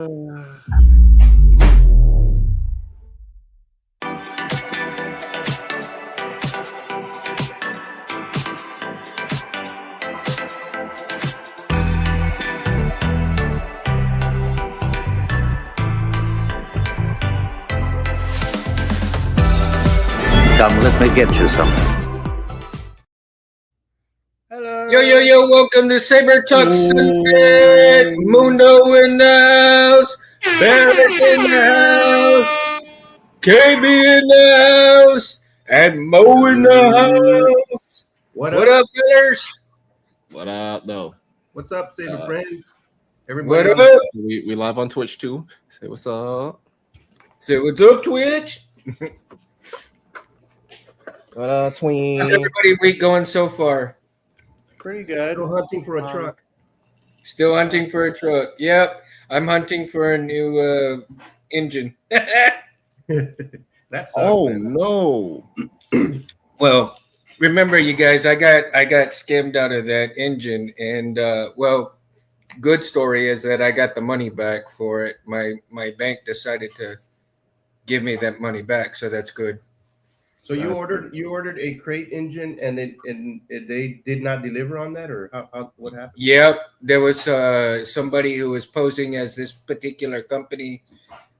Come, let me get you something. Hello. Yo, welcome to Saber Talk Sunday. Mundo in the house. Barris in the house. KB in the house. And Mo in the house. What up, fellers? What up, though? What's up, Saber friends? What Everybody up? We live on Twitch too. Say what's up. Say what's up, Twitch? What up, tween? How's everybody week going so far? Pretty good. Still hunting for a truck. Still hunting for a truck. Yep. I'm hunting for a new engine. That's no. Well, remember, you guys, I got scammed out of that engine, and good story is that I got the money back for it. My bank decided to give me that money back, so that's good. So you ordered a crate engine, and they did not deliver on that, or what happened? Yep, there was somebody who was posing as this particular company.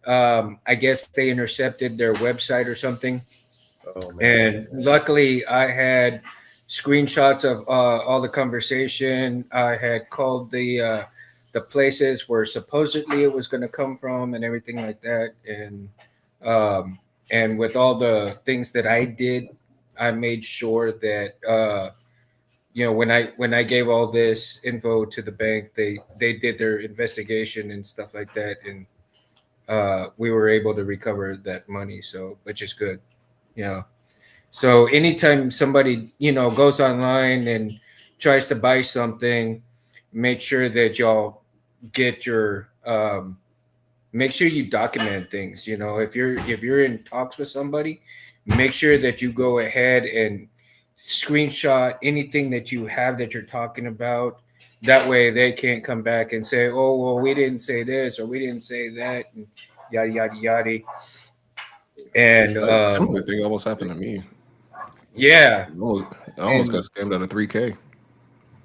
I guess they intercepted their website or something. Oh, man. And luckily, I had screenshots of all the conversation. I had called the places where supposedly it was going to come from and everything like that. And with all the things that I did, I made sure that when I gave all this info to the bank, they did their investigation and stuff like that, and we were able to recover that money. So, which is good. So anytime somebody goes online and tries to buy something, make sure that y'all get your make sure you document things. If you're in talks with somebody, make sure that you go ahead and screenshot anything that you have that you're talking about. That way they can't come back and say, oh, well, we didn't say this or we didn't say that, and yada yada yada. And Similar thing almost happened to me. Yeah, I almost got scammed out of $3,000.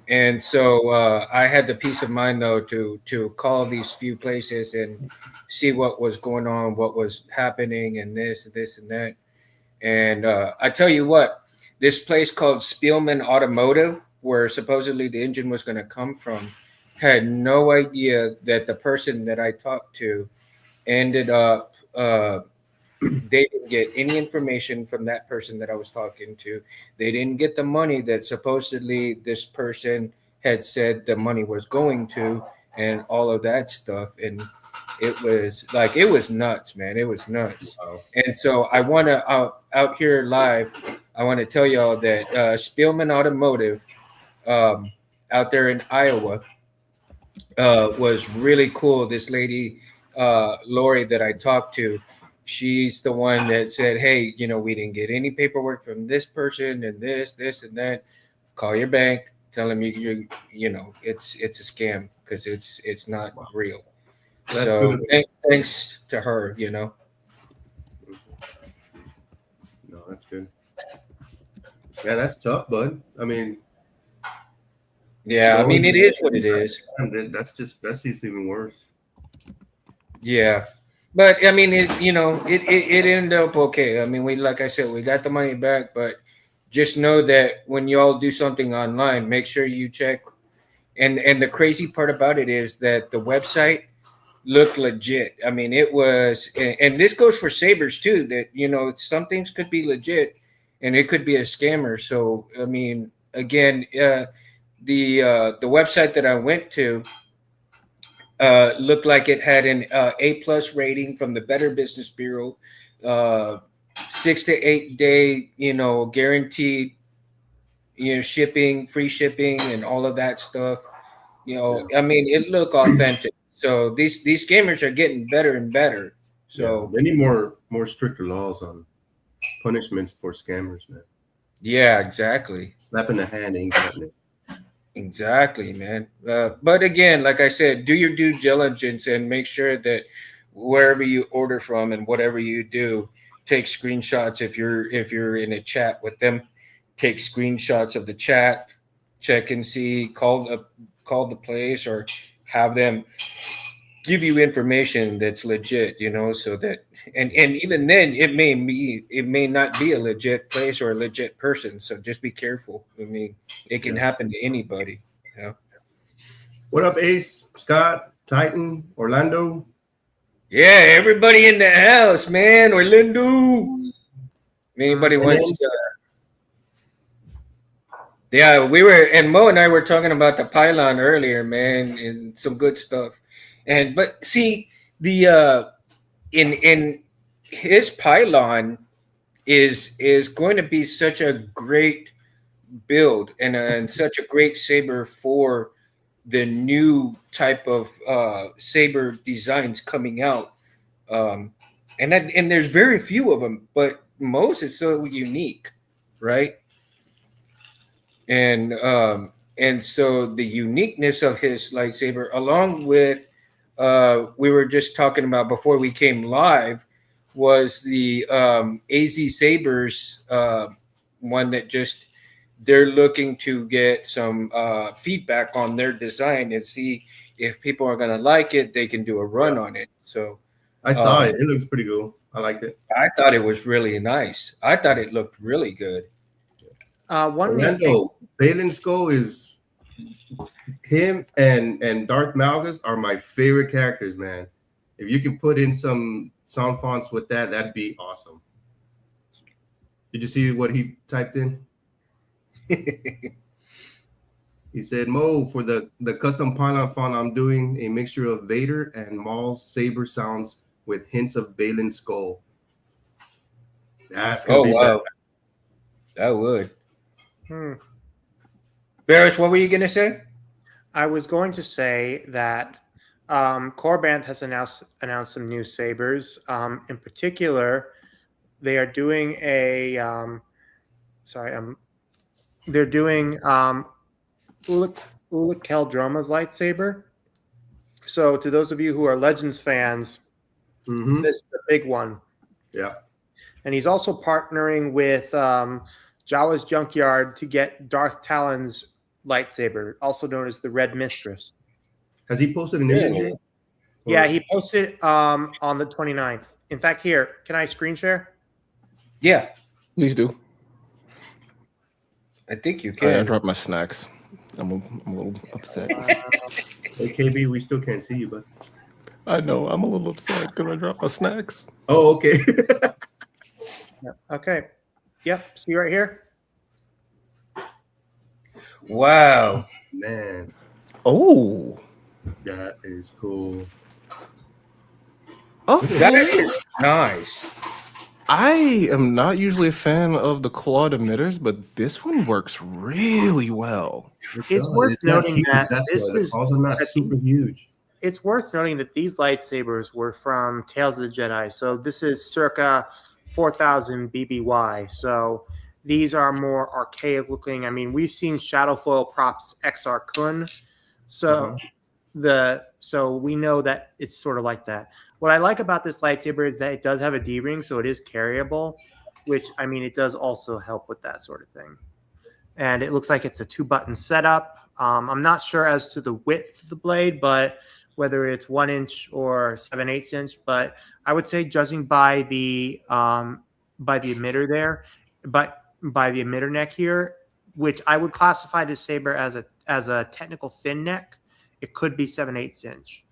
And so I had the peace of mind, though, to call these few places and see what was going on, what was happening, and this, and that. And I tell you what, this place called Spielman Automotive, where supposedly the engine was going to come from, had no idea that the person that I talked to ended up they didn't get any information from that person that I was talking to. They didn't get the money that supposedly this person had said the money was going to, and all of that stuff. And it was nuts, man. It was nuts. Wow. And so I want to out here live, I want to tell y'all that Spielman Automotive out there in Iowa was really cool. This lady, Lori, that I talked to, she's the one that said, hey, we didn't get any paperwork from this person and this and that. Call your bank, tell them it's a scam because it's not real. That's so good. Thanks to her. No, that's good. Yeah, that's tough, bud. I mean, yeah, I mean, it is what it is. That's just even worse. Yeah. But I mean, it ended up okay. I mean, like I said, we got the money back, but just know that when y'all do something online, make sure you check. And the crazy part about it is that the website looked legit. I mean, it was, and this goes for Sabers too. That some things could be legit, and it could be a scammer. So I mean, again, the website that I went to looked like it had an A+ rating from the Better Business Bureau, 6 to 8 day, guaranteed, shipping, free shipping, and all of that stuff. I mean, it looked authentic. So these scammers are getting better and better. So they need more stricter laws on punishments for scammers, man. Yeah, exactly. Slapping the hand ain't cutting it. Exactly, man. But again, like I said, do your due diligence and make sure that wherever you order from and whatever you do, take screenshots if you're in a chat with them. Take screenshots of the chat, check and see, call the place or have them give you information that's legit, so that and even then it may not be a legit place or a legit person. So just be careful. I mean, it can Yeah. happen to anybody. What up, Ace, Scott, Titan, Orlando? Yeah, everybody in the house, man. Orlando. If anybody And wants then, to, yeah, we were and Mo and I were talking about the pylon earlier, man, and some good stuff. But see, the in his pylon is going to be such a great build and such a great saber for the new type of saber designs coming out. Um, and there's very few of them, but most is so unique, right? And so the uniqueness of his lightsaber, along with we were just talking about before we came live, was the AZ Sabers one that just they're looking to get some feedback on their design and see if people are going to like it. They can do a run on it. So I saw it. It looks pretty cool. I liked it. I thought it was really nice. I thought it looked really good. One neat thing, Orlando, Balin Skull is him and Darth Malgus are my favorite characters, man. If you can put in some sound fonts with that, that'd be awesome. Did you see what he typed in? He said, Mo, for the custom pylon font, I'm doing a mixture of Vader and Maul's saber sounds with hints of Balin Skull. That's gonna Oh be wow, that would. Barris, what were you gonna say? I was going to say that Corbanth has announced some new sabers. In particular, they are doing a they're doing Ulick Keldroma's lightsaber. So to those of you who are Legends fans, Mhm. this is the big one. Yeah. And he's also partnering with Jawa's Junkyard to get Darth Talon's lightsaber, also known as the Red Mistress. Has he posted an image yet? Yeah, he posted on the 29th. In fact, here, can I screen share? Yeah, Please do. I think you I can. dropped my snacks. I'm a little upset. Hey, KB, we still can't see you, but I know. I'm a little upset because I dropped my snacks. oh, okay. Okay. Yep. See right here? Wow. Man, Oh. that is cool. Okay. That is nice. I am not usually a fan of the clawed emitters, but this one works really well. It's worth not noting huge, that that's this why. The is claws are not that super huge. it's worth noting that these lightsabers were from Tales of the Jedi. So this is circa 4000 BBY. So these are more archaic looking. I mean, we've seen Shadowfoil props XR Kun. So so we know that it's sort of like that. What I like about this lightsaber is that it does have a D-ring, so it is carryable, which I mean it does also help with that sort of thing. And it looks like it's a 2-button setup. I'm not sure as to the width of the blade, but whether it's 1 inch or 7/8 inch. But I would say, judging by the emitter there, but by the emitter neck here, which I would classify this saber as a technical thin neck, it could be 7/8 inch.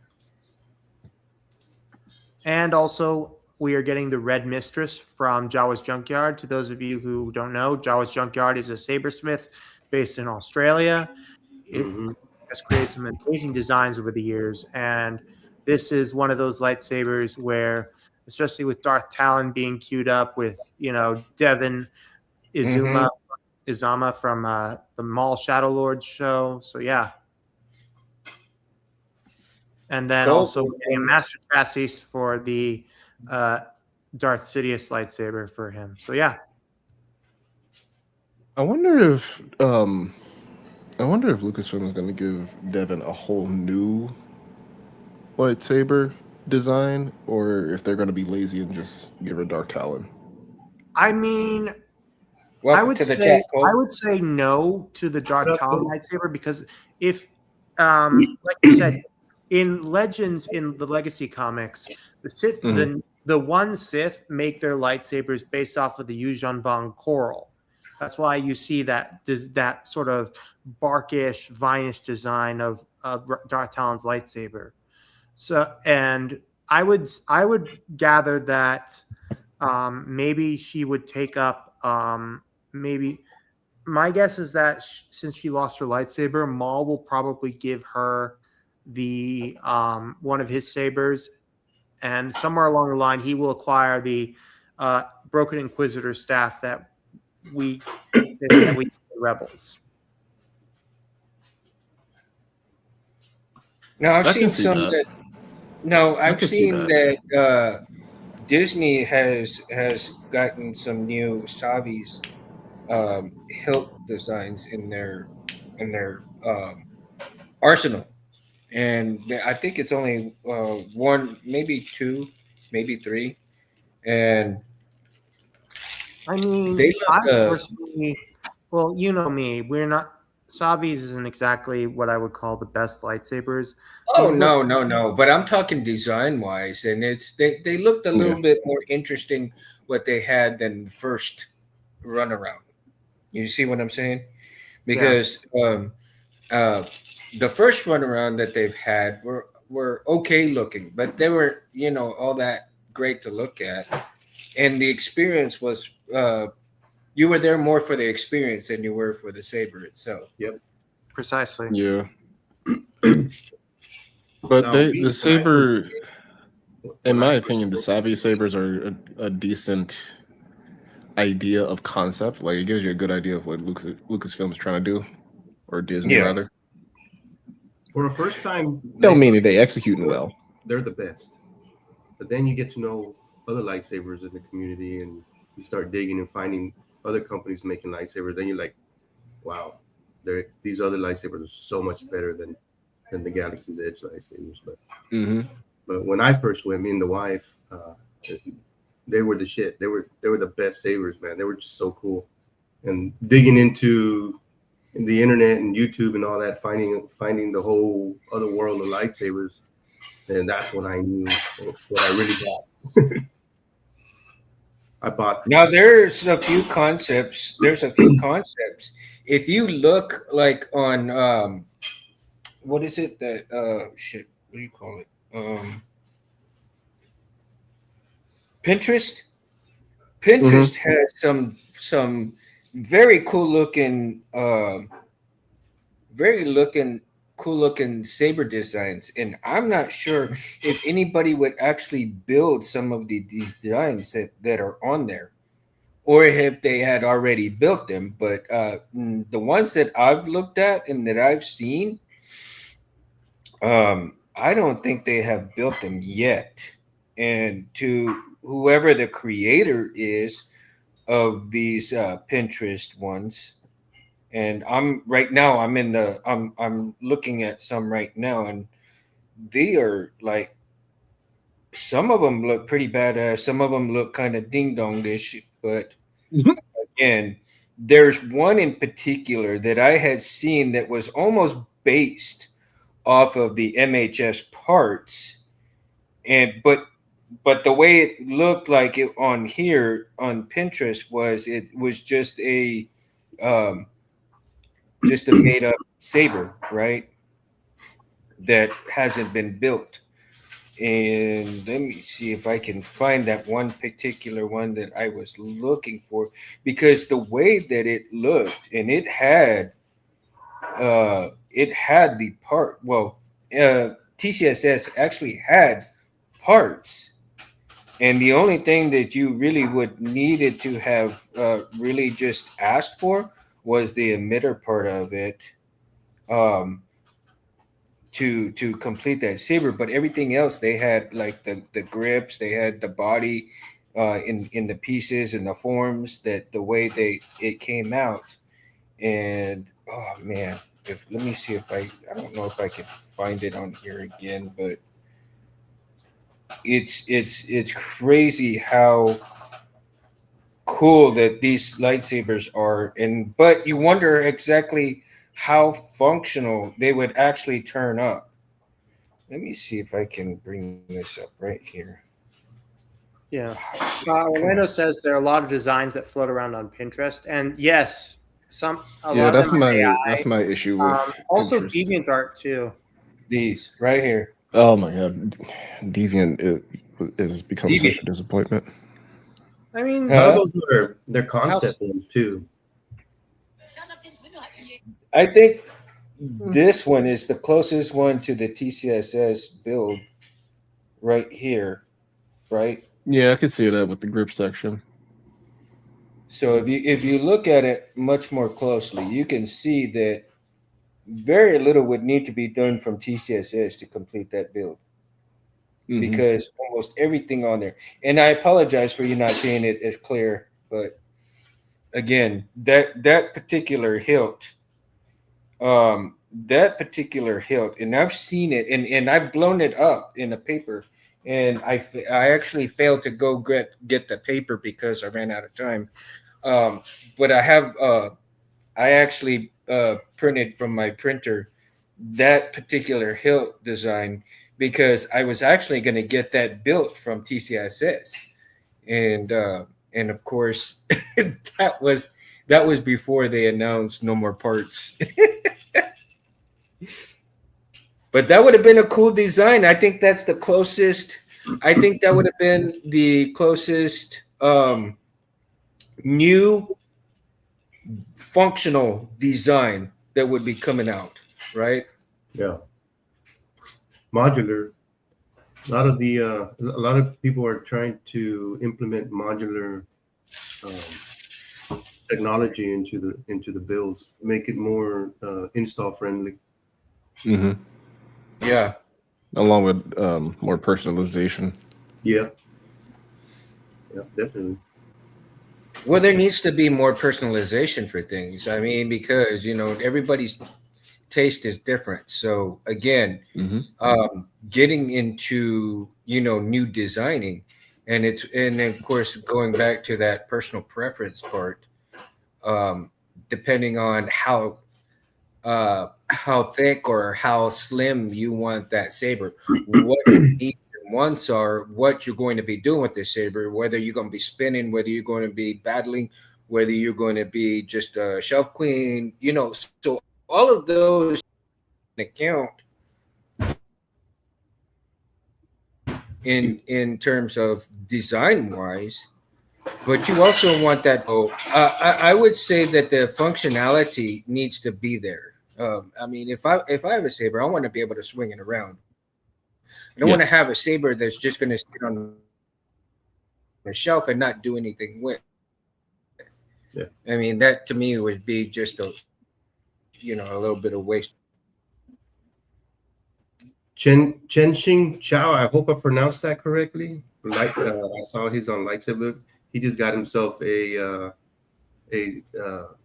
And also, we are getting the Red Mistress from Jawa's Junkyard. To those of you who don't know, Jawa's Junkyard is a sabersmith based in Australia. It has created some amazing designs over the years. And this is one of those lightsabers where, especially with Darth Talon being queued up with, Devin Izama from the Maul Shadow Lord show. So, yeah. And then Cool. also getting a master chassis for the Darth Sidious lightsaber for him. So yeah, I wonder if I wonder if Lucasfilm is going to give Devin a whole new lightsaber design, or if they're going to be lazy and just give her Dark Talon. I mean, Welcome to the chat, I Cole. would say no to the Dark What up, Talon Cole? lightsaber because if, like you said, in Legends in the Legacy comics, the Sith, the one Sith make their lightsabers based off of the Yuuzhan Vong coral. That's why you see that sort of barkish, vinish design of Darth Talon's lightsaber. So, and I would gather that maybe she would take up maybe my guess is that since she lost her lightsaber, Maul will probably give her the one of his sabers, and somewhere along the line, he will acquire the Broken Inquisitor staff that we rebels. Now I've I can seen see some that. that. No, I I've can see seen that. that Disney has gotten some new Savi's hilt designs in their arsenal, and I think it's only one, maybe two, maybe three, and I mean, they I look. personally, well, you know me, we're not. Savi's isn't exactly what I would call the best lightsabers. Oh They look no, no, no! But I'm talking design wise, and they looked a Yeah. little bit more interesting what they had than the first runaround. You see what I'm saying? yeah. Because uh, the first runaround that they've had were okay looking, but they were all that great to look at, and the experience was you were there more for the experience than you were for the saber itself. Yep. Precisely. Yeah. But Now, the when I first, saber, in when I my first, opinion, the Savvy sabers are a decent idea of concept. Like it gives you a good idea of what Lucasfilm is trying to do, or Disney Yeah. rather. for a first time, Don't mean that they executing well. they're the best. But then you get to know other lightsabers in the community, and you start digging and finding other companies making lightsabers. Then you're like, wow, these other lightsabers are so much better than the Galaxy's Edge lightsabers. Mm-hmm. But when I first went, me and the wife, they were the shit. They were the best sabers, man. They were just so cool. And digging into the internet and YouTube and all that, finding the whole other world of lightsabers, and that's when I knew what I really bought. I bought. Now there's a few concepts. There's a few concepts. If you look like on what is it that shit? What do you call it? Pinterest. Pinterest has some very cool looking saber designs, and I'm not sure if anybody would actually build some of these designs that are on there, or if they had already built them. But the ones that I've looked at and that I've seen, I don't think they have built them yet. And to whoever the creator is of these Pinterest ones, and I'm looking at some right now, and they are like, some of them look pretty badass, some of them look kind of ding dong-ish, but again, there's one in particular that I had seen that was almost based off of the MHS parts, and but the way it looked like it on here on Pinterest was it was um, just a made up saber, right? That hasn't been built. And let me see if I can find that one particular one that I was looking for, because the way that it looked, and it had the part, well, TCSS actually had parts, and the only thing that you really would needed to have really just asked for was the emitter part of it, um, to complete that saber. But everything else, they had like the grips, they had the body in the pieces and the forms that the way it came out. And oh man, if let me see if I don't know if I can find it on here again, but it's crazy how cool that these lightsabers are, and but you wonder exactly how functional they would actually turn up. Let me see if I can bring this up right here. Yeah. Come Orlando on. says there are a lot of designs that float around on Pinterest, and yes, a Yeah, lot of them are that's AI. my issue with Also Pinterest. DeviantArt too. These right here. Oh my god, Deviant is become such Deviant. a disappointment. I mean, A lot of Huh? those are their How concept ones too. I think this one is the closest one to the TCSS build right here, right? Yeah, I could see that with the grip section. So if you look at it much more closely, you can see that very little would need to be done from TCSS to complete that build Mm-hmm. because almost everything on there. And I apologize for you not seeing it as clear, but again, that particular hilt, and I've seen it, and I've blown it up in a paper, and I actually failed to go get the paper because I ran out of time. Um, but I actually printed from my printer that particular hilt design because I was actually going to get that built from TCSS, and of course that was before they announced no more parts. But that would have been a cool design. I think that's the closest. I think that would have been the closest new functional design that would be coming out, right? Yeah, modular. A lot of people are trying to implement modular technology into the builds, make it more install friendly. Mm-hmm. Yeah. Along with more personalization. Yeah, yeah, definitely. Well, there needs to be more personalization for things. I mean, because everybody's taste is different. So again, Mm-hmm. getting into new designing, and of course going back to that personal preference part, depending on how thick or how slim you want that saber, what your needs and wants are, what you're going to be doing with this saber, whether you're going to be spinning, whether you're going to be battling, whether you're going to be just a shelf queen, so all of those account in terms of design wise, but you also want that. I would say that the functionality needs to be there. I mean, if I have a saber, I want to be able to swing it around. I don't want to Yes. have a saber that's just going to sit on the shelf and not do anything with. Yeah. I mean, that to me would be just a little bit of waste. Chen Chao. I hope I pronounced that correctly. I saw he's on lightsaber. He just got himself a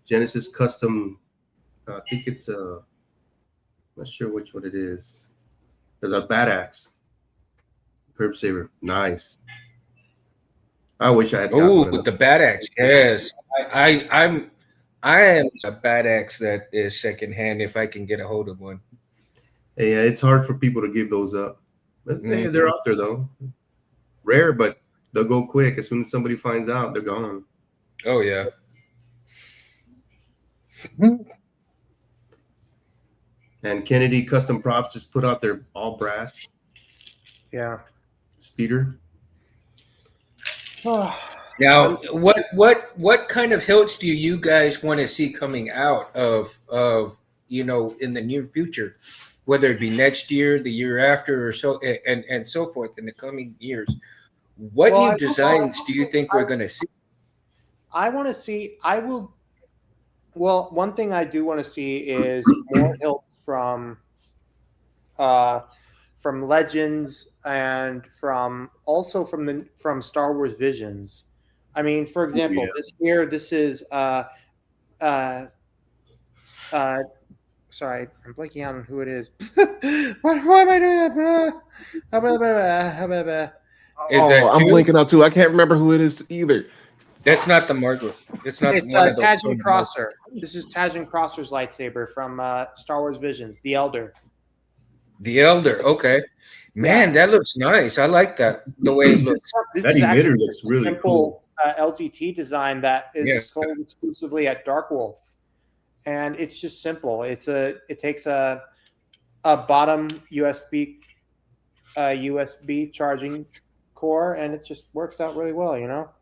Genesis custom. I think it's not sure which one it is. There's a bad axe curb saver. Nice. I wish I had got Oh, one of those. the bad axe. Yes, I am a bad axe that is secondhand if I can get a hold of one. Yeah, it's hard for people to give those up. But Mhm. they're out there though. Rare, but they'll go quick. As soon as somebody finds out, they're gone. Oh yeah. And Kennedy Custom Props just put out their all brass yeah. speeder. Now, what kind of hilts do you guys want to see coming out of in the near future, whether it be next year, the year after, or so and so forth in the coming years? What Well, new designs do you think we're going to see? I want to see. I will. Well, one thing I do want to see is more hilts uh, from Legends and from Star Wars Visions. I mean, for example, Yeah. this is uh, uh, sorry, I'm blanking on who it is. Why am I doing that? Is that I'm two? blanking out too. I can't remember who it is either. That's not the Margaret. It's not It's one of those. Tajin Crosser. This is Tajin Crosser's lightsaber from Star Wars Visions, the Elder. The Elder. Okay. Man, that looks nice. I like that. The way it looks. This That is emitter actually looks a really simple LGT design that is Yeah. sold exclusively at Dark Wolf, and it's just simple. It takes a bottom USB charging core, and it just works out really well. I'm not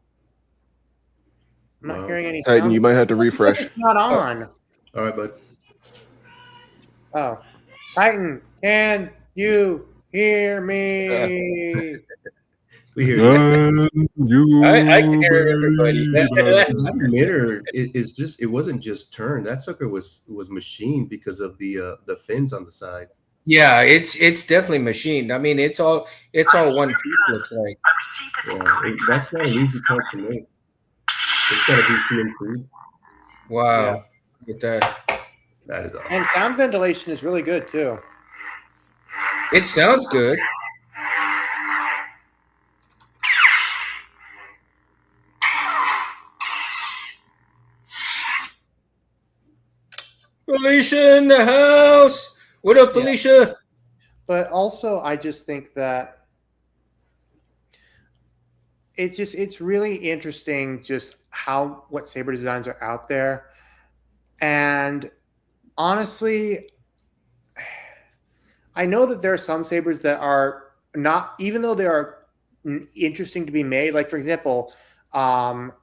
Wow. hearing any Titan, sound. you might have to refresh. It's not on. All right, bud. Oh, Titan, can you hear me? We hear you. I can hear everybody. That emitter is just, it wasn't just turned. That sucker was machined because of the fins on the side. Yeah, it's definitely machined. I mean, it's all one piece. Looks like. Yeah, that's not an easy part to make. It's got to be CNC. Wow. Look at that. That is awesome. And sound ventilation is really good too. It sounds good. Felicia in the house. What up, Felicia? But also, I just think that it's really interesting just what saber designs are out there. And honestly, I know that there are some sabers that are not, even though they are interesting to be made. Like, for example,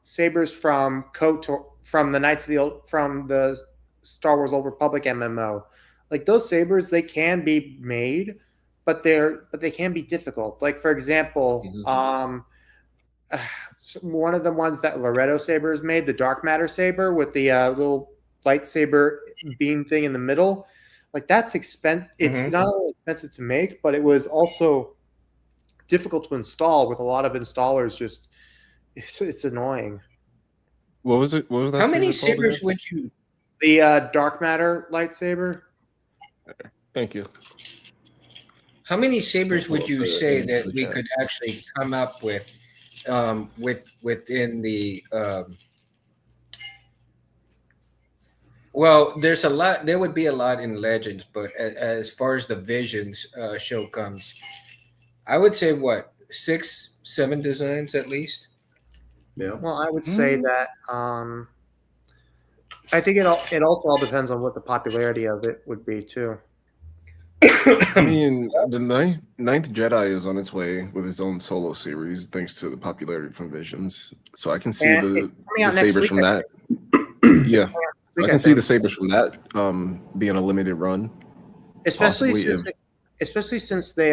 sabers from KOTOR, from the Star Wars Old Republic MMO. Like, those sabers, they can be made, but they can be difficult. Like, for example, one of the ones that Loretto Sabers made, the Dark Matter saber with the little lightsaber beam thing in the middle, like, that's expensive. It's not only expensive to make, but it was also difficult to install. With a lot of installers, just it's annoying. What was it? What was that? How many saber called sabers again? would you? The Dark Matter lightsaber. Thank you. How many sabers would you say that we Okay. could actually come up with within the? Well, there's a lot. There would be a lot in Legends, but as far as the Visions show comes, I would say what 6, 7 designs at least. Yeah. Well, I would say that I think it also all depends on what the popularity of it would be too. I mean, the ninth Jedi is on its way with his own solo series, thanks to the popularity from Visions. So I can see And the it's coming out next sabers week, from I that. Yeah, I can see think. the sabers from that being a limited run. especially possibly since they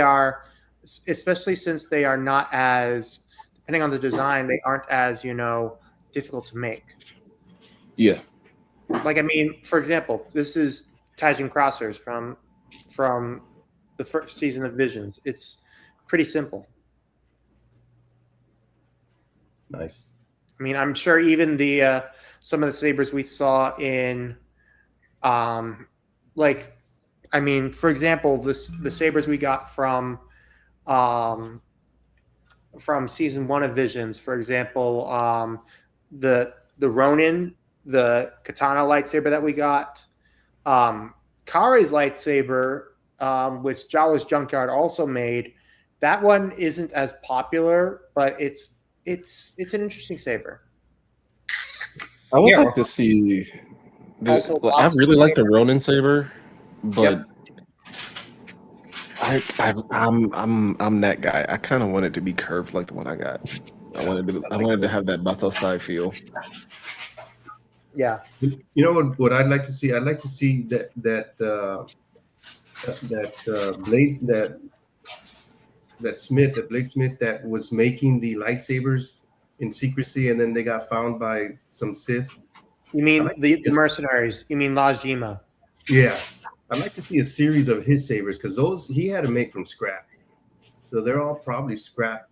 are not as, depending on the design, they aren't as difficult to make. Yeah, Like, I mean, for example, this is Tajin Crossers from the first season of Visions. It's pretty simple. Nice. I mean, I'm sure even the some of the sabers we saw in, like, I mean, for example, the sabers we got from season 1 of Visions, for example, the Ronin, the katana lightsaber that we got, Kare's lightsaber, which Jawa's Junkyard also made. That one isn't as popular, but it's an interesting saber. I would Yeah. like to see. Also, I really like the Ronin saber, but I'm that guy. I kind of want it to be curved like the one I got. I wanted to have that Bathosai feel. Yeah. You know what I'd like to see? I'd like to see that bladesmith that was making the lightsabers in secrecy, and then they got found by some Sith. You mean like the this. mercenaries? You mean Lajima? Yeah, I'd like to see a series of his sabers because those he had to make from scrap, so they're all probably scrap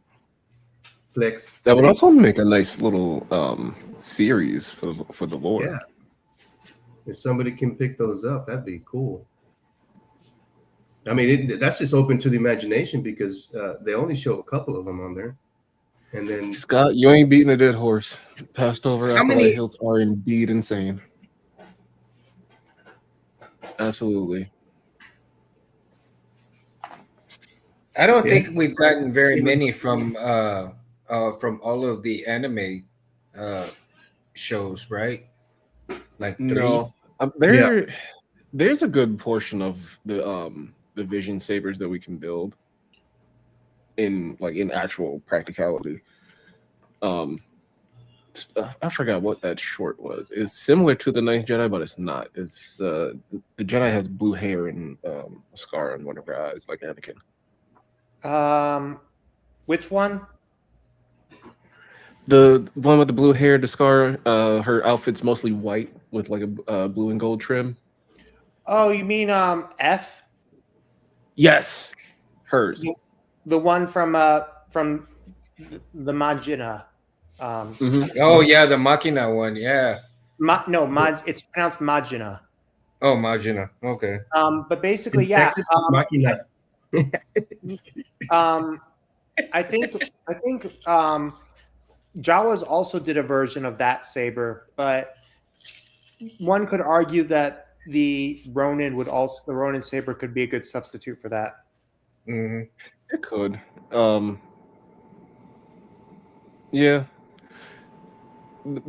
flex. That would also make a nice little series for the lore. If somebody can pick those up, that'd be cool. I mean, that's just open to the imagination because they only show a couple of them on there, and then Scott, you ain't beating a dead horse. Passed over How many- acolyte hilts are indeed insane. Absolutely. I don't Yeah. think we've gotten very many from all of the anime shows, right? Like three. No, there's a good portion of the Vision Sabers that we can build in actual practicality. I forgot what that short was. It's similar to the Ninth Jedi, but it's not. It's the Jedi has blue hair and a scar on one of her eyes, like Anakin. Which one? The one with the blue hair, the scar. Her outfit's mostly white with like a blue and gold trim. Oh, you mean F? Yes, hers. The one from the Majina. Mhm. Oh yeah, the Machina one. Yeah. It's pronounced Majina. Oh, Majina. Okay. But basically, in yeah. Texas, it's Machina. I think Jawas also did a version of that saber, but one could argue that the Ronin saber could be a good substitute for that. Hmm. It could. Yeah.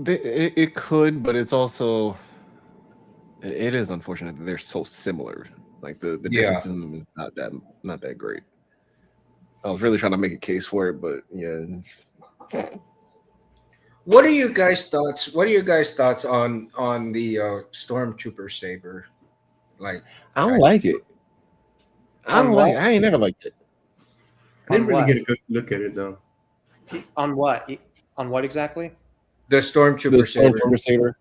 It could, but it's also it is unfortunate that they're so similar. Like the Yeah. difference in them is not that great. I was really trying to make a case for it, but yeah. What are you guys' thoughts? What are your guys' thoughts on the Stormtrooper saber? Like, I don't like it. I don't like it. what? I ain't never liked it. I didn't On really what? get a good look at it though. On what? On what exactly? the The Stormtrooper saber. Stormtrooper saber.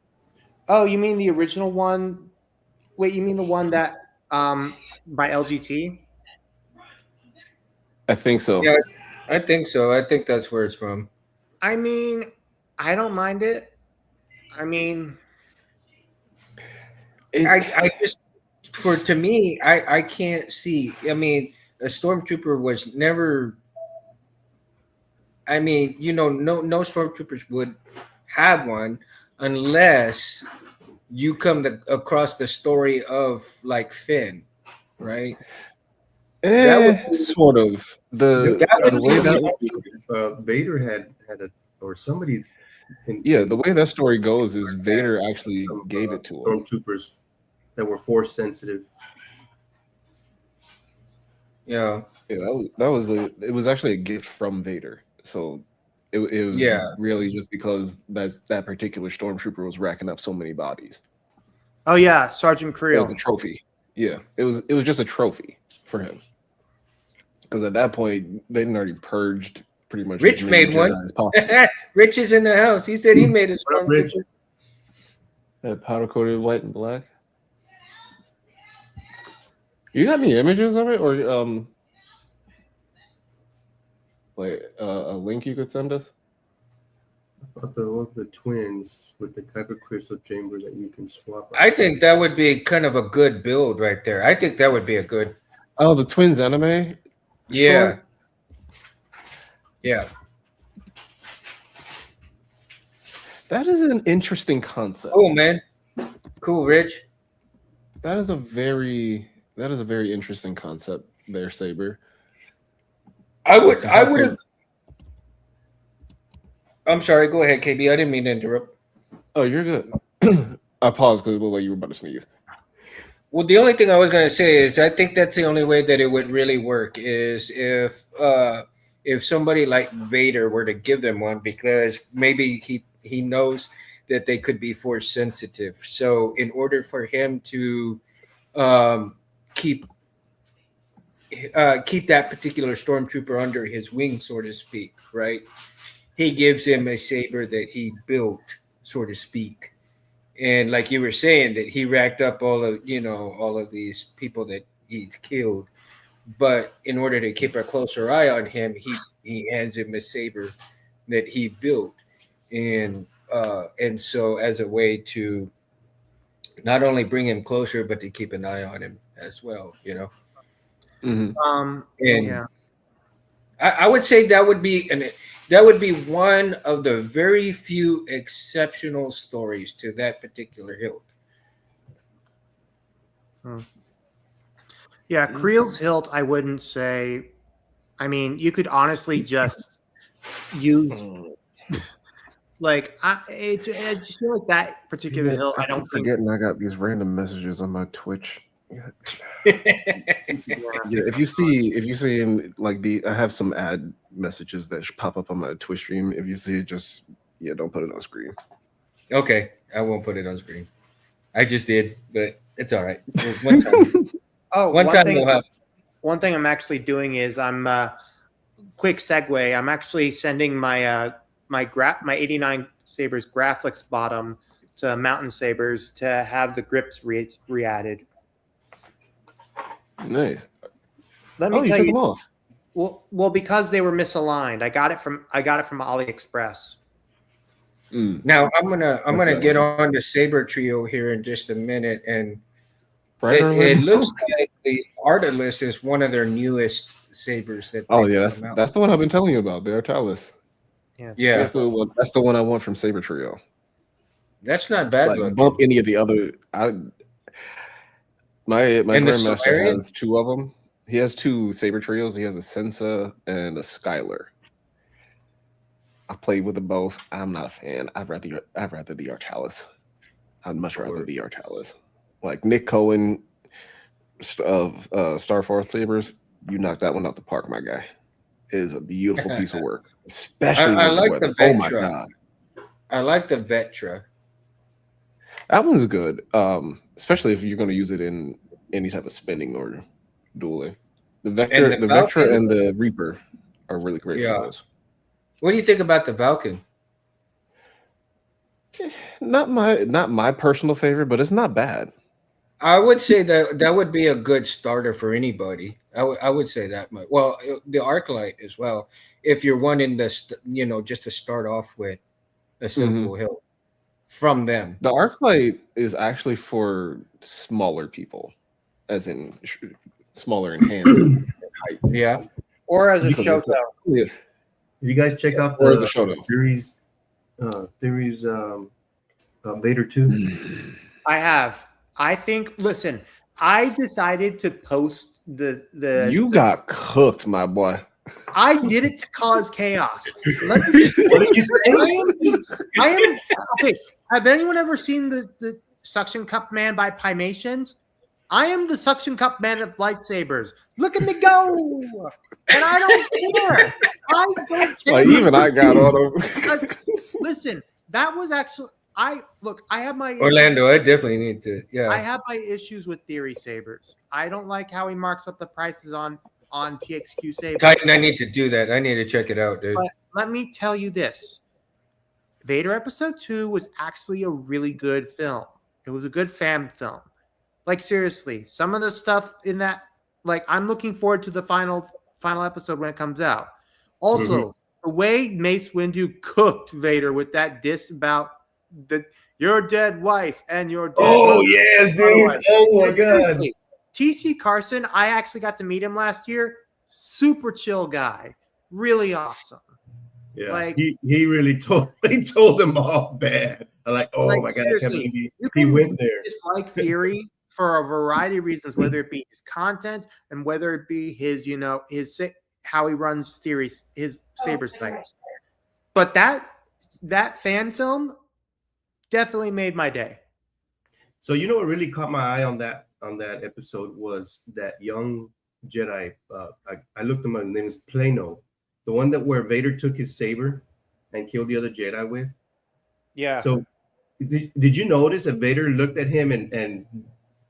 Oh, you mean the original one? Wait, you mean the one that by LGT? I think so. Yeah, I think so. I think that's where it's from. I mean, I don't mind it. I mean, I just to me, I can't see. I mean, a Stormtrooper was never. I mean, no Stormtroopers would have one unless you come across the story of like Finn, right? That would be- Sort of. The That would way be- that Vader had a or somebody. the way that story goes is Vader actually some, gave it to him. Stormtroopers that were force sensitive. Yeah. Yeah, it was actually a gift from Vader. So it was Yeah. really just because that particular stormtrooper was racking up so many bodies. oh yeah, Sergeant It was Creel. a trophy. Yeah, it was just a trophy for him. Because at that point they'd already purged pretty much. Rich as many made one. Jedi as possible. Rich is in the house. He said he made a What up, Rich? Stormtrooper. That powder coated white and black. You got any images of it, or like a link you could send us? What the twins with the type of crystal chamber that you can swap? I think that would be kind of a good build right there. I think that would be a good. Oh, the twins anime. Yeah. Short? Yeah. That is an interesting concept. Cool, man. Cool, Rich. That is a very interesting concept there, Saber. I would. I'm sorry. Go ahead, KB. I didn't mean to interrupt. Oh, you're good. I paused because it looked like you were about to sneeze. Well, the only thing I was going to say is I think that's the only way that it would really work is if somebody like Vader were to give them one, because maybe he knows that they could be force sensitive. So in order for him to keep that particular stormtrooper under his wing, so to speak, right? He gives him a saber that he built, so to speak. And like you were saying, that he racked up all of these people that he's killed. But in order to keep a closer eye on him, he hands him a saber that he built. And so as a way to not only bring him closer, but to keep an eye on him as well. Mhm. And Yeah. I would say that would be one of the very few exceptional stories to that particular hilt. Yeah, Creel's hilt, I wouldn't say. I mean, you could honestly just use I just feel like that particular hilt. I don't keep think. forgetting I got these random messages on my Twitch. Yeah, Yeah. if you see in like I have some ad messages that pop up on my Twitch stream. If you see it, just don't put it on screen. Okay, I won't put it on screen. I just did, but it's all right. One time, Oh, one time we'll have. one thing I'm actually doing is I'm quick segue. I'm actually sending my my 89 Sabers Graphics bottom to Mountain Sabers to have the grips re-added. Nice. Let me You tell took you. them off. Well, because they were misaligned. I got it from AliExpress. Now I'm gonna That's get on the Saber trio here in just a minute, and Right, it looks like the Artilus is one of their newest sabers. That's the one I've been telling you about. The Artalis. Yeah, That's the one I want from Saber Trio. that's not bad. Like, bump any of the other. My And the grandmaster Solarian? has two of them. He has two Saber Trios. He has a Sensa and a Skylar. I played with them both. I'm not a fan. I'd rather the Artalis. I'd much rather the Artalis. Like Nick Cohen of Star Force Sabers, you knocked that one out the park, my guy. It is a beautiful piece of work, especially I with the like weather. the Oh my Vetra. god, I like the Vetra. that one's good. Especially if you're going to use it in any type of spinning or dueling. The Vector, And the the Vectra, Falcon? and the Reaper are really great Yeah. for those. What do you think about the Vulcan? Not my personal favorite, but it's not bad. I would say that would be a good starter for anybody. I would say that much. Well, the Arclight as well. If you're wanting this, just to start off with a simple hilt from them. The Arclight is actually for smaller people, as in smaller in hands and height. Yeah. Or as a Because show. it's yeah. You guys check out Or as a the Shoto. theories Vader 2. I have. I think. Listen, I decided to post the. You got cooked, my boy. I did it to cause chaos. What did you say? I am okay. Have anyone ever seen the Suction Cup Man by Pymations? I am the Suction Cup Man of lightsabers. Look at me go! And I don't care. I don't care. Like, even I got on them. Listen, that was actually. I have my Orlando, I definitely need to. Yeah. I have my issues with Theory Sabers. I don't like how he marks up the prices on TXQ Sabers. Titan, I need to do that. I need to check it out, dude. But let me tell you this. Vader Episode 2 was actually a really good film. It was a good fan film. Like, seriously, some of the stuff in that, like, I'm looking forward to the final episode when it comes out. Also, the way Mace Windu cooked Vader with that diss about your dead wife and your dead Oh yes, dude! Oh my god! TC Carson, I actually got to meet him last year. Super chill guy, really awesome. Yeah, Like, he really told them off bad. I'm like, oh like, my god, I can't seriously, believe you he can went there. dislike Theory for a variety of reasons, whether it be his content and whether it be his, how he runs Theories, his Saber site. But that fan film definitely made my day. So you know what really caught my eye on that episode was that young Jedi. I looked him up. His name is Plano, the one where Vader took his saber and killed the other Jedi with. Yeah. So did you notice that Vader looked at him and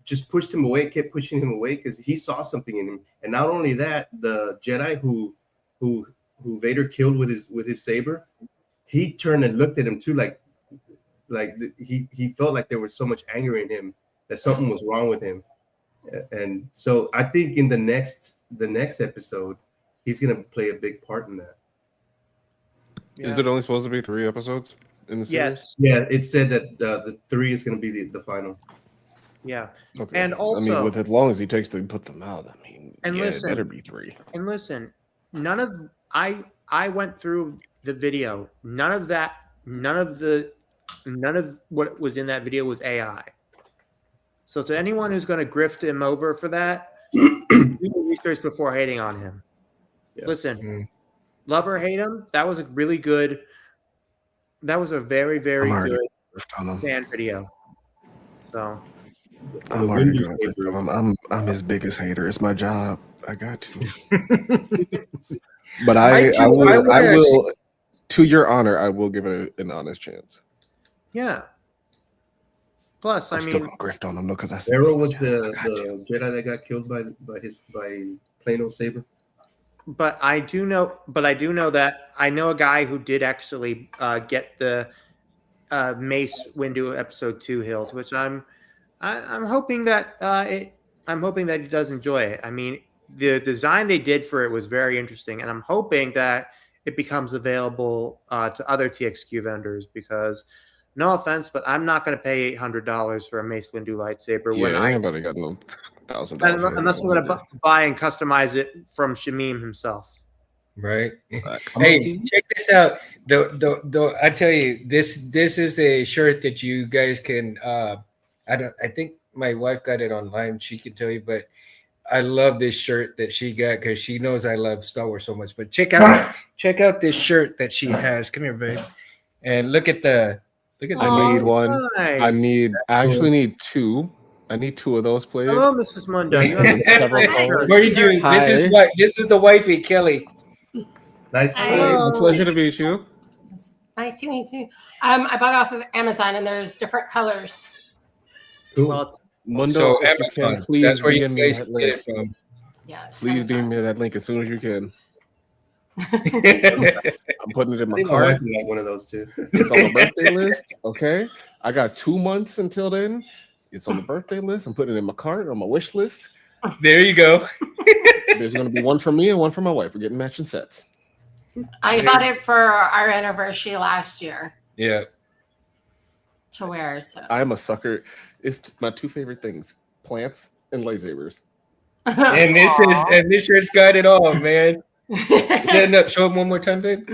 just pushed him away, kept pushing him away because he saw something in him. And not only that, the Jedi who Vader killed with his saber, he turned and looked at him too, like he felt like there was so much anger in him that something was wrong with him. And so I think in the next episode, he's gonna play a big part in that. Is it only supposed to be 3 episodes in the series? Yes. Yeah, it said that the 3 is gonna be the final. Yeah. Okay. And I also, mean, with as long as he takes to put them out, I mean, And yeah, listen- it better be 3. and listen, none of I went through the video. None of what was in that video was AI. So to anyone who's going to grift him over for that, do your research before hating on him. Yeah. Listen, Mm. love or hate him, that was a really good. That was a very, very I'm already good grift on him. fan video. So I'm The already Windy gonna grift Sabers. on him. I'm his biggest hater. It's my job. I got to. But I I will. I wanna will. To your honor, I will give it an honest chance. yeah. Plus, I'm I still mean, gonna grift on him though, because I Arrow was I the got you. Jedi that got killed by plain old saber. but I do know that I know a guy who did actually get the Mace Windu episode 2 hilt, which I'm hoping that I'm hoping that he does enjoy it. I mean, the design they did for it was very interesting, and I'm hoping that it becomes available to other TXQ vendors because, no offense, but I'm not going to pay $800 for a Mace Windu lightsaber when Yeah, I anybody got no $1,000 unless I'm going to buy and customize it from Shamim himself. Right. Facts. Hey, check this out. The I tell you, this is a shirt that you guys can I think my wife got it online. She can tell you, but I love this shirt that she got because she knows I love Star Wars so much. But check out this shirt that she has. Come here, babe. And look at the I Oh, need that's one. I nice. actually need 2. I need 2 of those, please. Hello, Mrs. Mundo. You have Several a colors. Where did you? Hi. This is the wifey, Kelly. Nice to Hi. see you. Hello. A pleasure to meet you. Nice to meet you. I bought off of Amazon and there's different colors. Cool. Well, it's Mundo, So if you Amazon, can, please that's where you DM me guys that can get link. it from. Yeah. it's Please Amazon. DM me that link as soon as you can. Right. I'm putting it in I my think my wife cart. would like one of those too. It's on the birthday list. Okay. I got 2 months until then. It's on the birthday list. I'm putting it in my cart on my wish list. There you go. There's going to be one for me and one for my wife. We're getting matching sets. I bought it for our anniversary last year Yeah. to wear. So I'm a sucker. It's my 2 favorite things: plants and lightsabers. And this shirt's got it all, man. Stand up, show them one more time, babe.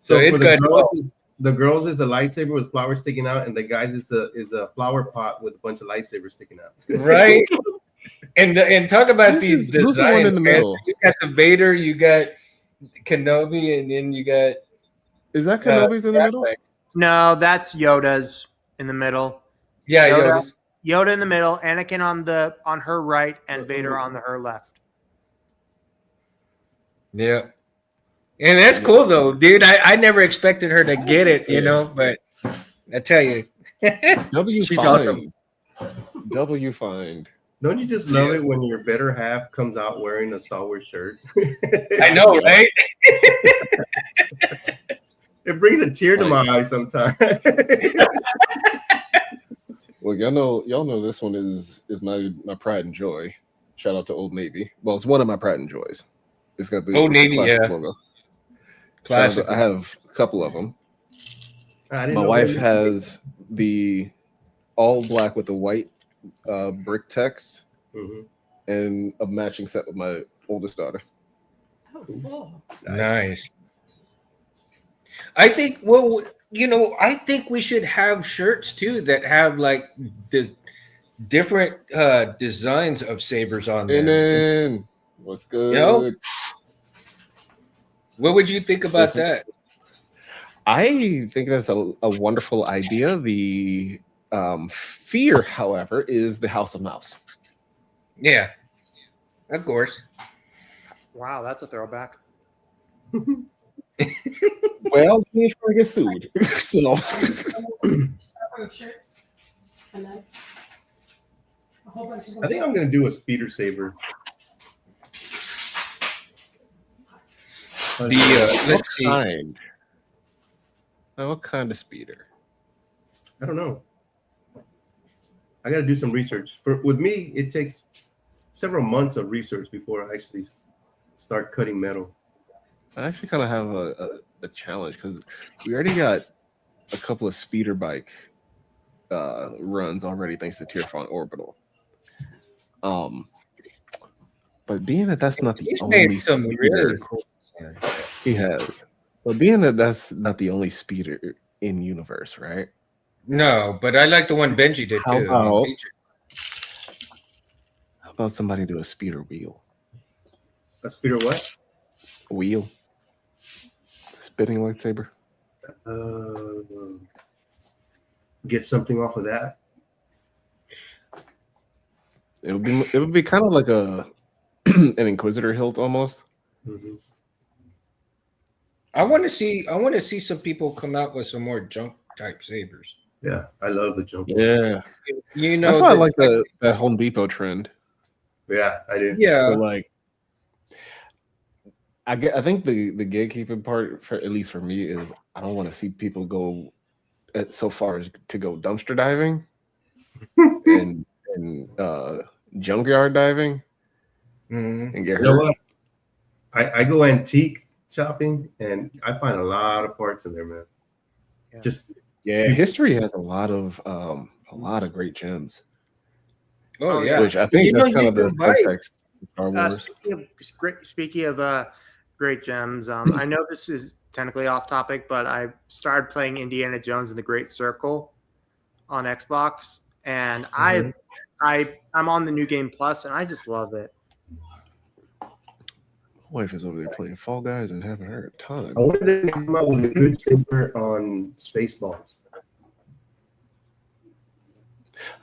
So for it's the got it girls, all. the girls is a lightsaber with flowers sticking out, and the guys is a flower pot with a bunch of lightsabers sticking out. Right? And talk about these designs. Who's the one in the man. middle? You got the Vader, you got Kenobi, and then you got Is that Kenobi's in the middle? no, that's Yoda's in the middle. Yeah, Yoda. Yoda. Yoda in the middle, Anakin on her right, and Vader on her left. Yeah. And that's cool though, dude. I never expected her to get it, you know, but I tell you. W She's find. W find. Don't you just love it when your better half comes out wearing a Star Wars shirt? I know, right? It brings a tear to my eye sometimes. Well, y'all know this one is my pride and joy. Shout out to Old Navy. Well, it's one of my pride and joys. It's got the Old it's the Navy, classic yeah. logo. Classic. I have a couple of them. I didn't My know wife that. has the all black with the white brick text Mhm. and a matching set with my oldest daughter. Oh, cool. Nice. I think I think we should have shirts too that have like this different designs of sabers on them. And then what's good? Yo. What would you think about Listen. that? I think that's a wonderful idea. The fear, however, is the House of Mouse. Yeah. Of course. Wow, that's a throwback. Well, he's trying to get sued. So Star Wars shirts. And that's a whole bunch of them. I think I'm gonna do a speeder saber. Let's see. kind. Now, what kind of speeder? I don't know. I got to do some research. With me, it takes several months of research before I actually start cutting metal. I actually kind of have a challenge because we already got a couple of speeder bike runs already, thanks to Tierfont Orbital. But being that that's not the He's only made some speeder, really cool designs. he has. But being that that's not the only speeder in universe, right? No, but I like the one Benji did How too. I mean, about- Feature. How about somebody do a speeder wheel? A speeder what? Wheel. Spinning lightsaber. Get something off of that. It would be kind of like an Inquisitor hilt almost. Mm-hmm. I want to see some people come out with some more junk type sabers. Yeah, I love the jump. Yeah, You know, that's why I that- like that Home Depot trend. Yeah, I did. Yeah, But like, I think the gatekeeping part, for at least for me, is I don't want to see people go so far as to go dumpster diving and junkyard diving Mhm. and get You know hurt. what? I go antique shopping and I find a lot of parts in there, man. Yeah. Just Yeah, history has a lot of great gems, Oh yeah. which I think You that's know, kind you of the can buy- subtext of Star Wars. Speaking of great gems, I know this is technically off topic, but I started playing Indiana Jones and the Great Circle on Xbox, and I'm on the New Game Plus, and I just love it. My wife is over there playing Fall Guys and having her time. I wonder if they come out with a good saber on Spaceballs.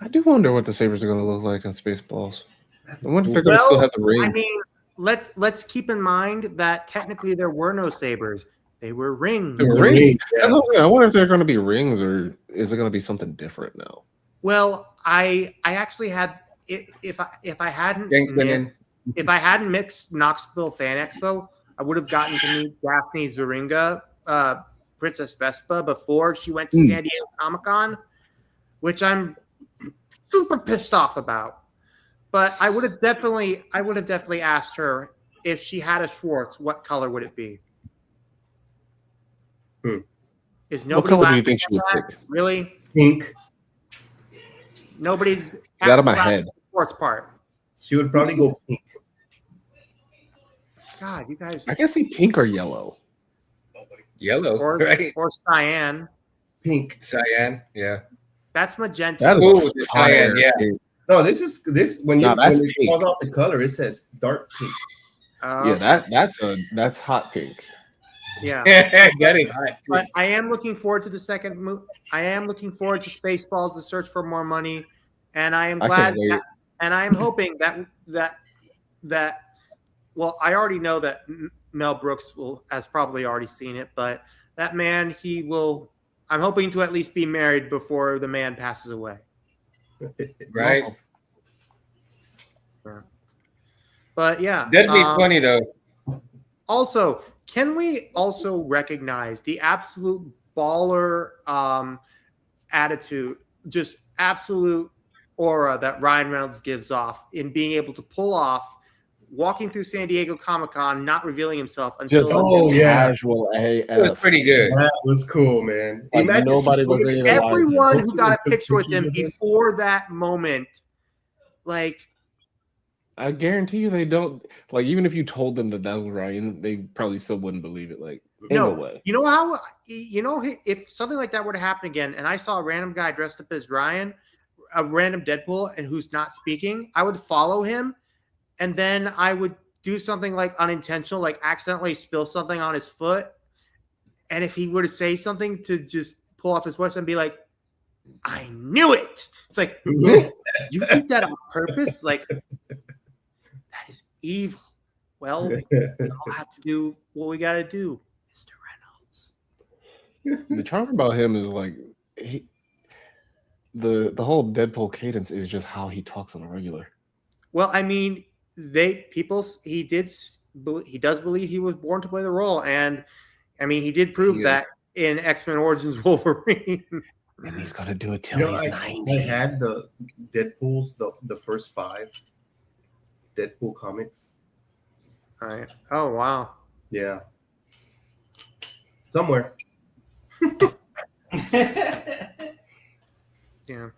I do wonder what the sabers are going to look like on Spaceballs. I wonder if they're going to still have the ring. I mean, let's keep in mind that technically there were no sabers; they were rings. They were The rings. ring, That's what I'm saying. I wonder if they're going to be rings or is it going to be something different now? Well, I actually had if I hadn't Thanks, missed, Brendan. if I hadn't mixed Knoxville Fan Expo, I would have gotten to meet Daphne Zoringa, Princess Vespa, before she went to San Diego Comic-Con, which I'm super pissed off about. But I would have definitely asked her if she had a Schwartz, what color would it be? Is What nobody color do you laughing think she at would that? pick? Really? pink. Nobody's Get out of my laughing head. at the Schwartz part. She would probably go pink. God, you guys. I can see pink or yellow. Yellow, Or, right? or cyan. Pink. Cyan, yeah. That's magenta. That is Ooh, a the fire cyan, yeah. pink. No, this when you No, that's when it pink. calls out the color, it says dark pink. Yeah, that's hot pink. yeah. That is hot. But I am looking forward to the second movie. I am looking forward to Spaceballs: The Search for More Money, and I am I glad. can't wait. And I am hoping that. Well, I already know that Mel Brooks has probably already seen it, but that man, he will. I'm hoping to at least be married before the man passes away. Right? But yeah, That'd be funny though. Also, can we also recognize the absolute baller attitude, just absolute aura that Ryan Reynolds gives off in being able to pull off walking through San Diego Comic-Con, not revealing himself until Just Oh, yeah. casual It was AF. pretty good. That was cool, man. Like, Imagine nobody she- was even everyone alive. who got a picture with him before that moment, like, I guarantee you they don't like even if you told them that was Ryan, they probably still wouldn't believe it. Like, in no no way. You know how, if something like that were to happen again, and I saw a random guy dressed up as Ryan, a random Deadpool, and who's not speaking, I would follow him, and then I would do something like unintentional, like accidentally spill something on his foot, and if he were to say something to just pull off his voice and be like, "I knew it," it's like, you did that on purpose, like. That is evil. Well, we all have to do what we got to do, Mr. Reynolds. The charm about him is like the whole Deadpool cadence is just how he talks on a regular. Well, I mean, he does believe he was born to play the role, and I mean, he did prove He is. that in X-Men Origins Wolverine. And he's gonna do it till You know, he's I 90. had the Deadpool's the first 5 Deadpool comics. Oh wow! Yeah, somewhere. Yeah.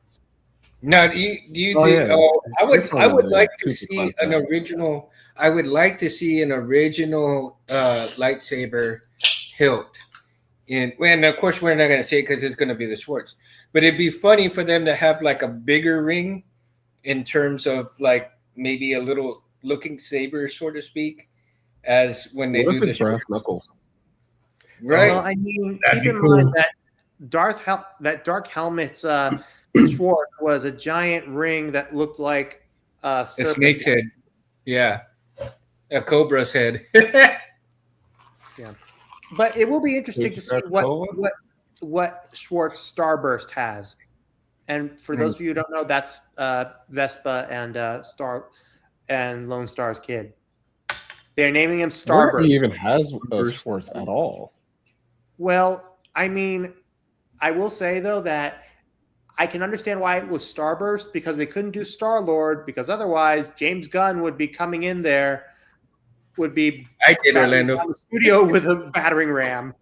Now, do you Oh, think? yeah. I would This like one to is super see an classic. original. I would like to see an original lightsaber hilt. And of course, we're not going to say it because it's going to be the Schwartz. But it'd be funny for them to have like a bigger ring in terms of like maybe a little looking saber, so to speak, as when they What do if the it's brass Schwartz. knuckles? Right. Well, I mean, That'd keep be in mind cool. that Dark Helmet's Schwartz was a giant ring that looked like a A serpent. snake's head. Yeah. A cobra's head. But it will be interesting to see That's cool. what Schwartz Starburst has. And for those of you who don't know, that's Vespa and Star and Lone Star's kid. They're naming him I wonder if he Starburst. even has a Schwartz at all. Well, I mean, I will say though that I can understand why it was Starburst because they couldn't do Star Lord because otherwise James Gunn would be coming in there, would be I did, battering Orlando. down the studio with a battering ram.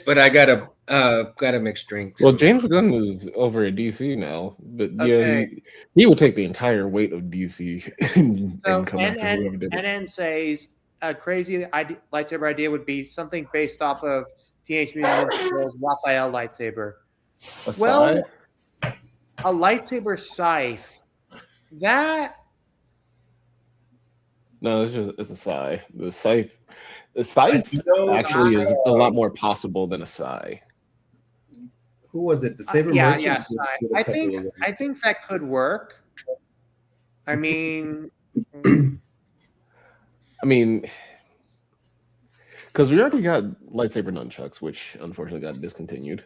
But I gotta mix drinks. Well, James Gunn is over at DC now, but yeah, Okay. he will take the entire weight of DC and So come after whoever did it. NN says a crazy lightsaber idea would be something based off of Teenage Mutant Ninja Turtles Raphael lightsaber. A Well, scythe? a lightsaber scythe. That No, it's a scythe. The scythe You know, actually is a lot more possible than a scythe. who was it? The Saber yeah, Merchant? yeah, scythe. I think that could work. I mean, I mean, because we already got lightsaber nunchucks, which unfortunately got discontinued.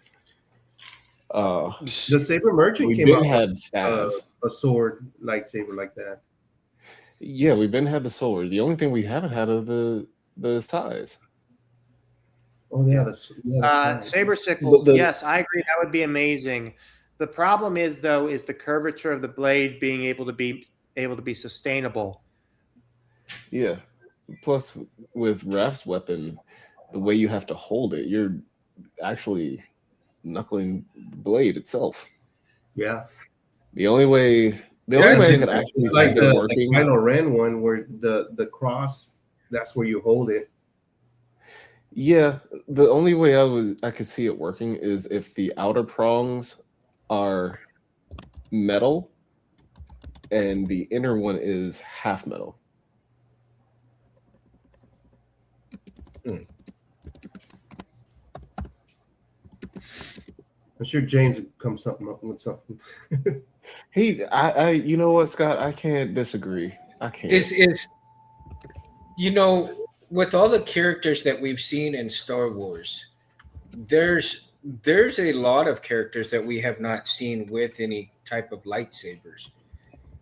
The Saber Merchant We've came been out had with staves. a sword lightsaber like that. Yeah, we've been had the sword. The only thing we haven't had are the scythes. Oh yeah, the saber sickles. The- Yes, I agree. That would be amazing. The problem is though, is the curvature of the blade being able to be sustainable. Yeah. Plus, with Raph's weapon, the way you have to hold it, you're actually knuckling the blade itself. Yeah. The only way I could actually It's like see it the working. Kylo Ren one where the cross, that's where you hold it. Yeah, the only way I could see it working is if the outer prongs are metal and the inner one is half metal. I'm sure James would come something up with something. I you know what, Scott? I can't disagree. I can't. It's with all the characters that we've seen in Star Wars, there's a lot of characters that we have not seen with any type of lightsabers.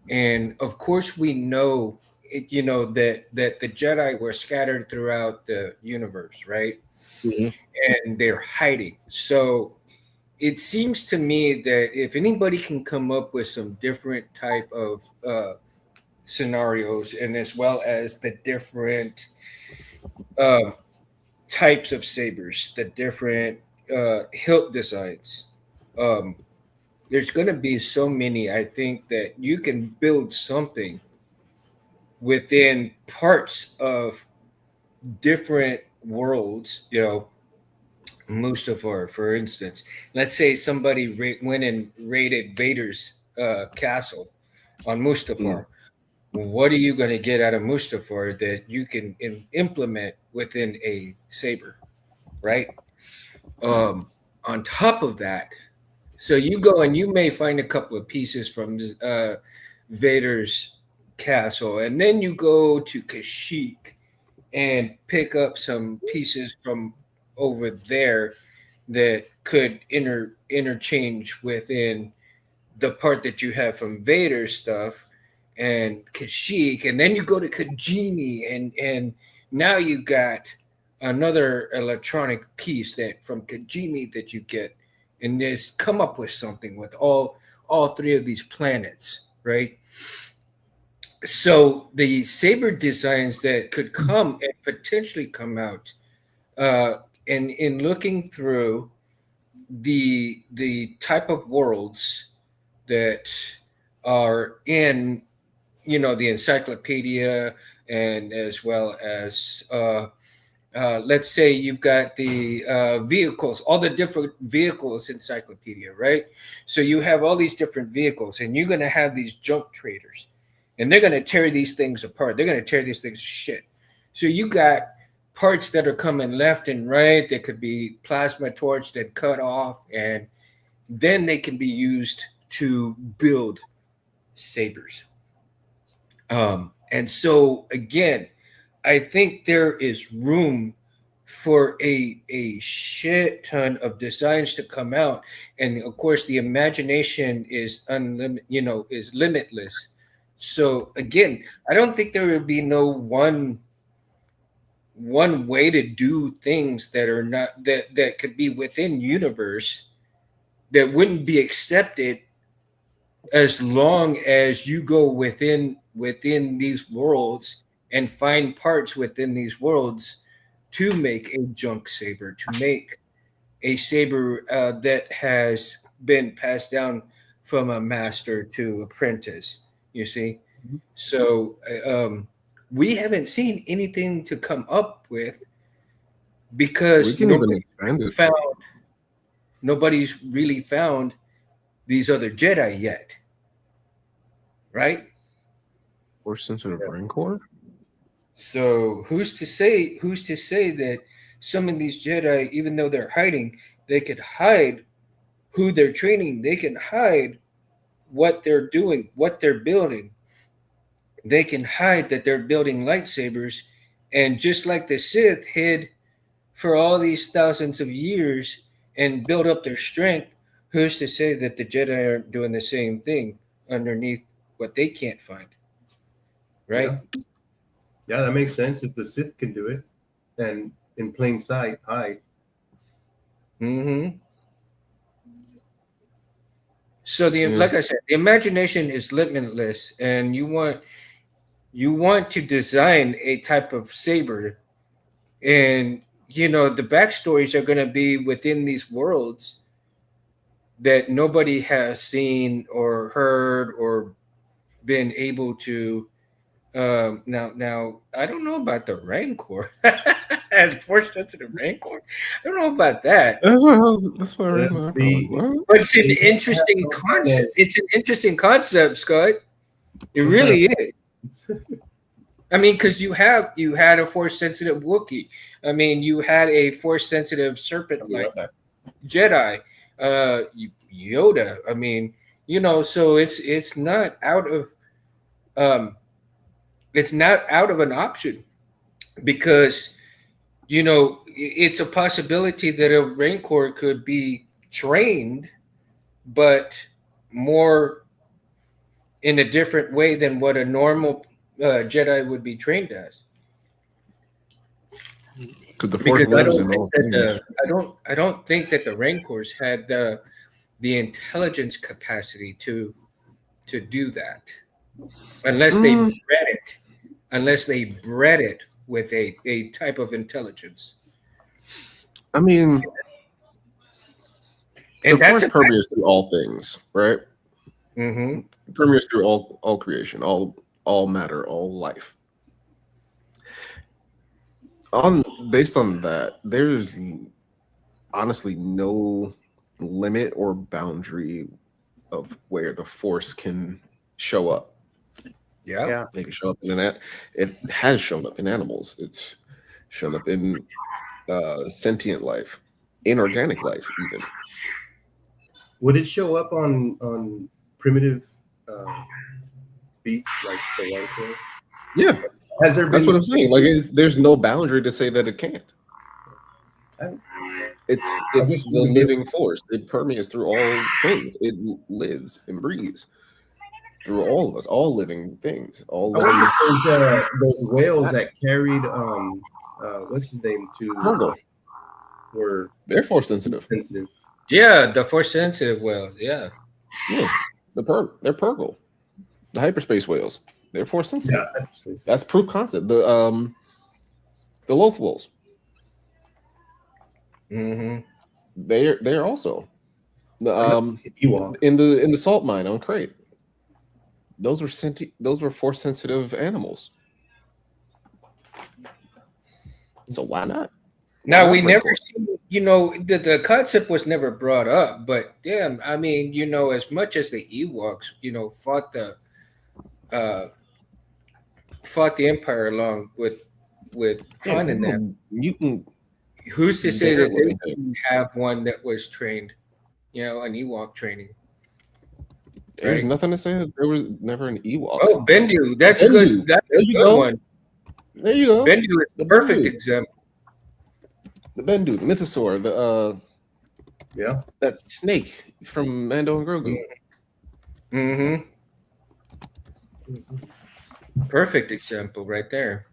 And of course we know that the Jedi were scattered throughout the universe, right? Mhm. And they're hiding. So it seems to me that if anybody can come up with some different type of scenarios, and as well as the different types of sabers, the different hilt designs, there's going to be so many. I think that you can build something within parts of different worlds. Mustafar, for instance. Let's say somebody went and raided Vader's castle on Mustafar. What are you going to get out of Mustafar that you can implement within a saber, right? On top of that, so you go and you may find a couple of pieces from Vader's castle, and then you go to Kashyyyk and pick up some pieces from over there that could interchange within the part that you have from Vader's stuff and Kashyyyk, and then you go to Kajimi, and now you got another electronic piece that from Kajimi that you get, and just come up with something with all three of these planets, right? So the saber designs that could come and potentially come out, and in looking through the type of worlds that are in the encyclopedia, and as well as let's say you've got the vehicles, all the different vehicles encyclopedia, right? So you have all these different vehicles, and you're going to have these junk traders, and they're going to tear these things apart. They're going to tear these things to shit. So you got parts that are coming left and right. They could be plasma torched and cut off, and then they can be used to build sabers. And so again, I think there is room for a shit ton of designs to come out, and of course the imagination is unlimited, is limitless. So again, I don't think there would be no one way to do things that are not that could be within universe that wouldn't be accepted, as long as you go within these worlds and find parts within these worlds to make a junk saber, to make a saber that has been passed down from a master to apprentice. You see, so we haven't seen anything to come up with, because We can even expand it. nobody's really found these other Jedi yet, right? Or sensitive rancor. So who's to say that some of these Jedi, even though they're hiding, they could hide who they're training, they can hide what they're doing, what they're building. They can hide that they're building lightsabers, and just like the Sith hid for all these thousands of years and build up their strength, who's to say that the Jedi aren't doing the same thing underneath what they can't find? Right? Yeah, that makes sense. If the Sith can do it, and in plain sight hide. Mm-hmm. So like I said, the imagination is limitless, and you want to design a type of saber, and the backstories are going to be within these worlds that nobody has seen or heard or been able to. Now I don't know about the Rancor. As force sensitive Rancor, I don't know about that. That's what I read. But it's an interesting concept. It's an interesting concept, Scott. It really is. I mean, because you had a force sensitive Wookiee. I mean, you had a force sensitive serpent like Jedi, Yoda. I mean, so it's not out of an option, because it's a possibility that a Rancor could be trained, but more in a different way than what a normal Jedi would be trained as. Because I don't think that the Rancors had the intelligence capacity to do that, unless they bred it with a type of intelligence. I mean, And the that's Force permeates through all things, right? Mm-hmm. Permeates through all creation, all matter, all life. Based on that, there's honestly no limit or boundary of where the Force can show up. Yeah. They can show up in that. It has shown up in animals. It's shown up in sentient life, inorganic life, even. Would it show up on primitive beasts like the Rancor? Yeah. Has there been? That's what I'm saying. Like, there's no boundary to say that it can't. It's the living force. It permeates through all things. It lives and breathes through all of us, all living things. All those whales that carried what's his name to were they're force sensitive. Yeah, the force sensitive whales. Yeah. They're purple. The hyperspace whales. They're force sensitive. Yeah, that's proof concept. The loaf whales. Mm-hmm. They're also Ewok. in the salt mine on Crate. Those were force sensitive animals. So why not? Now Why we not never Rancor? see, the concept was never brought up, but yeah, I mean, as much as the Ewoks, uh fought the Empire along with Yeah, Han and them. you can Who's to say that barely. they didn't have one that was trained, an Ewok training, There's right? nothing to say that there was never an Ewok. Oh, Bendu, that's a Bendu. good. That's There a you good go. one. There you go. Bendu is The a perfect Bendu. example. The Bendu, the Mythosaur, Yeah. that snake from Mando and Grogu. Mm-hmm. Perfect example right there.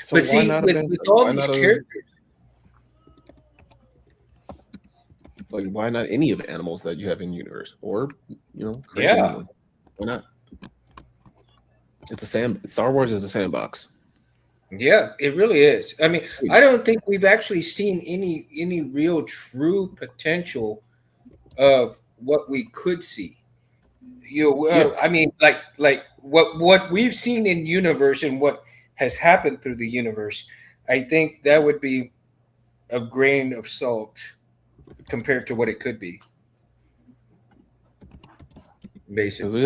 So But why see, not a with Bendu? all Why these not characters, why not any of the animals that you have in universe, or create Yeah. a new one? Why not? Star Wars is a sandbox. yeah, it really is. I mean, I don't think we've actually seen any real true potential of what we could see. Yeah. I mean, like what we've seen in universe and what has happened through the universe. I think that would be a grain of salt compared to what it could be. Basically,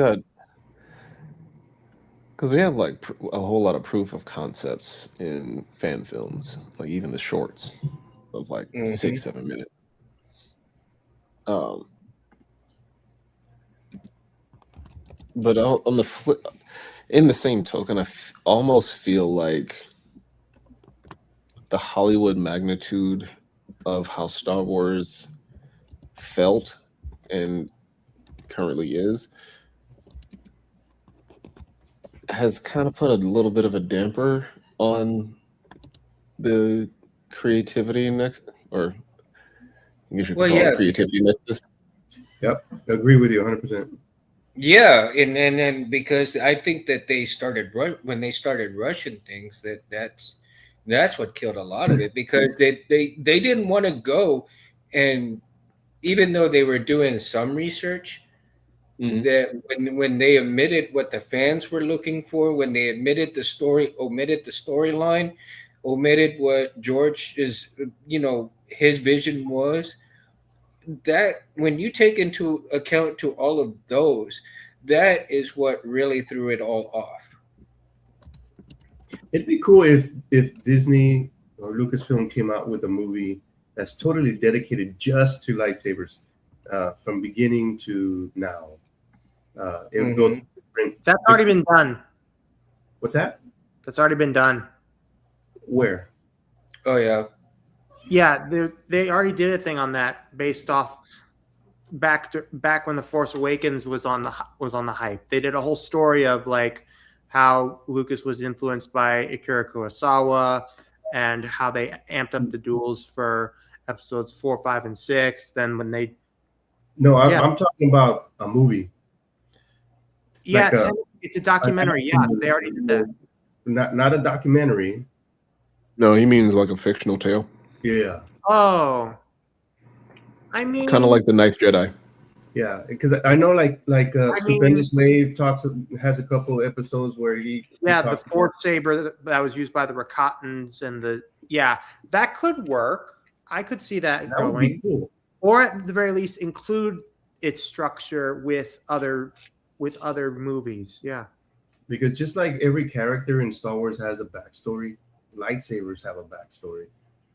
Because we have like a whole lot of proof of concepts in fan films, like even the shorts of like Mhm. 6-7 minutes. But on the flip, in the same token, I almost feel like the Hollywood magnitude of how Star Wars felt and currently is has kind of put a little bit of a damper on the creativity next, or I guess you could Well, call yeah, it creativity nexus. Yep. Agree with you 100%. yeah, and because I think that when they started rushing things, that's what killed a lot of it, because they didn't want to go, and even though they were doing some research, Mhm. that when they admitted what the fans were looking for, when they omitted the storyline, omitted what George is, his vision was, that when you take into account to all of those, that is what really threw it all off. It'd be cool if Disney or Lucasfilm came out with a movie that's totally dedicated just to lightsabers, from beginning to now. It would go different. That's already been done. What's that? That's already been done. Where? Oh yeah. Yeah, they already did a thing on that based off back when the Force Awakens was on the hype. They did a whole story of like how Lucas was influenced by Akira Kurosawa and how they amped up the duels for episodes 4, 5, and 6. Then when they I'm talking about a movie. it's a documentary. Yeah, they already did that. Not a documentary. No, he means like a fictional tale, Yeah. Oh, I mean, kind of like the Ninth Jedi. Yeah, because I know Stupendous Wave has a couple episodes where he the Force saber that was used by the Rakatans and that could work. I could see that would going, be cool. or at the very least include its structure with other movies. Yeah, Because just like every character in Star Wars has a backstory, lightsabers have a backstory,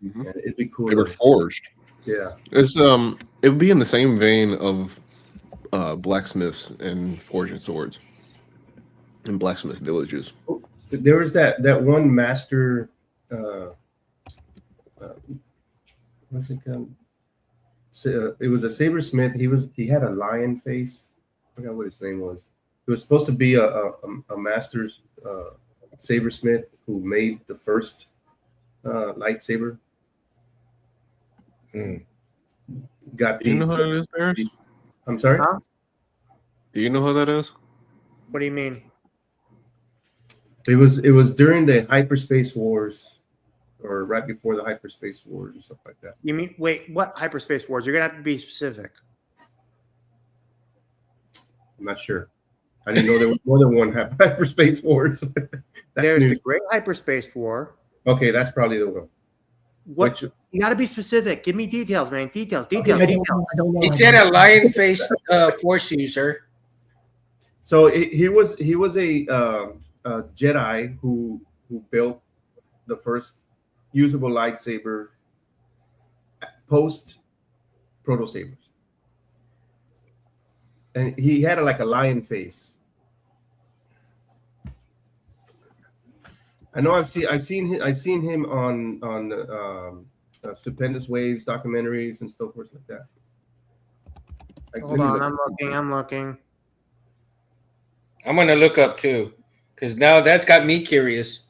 Mhm. and it'd be cool. They were forged. Yeah, It's it would be in the same vein of blacksmiths and forging swords and blacksmith villages. there was that one master. What's it called? It was a sabersmith. He had a lion face. I forgot what his name was. It was supposed to be a master's sabersmith who made the first lightsaber. Got Do you know who that is, Paris? I'm sorry. Huh? Do you know who that is? what do you mean? It was during the hyperspace wars. or right before the Hyperspace Wars or stuff like that. You mean wait? What hyperspace wars? You're gonna have to be specific. I'm not sure. I didn't know there was more than one Hyperspace Wars. There's news. the Great Hyperspace War. Okay, that's probably the one. What? Which- You got to be specific. Give me details, man. Details. Okay, Details. I details. don't know. He said a lion face force user. So he was a Jedi who built the first usable lightsaber post Proto Sabers, and he had like a lion face. I know I've seen him on Stupendous Waves documentaries and stuff like that. Like, Hold on, I'm looking. I'm gonna look up too, because now that's got me curious.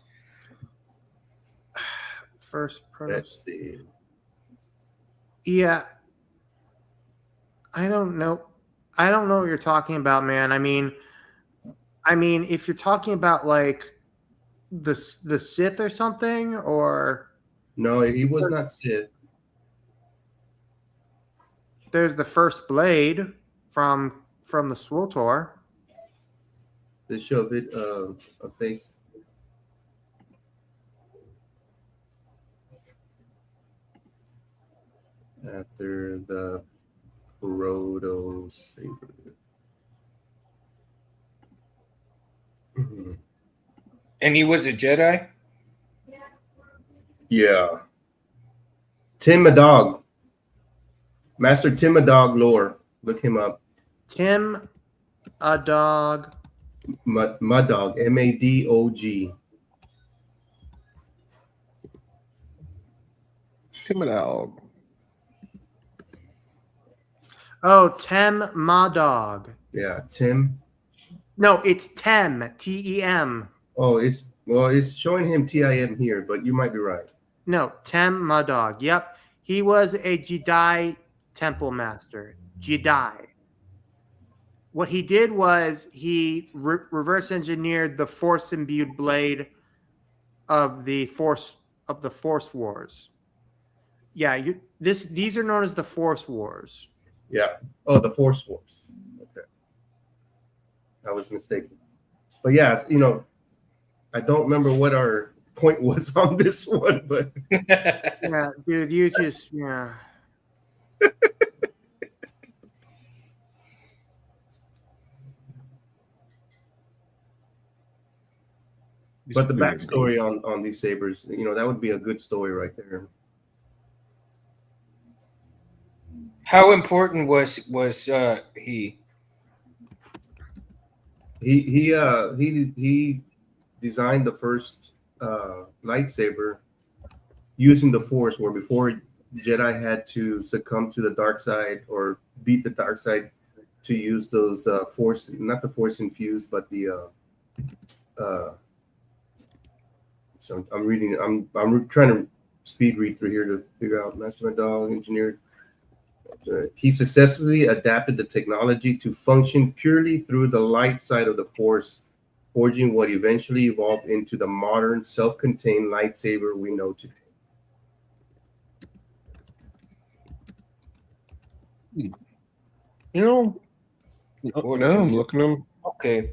First proto. Let's see. Yeah. I don't know. I don't know what you're talking about, man. I mean, if you're talking about like the Sith or something, or No, he was not Sith. there's the first blade from the SWTOR. They show a bit of a face. After the Proto Saber. And he was a Jedi. Yeah. Tim Madog. Master Tim Madog lore. Look him up. Tim Adog. Madog. Madog. Timidal. Oh, Tem Madog. Yeah. Tim. No, it's Tem. Tem. Oh, it's showing him TIM here, but you might be right. No, Tem Madog. Yep. He was a Jedi temple master. Jedi. What he did was he reverse engineered the force imbued blade of the Force Wars. Yeah, these are known as the Force Wars. Yeah. Oh, the Force Wars. Okay. I was mistaken. But yeah, I don't remember what our point was on this one, but Yeah, dude, you just yeah. but the backstory on these sabers, that would be a good story right there. How important was he? He designed the first lightsaber using the Force, where before Jedi had to succumb to the dark side or beat the dark side to use those Force, not the Force infused, but the so I'm reading. I'm trying to speed read through here to figure out. Master Madog engineered. He successfully adapted the technology to function purely through the light side of the Force, forging what eventually evolved into the modern self-contained lightsaber we know today. Now I'm looking them. Okay.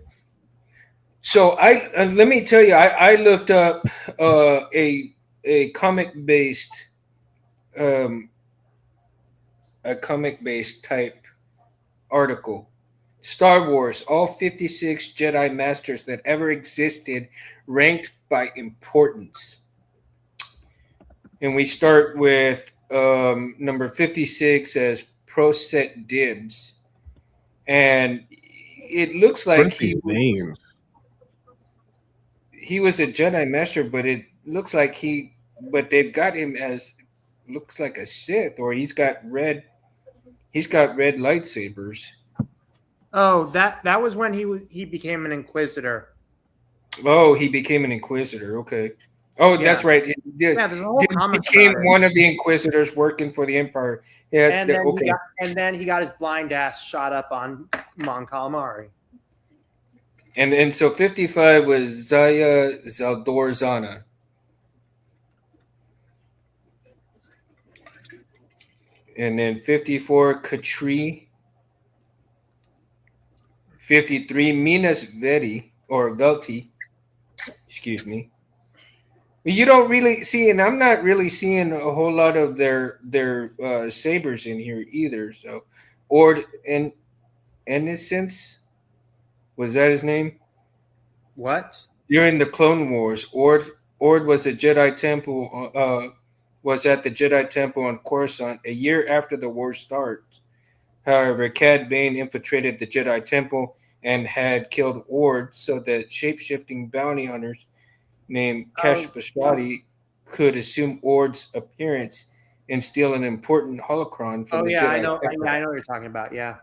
So let me tell you, I looked up a comic based type article. Star Wars, all 56 Jedi Masters that ever existed, ranked by importance. And we start with number 56 as Proset Dibs. And it looks like he was a Jedi Master, but it looks like but they've got him as looks like a Sith, or he's got red lightsabers. Oh, that was when he became an Inquisitor. Oh, he became an Inquisitor. Okay. Oh, Yeah. that's right. There's a whole He comic became about it. one of the Inquisitors working for the Empire. Yeah. And then, Okay. he got his blind ass shot up on Mon Calamari. And so 55 was Zaya Zaldorzana. And then 54, Katri. 53, Minas Veti, or Velti. Excuse me. You don't really see, and I'm not really seeing a whole lot of their sabers in here either. So, Ord and Innocence, was that his name? What? During the Clone Wars, Ord was a Jedi Temple. Was at the Jedi Temple on Coruscant a year after the war starts. However, Cad Bane infiltrated the Jedi Temple and had killed Ord, so that shape-shifting bounty hunters named Kesh Bashadi could assume Ord's appearance and steal an important holocron from Oh the yeah, Jedi I know. Temple. Yeah, I know what you're talking about. Yeah,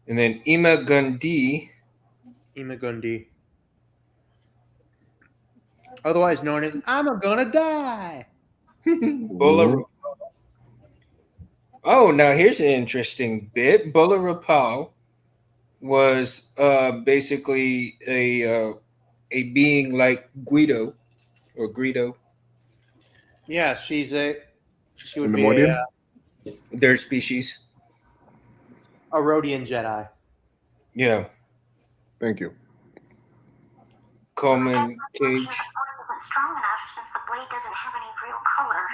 And then Ima Gundi, Imagundi, otherwise known as "I'm gonna die." Bola. Oh, now here's an interesting bit. Bola Rapal was basically a being like Guido or Greedo, Yeah, she would be Primordium? their species. a Rhodian Jedi. Yeah, Thank you. Coleman Cage. But strong enough since the blade doesn't have any real color.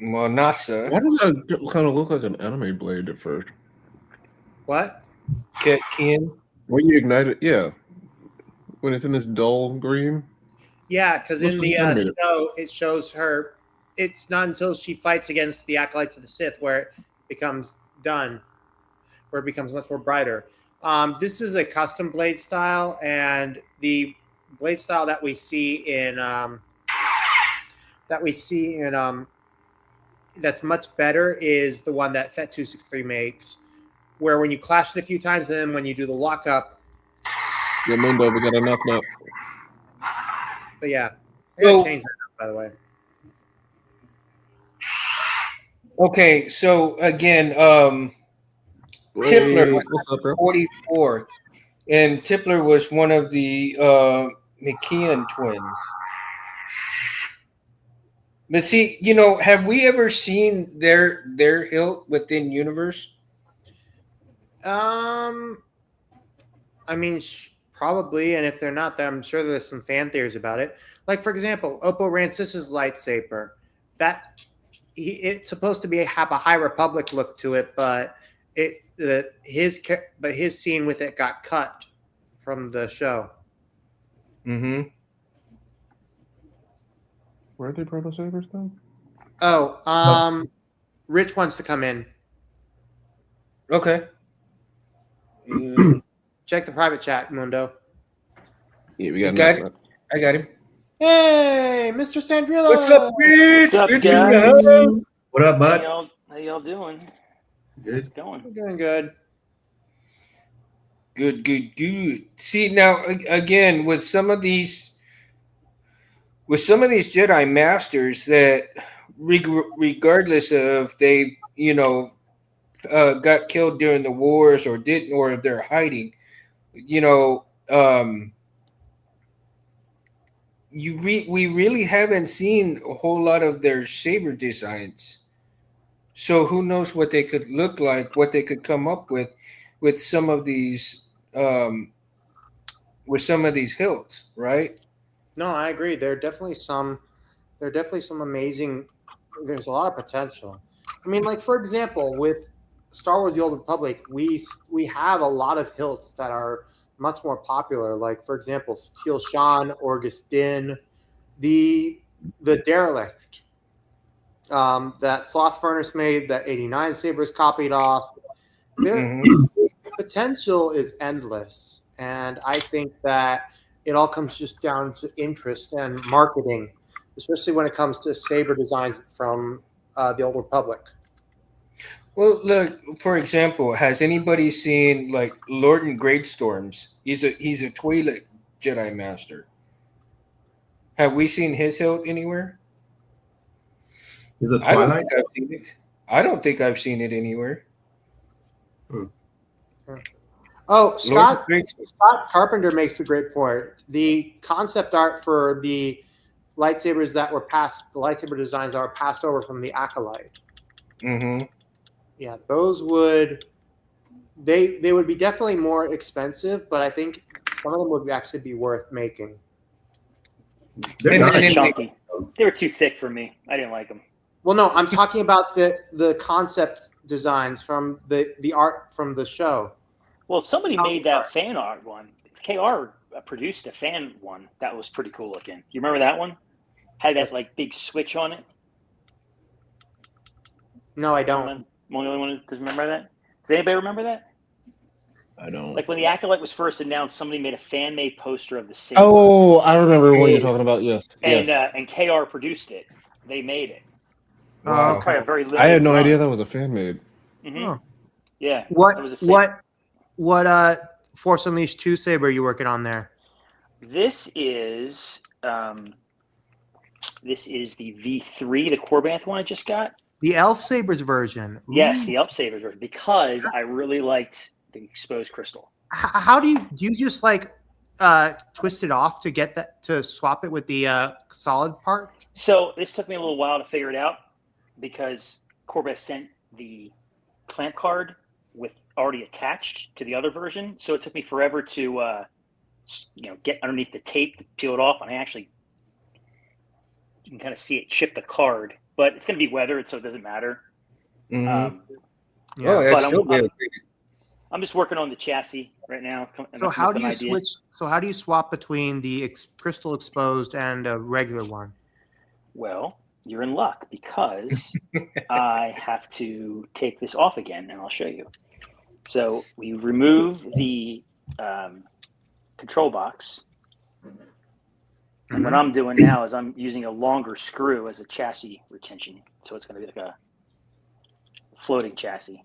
Monasa. Why does that kind of look like an anime blade at first? What? Ket Kian. When you ignite it, yeah. When it's in this dull green. Yeah, because Looks in like the animated. show, it shows her. It's not until she fights against the acolytes of the Sith where it becomes done, where it becomes much more brighter. This is a custom blade style, and the blade style that we see in that's much better is the one that Fet 263 makes, where when you clash it a few times, and then when you do the lockup. Yeah, Mundo, we got a knock knock. But yeah, I So- gotta change that up, by the way. Okay, so again, Tipler was What's up, bro? 44, and Tipler was one of the McKeon twins. But see, have we ever seen their hilt within universe? I mean, probably, and if they're not, then I'm sure there's some fan theories about it. Like, for example, Oppo Rancis's lightsaber. It's supposed to have a High Republic look to it, but his scene with it got cut from the show. Mm-hmm. Where are they proto sabers then? Oh, Rich wants to come in. Okay. Check the private chat, Mundo. Yeah, we You got got knock it? I got him. Hey, Mr. Sandrillo. What's up, Rich? What's up, Good to guys? know. What up, How bud? y'all doing? How's Good. it going? We're doing good. Good. See, now again with some of these Jedi masters that regardless of they got killed during the wars or didn't, or they're hiding, we really haven't seen a whole lot of their saber designs. So who knows what they could look like, what they could come up with some of these hilts, right? No, I agree. There are definitely some amazing. There's a lot of potential. I mean, like for example, with Star Wars: The Old Republic, we have a lot of hilts that are much more popular. Like for example, Steel Shan, Orgus Din, the Derelict, that Sloth Furnace made, that 89 Sabers copied off. Their potential is endless, and I think that it all comes just down to interest and marketing, especially when it comes to saber designs from the Old Republic. Well, look, for example, has anybody seen like Lord and Greatstorms? He's a Twi'lek Jedi Master. Have we seen his hilt anywhere? Is it I don't Twilight? think I've seen it. I don't think I've seen it anywhere. Oh, Scott Thanks. Carpenter makes a great point. The concept art for the lightsabers that were passed, the lightsaber designs that were passed over from the Acolyte. Mm-hmm. Yeah, those would they would be definitely more expensive, but I think some of them would actually be worth making. They're And They're nice. chunky. They were too thick for me. I didn't like them. Well, no, I'm talking about the concept designs from the art from the show. Well, somebody Comic made that art. fan art one. KR produced a fan one that was pretty cool looking. You remember that one? Had that Yes. like big switch on it. No, I don't. I'm the only one who does remember that. Does anybody remember that? I don't. Like when the Acolyte was first announced, somebody made a fan made poster of the saber. Oh, I remember what you're talking about. Yes. and yes. And KR produced it. They made it. Wow. It was probably a very limited I had no run. idea that was a fan made. Mhm. Huh. Yeah. It was a What Force Unleashed 2 saber are you working on there? This is the V3, the Corbanth one I just got. The Elf Sabers version. Yes, Ooh. the Elf Sabers version, because I really liked the exposed crystal. How do you just like twist it off to get that to swap it with the solid part? So this took me a little while to figure it out because Corbanth sent the clamp card with already attached to the other version. So it took me forever to get underneath the tape to peel it off, and you can kind of see it chip the card, but it's going to be weathered, so it doesn't matter. Mm-hmm. Yeah. Oh, But that's still good. I'm just working on the chassis right now. So how do you switch? So how do you swap between the crystal exposed and a regular one? Well, you're in luck because I have to take this off again, and I'll show you. So we remove the control box. And what I'm doing now is I'm using a longer screw as a chassis retention. So it's going to be like a floating chassis.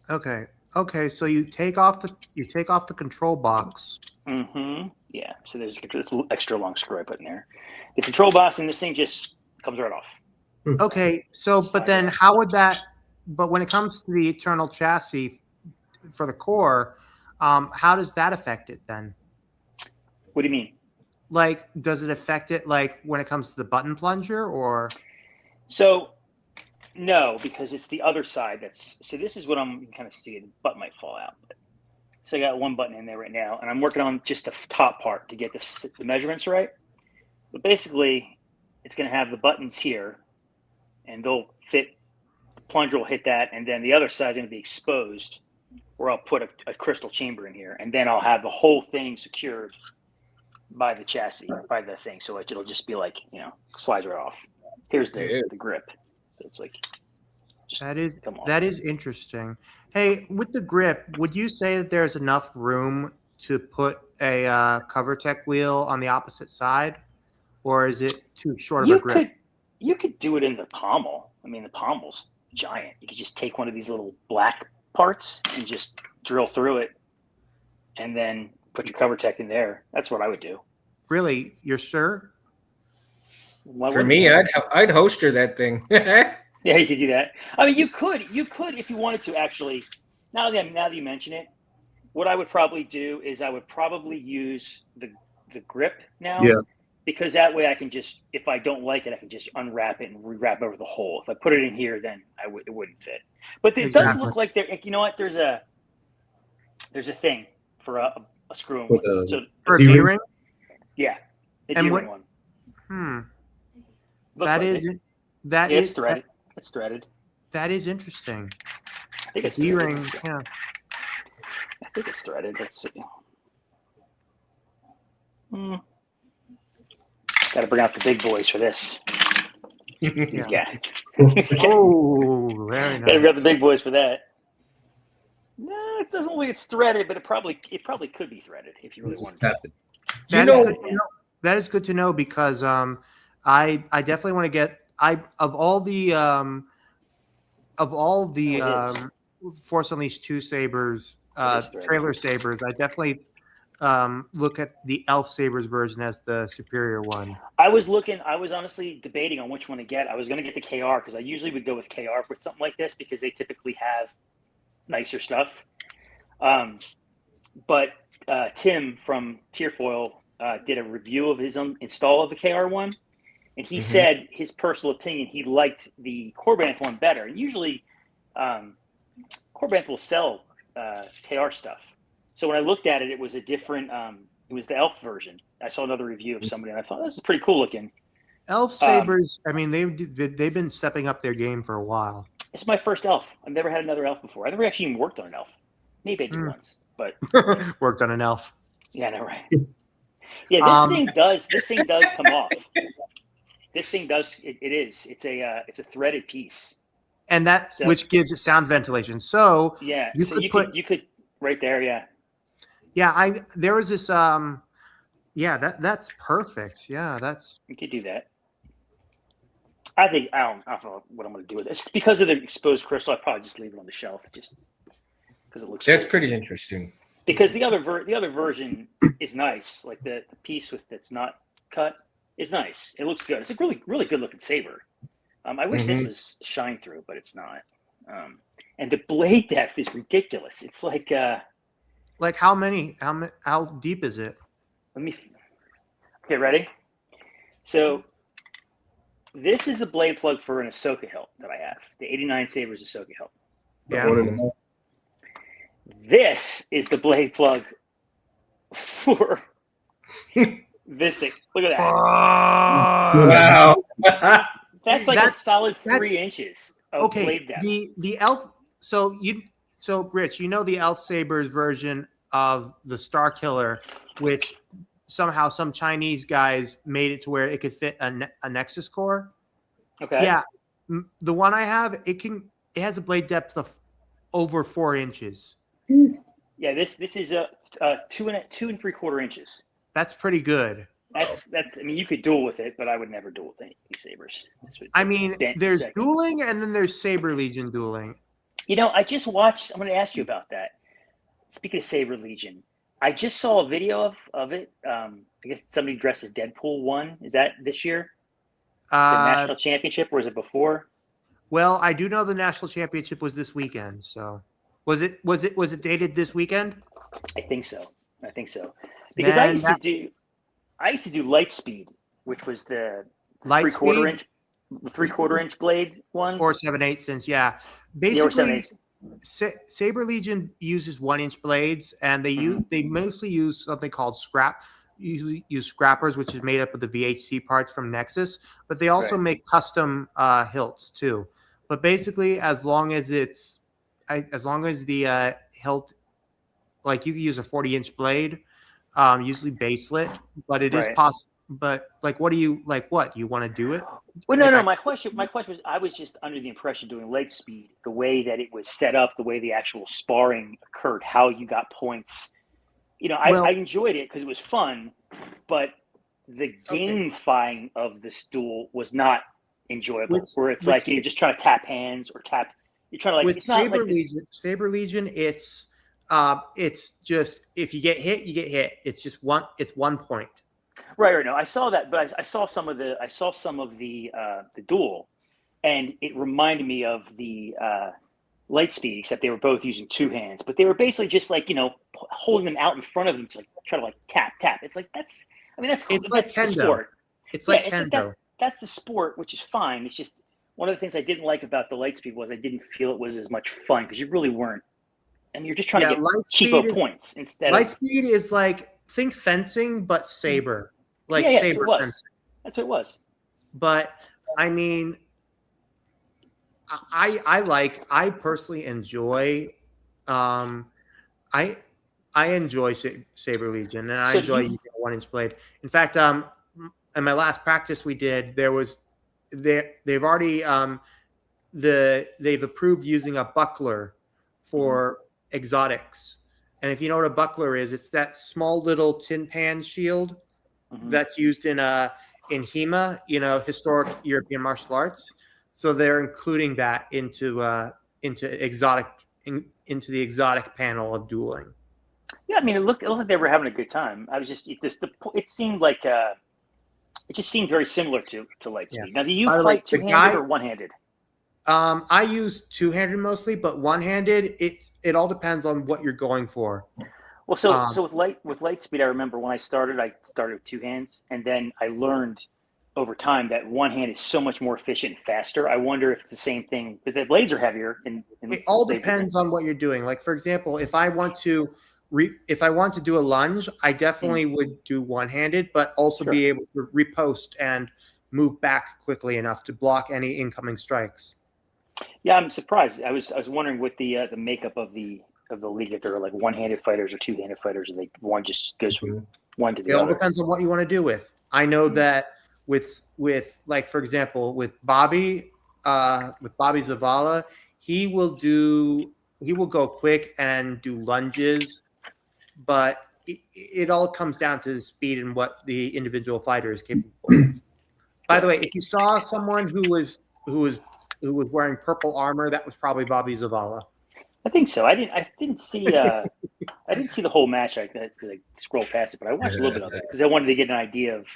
Okay. Okay. So you take off the control box. Mm-hmm. Yeah. So there's it's an extra long screw I put in there. The control box and this thing just comes right off. Okay. So, but then how would that? But when it comes to the internal chassis for the core, how does that affect it then? What do you mean? Like, does it affect it like when it comes to the button plunger or? So no, because it's the other side so this is what I'm you can kind of see. The button might fall out. So I got one button in there right now, and I'm working on just the top part to get the measurements right. But basically, it's going to have the buttons here, and they'll fit. The plunger will hit that, and then the other side is going to be exposed, where I'll put a crystal chamber in here, and then I'll have the whole thing secured by the chassis, by the thing. So it'll just be like, slides right off. Here's the grip. So it's like, that is interesting. Hey, with the grip, would you say that there's enough room to put a cover tech wheel on the opposite side, or is it too short of a grip? You could do it in the pommel. I mean, the pommel's giant. You could just take one of these little black parts and just drill through it, and then put your cover tech in there. That's what I would do. Really, you're sure? For me, I'd hoster that thing. Yeah, you could do that. I mean, you could if you wanted to. Actually, now that you mention it, what I would probably do is I would probably use the grip now. Yeah. Because that way I can just, if I don't like it, I can just unwrap it and rewrap over the hole. If I put it in here, then it wouldn't fit. But it does look like there. You know what? There's a thing for a screw in one. So For a D-ring? Yeah, the And D-ring one. Looks it's threaded. It's threaded. That is interesting. I think it's D-ring. threaded. Yeah. I think it's threaded. Let's see. Got to bring out the big boys for this. These guys. Oh, very nice. Got to bring out the big boys for that. No, it doesn't look like it's threaded, but it probably could be threaded if you really wanted to. That is good to know because I definitely want to get of all the Force Unleashed 2 sabers, trailer sabers, I definitely look at the Elf Sabers version as the superior one. I was honestly debating on which one to get. I was going to get the KR because I usually would go with KR with something like this because they typically have nicer stuff. but Tim from Tierfoil did a review of his own install of the KR1, and he said his personal opinion, he liked the Corbanth one better. And usually, Corbanth will sell KR stuff. So when I looked at it, it was a different. It was the Elf version. I saw another review of somebody, and I thought this is pretty cool looking. Elf Sabers. I mean, they've been stepping up their game for a while. It's my first Elf. I've never had another Elf before. I never actually even worked on an Elf. Maybe I did once, but worked on an Elf. Yeah, I know, right? Yeah, this thing does come off. This thing does. It is. It's a threaded piece, and which gives it sound ventilation. So yeah, you could right there. Yeah, there was this. That's perfect. Yeah, you could do that. I don't know what I'm going to do with it. It's because of the exposed crystal. I'd probably just leave it on the shelf, just because it looks. That's cool. pretty interesting. Because the other version is nice, like the piece that's not cut is nice. It looks good. It's a really good looking saber. I wish this was shine through, but it's not. And the blade depth is ridiculous. It's like how deep is it? Okay, ready? So this is a blade plug for an Ahsoka hilt that I have. The 89 Sabers Ahsoka hilt. Yeah. This is the blade plug for this thing. Look at that. Wow. That's a solid 3 inches of blade depth. The Elf. So Rich, you know the Elf Sabers version of the Star Killer, which somehow some Chinese guys made it to where it could fit a Nexus core. Okay. Yeah, the one I have, it has a blade depth of over 4 inches. Yeah, this is a 2 3/4 inches. That's pretty good. That's. I mean, you could duel with it, but I would never duel with any sabers. There's dueling, and then there's Saber Legion dueling. You know, I just watched. I'm going to ask you about that. Speaking of Saber Legion, I just saw a video of it. I guess somebody dressed as Deadpool won. Is that this year? The national championship, or is it before? Well, I do know the national championship was this weekend. So, was it dated this weekend? I think so. Because I used to do Lightspeed, which was the 3/4 inch blade one, or 7/8 inch. Yeah, basically, Saber Legion uses 1 inch blades, and they mostly use something called scrap. Usually use scrappers, which is made up of the VHC parts from Nexus, but they also make custom hilts too. But basically, as long as the hilt, like you can use a 40-inch blade, usually baselit, but it is possible. But like, what do you like? What you want to do it? Well, no. My question was, I was just under the impression doing Lightspeed, the way that it was set up, the way the actual sparring occurred, how you got points. You know, I enjoyed it because it was fun, but the gamifying of this duel was not enjoyable. Where it's like you're just trying to tap hands or tap. You're trying to like. With It's not Saber like Legion, Saber Legion, it's just if you get hit, you get hit. It's just one. It's 1 point. Right. No, I saw that, but I saw some of the duel, and it reminded me of the Lightspeed, except they were both using 2 hands, but they were basically just like, you know, holding them out in front of them to like try to like tap. It's like that's cool. It's like the sport. It's like Kendo. Kendo. That's the sport, which is fine. It's just one of the things I didn't like about the Lightspeed was I didn't feel it was as much fun because you really weren't. I mean, you're just trying to get cheapo points instead. Lightspeed is like think fencing, but saber. Like saber fencing. That's what it was. But I mean, I personally enjoy I enjoy Saber Legion, and I enjoy using a 1-inch blade. In fact, in my last practice we did, they've already they've approved using a buckler for exotics. And if you know what a buckler is, it's that small little tin pan shield that's used in HEMA, you know, historic European martial arts. So they're including that into the exotic panel of dueling. Yeah, I mean, it looked like they were having a good time. I was just it seemed like it just seemed very similar to Lightspeed. Yeah. Now, do you fight two-handed or one-handed? I use two-handed mostly, but one-handed, it all depends on what you're going for. Well, so with light speed, I remember when I started with two hands, and then I learned over time that one hand is so much more efficient and faster. I wonder if it's the same thing because the blades are heavier. It all depends on what you're doing. Like for example, if I want to do a lunge, I definitely would do one-handed, but also be able to repost and move back quickly enough to block any incoming strikes. Yeah, I'm surprised. I was wondering what the makeup of the league, if they're like one-handed fighters or two-handed fighters, or one just goes from one to the other. other. It all depends on what you want to do with. I know that with like for example with Bobby Zavala, he will go quick and do lunges, but it all comes down to the speed and what the individual fighter is capable of. By the way, if you saw someone who was wearing purple armor, that was probably Bobby Zavala. I think so. I didn't see the whole match. I scrolled past it, but I watched a little bit of it because I wanted to get an idea of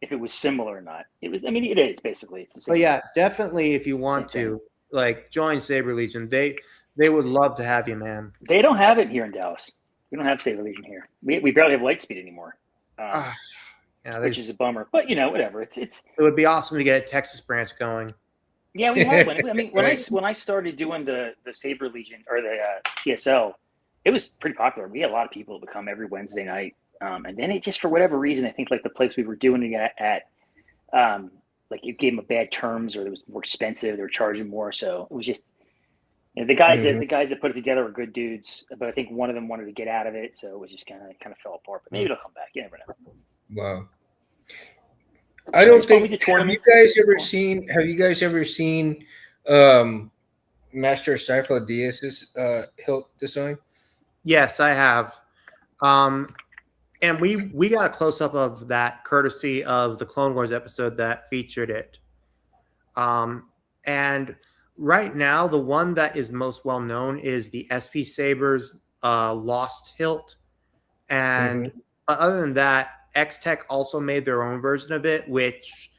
if it was similar or not. It was. I mean, it is basically. It's the same. But yeah, definitely. If you want to, like, join Saber Legion, they would love to have you, man. They don't have it here in Dallas. We don't have Saber Legion here. We barely have Lightspeed anymore, which is a bummer. But whatever. It would be awesome to get a Texas branch going. Yeah, we had one. I mean, when I started doing the Saber Legion or the TSL, it was pretty popular. We had a lot of people to come every Wednesday night, and then it just for whatever reason, I think like the place we were doing it at like it gave them a bad terms, or it was more expensive. They were charging more, so it was just the guys that put it together were good dudes, but I think one of them wanted to get out of it, so it was just kind of fell apart. But maybe it'll come back. You never know. Wow. I don't think. Have you guys ever seen Master Cypher Diaz's hilt design? Yes, I have. And we got a close up of that courtesy of the Clone Wars episode that featured it. And right now, the one that is most well known is the SP Sabers Lost hilt. And other than that, X-Tech also made their own version of it, which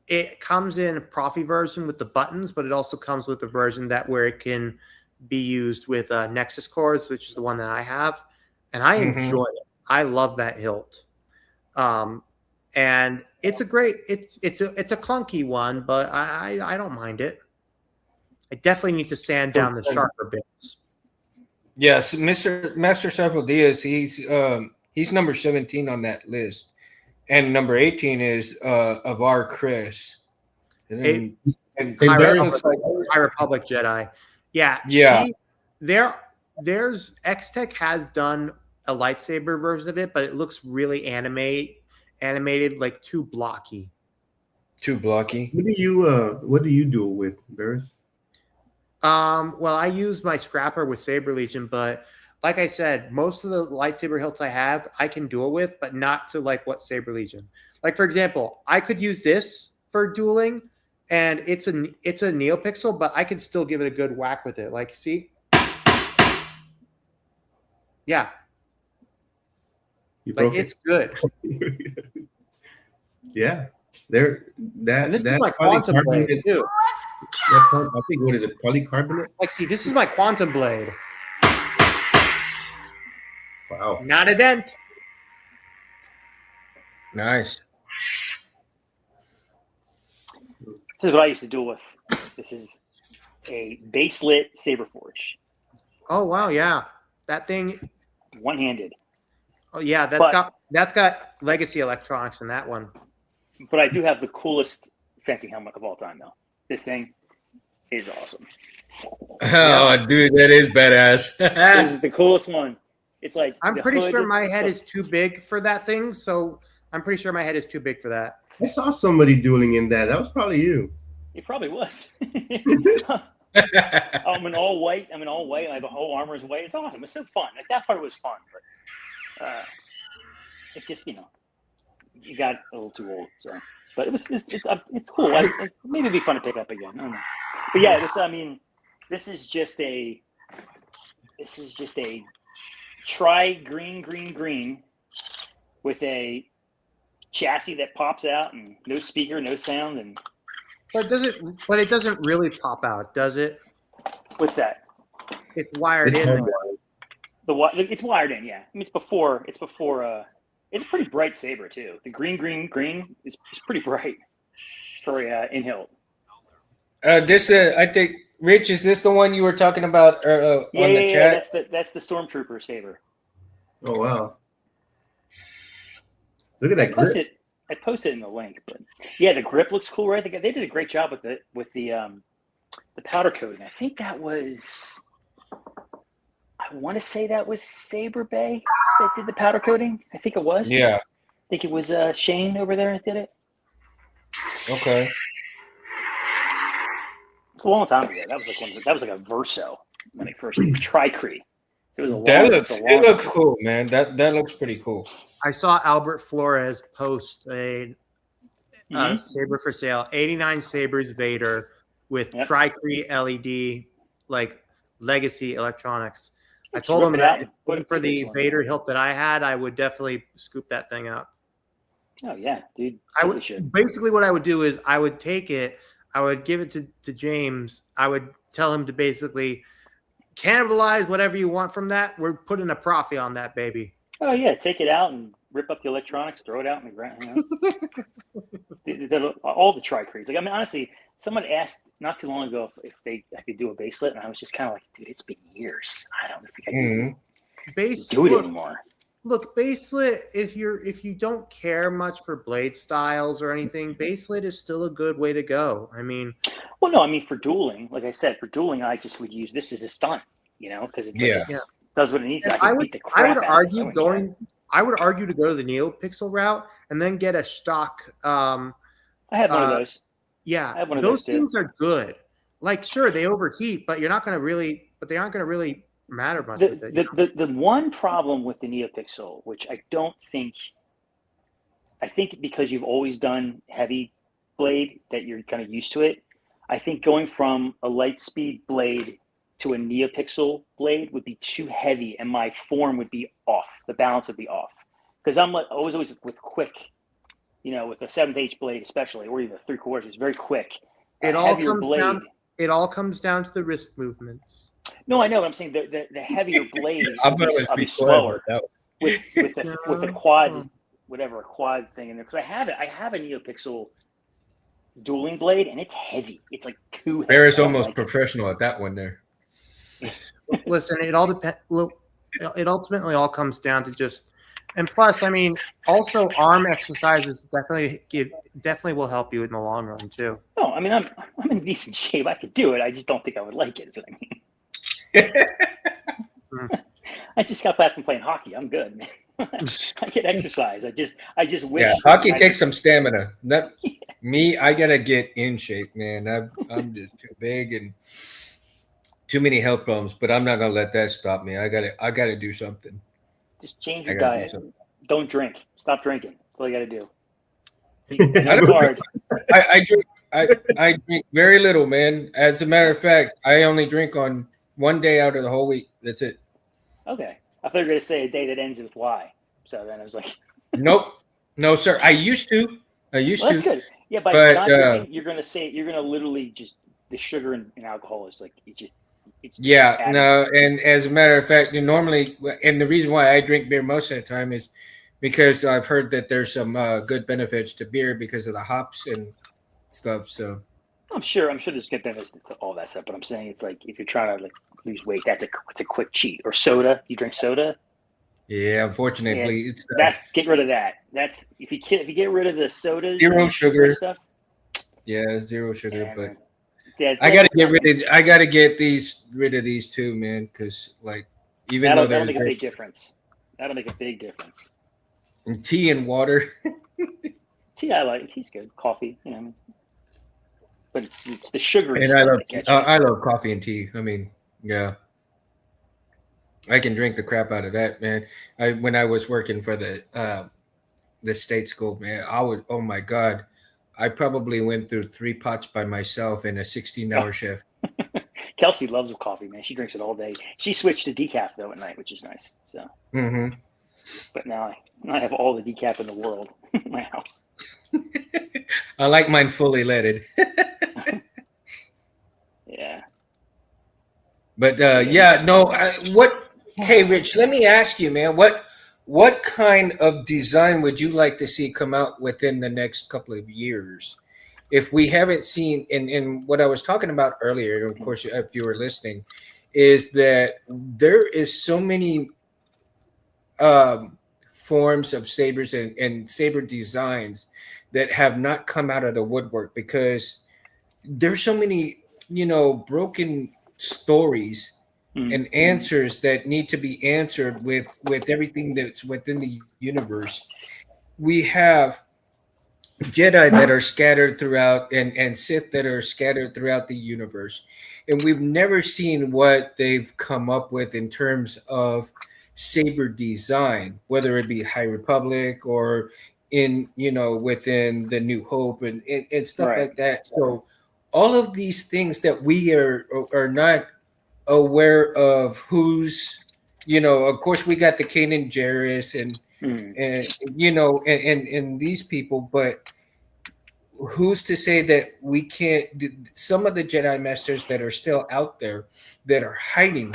it comes in a Profi version with the buttons, but it also comes with a version where it can be used with Nexus cores, which is the one that I have, and I enjoy it. I love that hilt, and it's a great. It's a clunky one, but I don't mind it. I definitely need to sand down the sharper bits. Yes, Master Cypher Diaz. He's number 17 on that list, and number 18 is Avar Chris. And High Republic Jedi. Yeah. There's X-Tech has done a lightsaber version of it, but it looks really animated, like too blocky. Too blocky. What do you do with Barris? Well, I use my scrapper with Saber Legion, but like I said, most of the lightsaber hilts I have, I can duel with, but not to like what Saber Legion. Like for example, I could use this for dueling, and it's a NeoPixel, but I can still give it a good whack with it. Like, see? Yeah. It's good. Yeah. This is my quantum blade too. I think what is it? Polycarbonate? Like, see, this is my quantum blade. Wow. Not a dent. Nice. This is what I used to duel with. This is a baselit Saberforge. Oh wow, yeah. That thing one-handed. Oh yeah, that's got legacy electronics in that one. But I do have the coolest fencing helmet of all time, though. This thing is awesome. Oh, dude, that is badass. This is the coolest one. It's like I'm pretty sure my head is too big for that thing, so I'm pretty sure my head is too big for that. I saw somebody dueling in that. That was probably you. It probably was. I'm in all white. And I have a whole armor is white. It's awesome. It's so fun. Like that part was fun, but it's just you got a little too old. So, but it's cool. Maybe it'd be fun to pick up again. I don't know. But yeah, this is just a try green with a chassis that pops out and no speaker, no sound, and but it doesn't really pop out, does it? What's that? It's wired in. It's wired in. Yeah, I mean it's before. It's a pretty bright saber too. The green is pretty bright for in hilt. This I think Rich, is this the one you were talking about on the chat? That's the Stormtrooper saber. Oh wow! Look at that grip. I posted it in the link, but yeah, the grip looks cool, right? They did a great job with the powder coating. I think that was. I want to say that was Saber Bay that did the powder coating. I think it was. Yeah. I think it was Shane over there that did it. Okay. It's a long time ago. That was like a Verso when they first Tricree. It was a long. It looks cool, man. That looks pretty cool. I saw Albert Flores post a saber for sale, 89 Sabers Vader with Tricree LED like legacy electronics. I told him that for the Vader hilt that I had, I would definitely scoop that thing up. Oh yeah, dude. Basically what I would do is I would take it, I would give it to James. I would tell him to basically cannibalize whatever you want from that. We're putting a profit on that baby. Oh yeah, take it out and rip up the electronics, throw it out in the ground. You know? All the Tricrees. Like I mean, honestly, someone asked not too long ago if I could do a baselet, and I was just kind of like, dude, it's been years. I don't think I can do it anymore. Look, baselet. If you don't care much for blade styles or anything, baselet is still a good way to go. I mean, well, no, I mean for dueling, like I said, for dueling, I just would use this as a stunt, you know, because it does what it needs. I would argue to go to the NeoPixel route and then get a stock. I have one of those. Yeah, I have one of those things are good. Like, sure, they overheat, but they aren't going to really matter much with it. The one problem with the NeoPixel, which I think because you've always done heavy blade that you're kind of used to it. I think going from a light speed blade to a NeoPixel blade would be too heavy, and my form would be off. The balance would be off because I'm always with quick, you know, with a 7th H blade especially, or even a 3/4. It's very quick. It all comes down to the wrist movements. No, I know. But I'm saying the heavier blade will be slower with a quad, whatever, a quad thing in there. Because I have a NeoPixel dueling blade, and it's heavy. It's like too heavy. Bear is almost professional at that one there. Listen, it all depends. It ultimately all comes down to just, and plus, I mean, also arm exercises definitely will help you in the long run too. No, I mean I'm in decent shape. I could do it. I just don't think I would like it. Is what I mean. I just got back from playing hockey. I'm good, man. I get exercise. I just wish. Yeah, hockey takes some stamina. Me, I gotta get in shape, man. I'm just too big and too many health problems. But I'm not gonna let that stop me. I gotta do something. Just change your diet. Don't drink. Stop drinking. That's all you gotta do. I drink very little, man. As a matter of fact, I only drink on one day out of the whole week. That's it. Okay. I thought you were going to say a day that ends with Y. So then I was like, nope. No, sir. I used to. That's good. Yeah, but not drinking, you're going to literally just, the sugar and alcohol is like, it's yeah, no. And as a matter of fact, normally, and the reason why I drink beer most of the time is because I've heard that there's some good benefits to beer because of the hops and stuff. So I'm sure there's good benefits to all that stuff, but I'm saying it's like if you're trying to like lose weight, it's a quick cheat. Or soda, you drink soda? Yeah, unfortunately, it's get rid of that. That's if you get rid of the sodas, zero sugar stuff. Yeah, zero sugar, but yeah, I gotta get rid of these too, man, because like even though that'll make a big difference. That'll make a big difference. And tea and water. Tea, I like. Tea's good. Coffee, you know. But it's the sugar. And I love coffee and tea. I mean, yeah, I can drink the crap out of that, man. When I was working for the state school, man, oh my God, I probably went through 3 pots by myself in a 16-hour shift. Kelsey loves coffee, man. She drinks it all day. She switched to decaf though at night, which is nice. So. Mm-hmm. But now I have all the decaf in the world in my house. I like mine fully leaded. Yeah. But what Hey, Rich, let me ask you, man, what kind of design would you like to see come out within the next couple of years? If we haven't seen, and what I was talking about earlier, of course, if you were listening, is that there is so many forms of sabers and saber designs that have not come out of the woodwork because there's so many, broken stories Mm. and answers that need to be answered with everything that's within the universe. We have Jedi that are scattered throughout and Sith that are scattered throughout the universe. And we've never seen what they've come up with in terms of saber design, whether it be High Republic or within the New Hope and stuff Right. like that. So all of these things that we are not aware of who's, of course we got the Kanan Jarrus Mm. and these people, but who's to say that we can't some of the Jedi masters that are still out there that are hiding,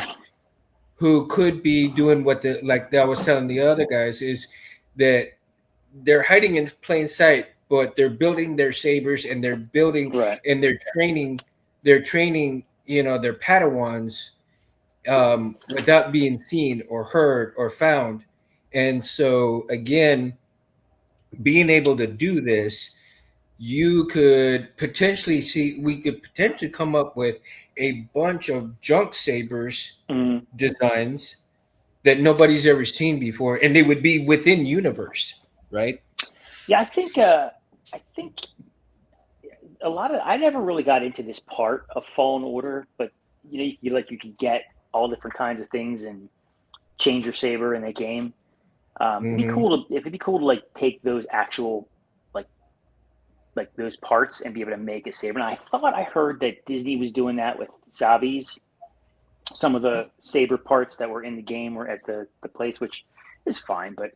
who could be doing what the like I was telling the other guys is that they're hiding in plain sight, but they're building their sabers and they're building Right. and they're training their Padawans without being seen or heard or found. And so again, being able to do this, we could potentially come up with a bunch of junk sabers Mm. designs that nobody's ever seen before, and they would be within universe, right? Yeah, I think a lot of I never really got into this part of Fallen Order, but you could get all different kinds of things and change your saber in the game. It'd be cool to like take those actual like those parts and be able to make a saber. And I thought I heard that Disney was doing that with Sabis. Some of the saber parts that were in the game were at the place, which is fine. But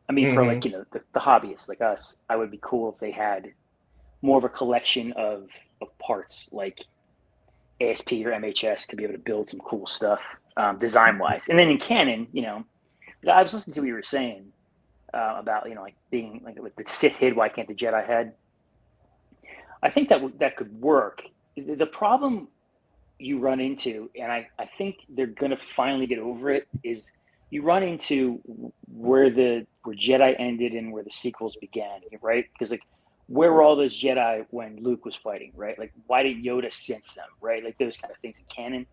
I mean, for like the hobbyists like us, I would be cool if they had more of a collection of parts like ASP or MHS to be able to build some cool stuff design wise. And then in canon, I was listening to what you were saying about like being like with the Sith hid, why can't the Jedi head? I think that could work. The problem you run into, and I think they're going to finally get over it, is you run into where Jedi ended and where the sequels began, right? Because like, where were all those Jedi when Luke was fighting, right? Like, why did Yoda sense them, right? Like those kind of things in canon.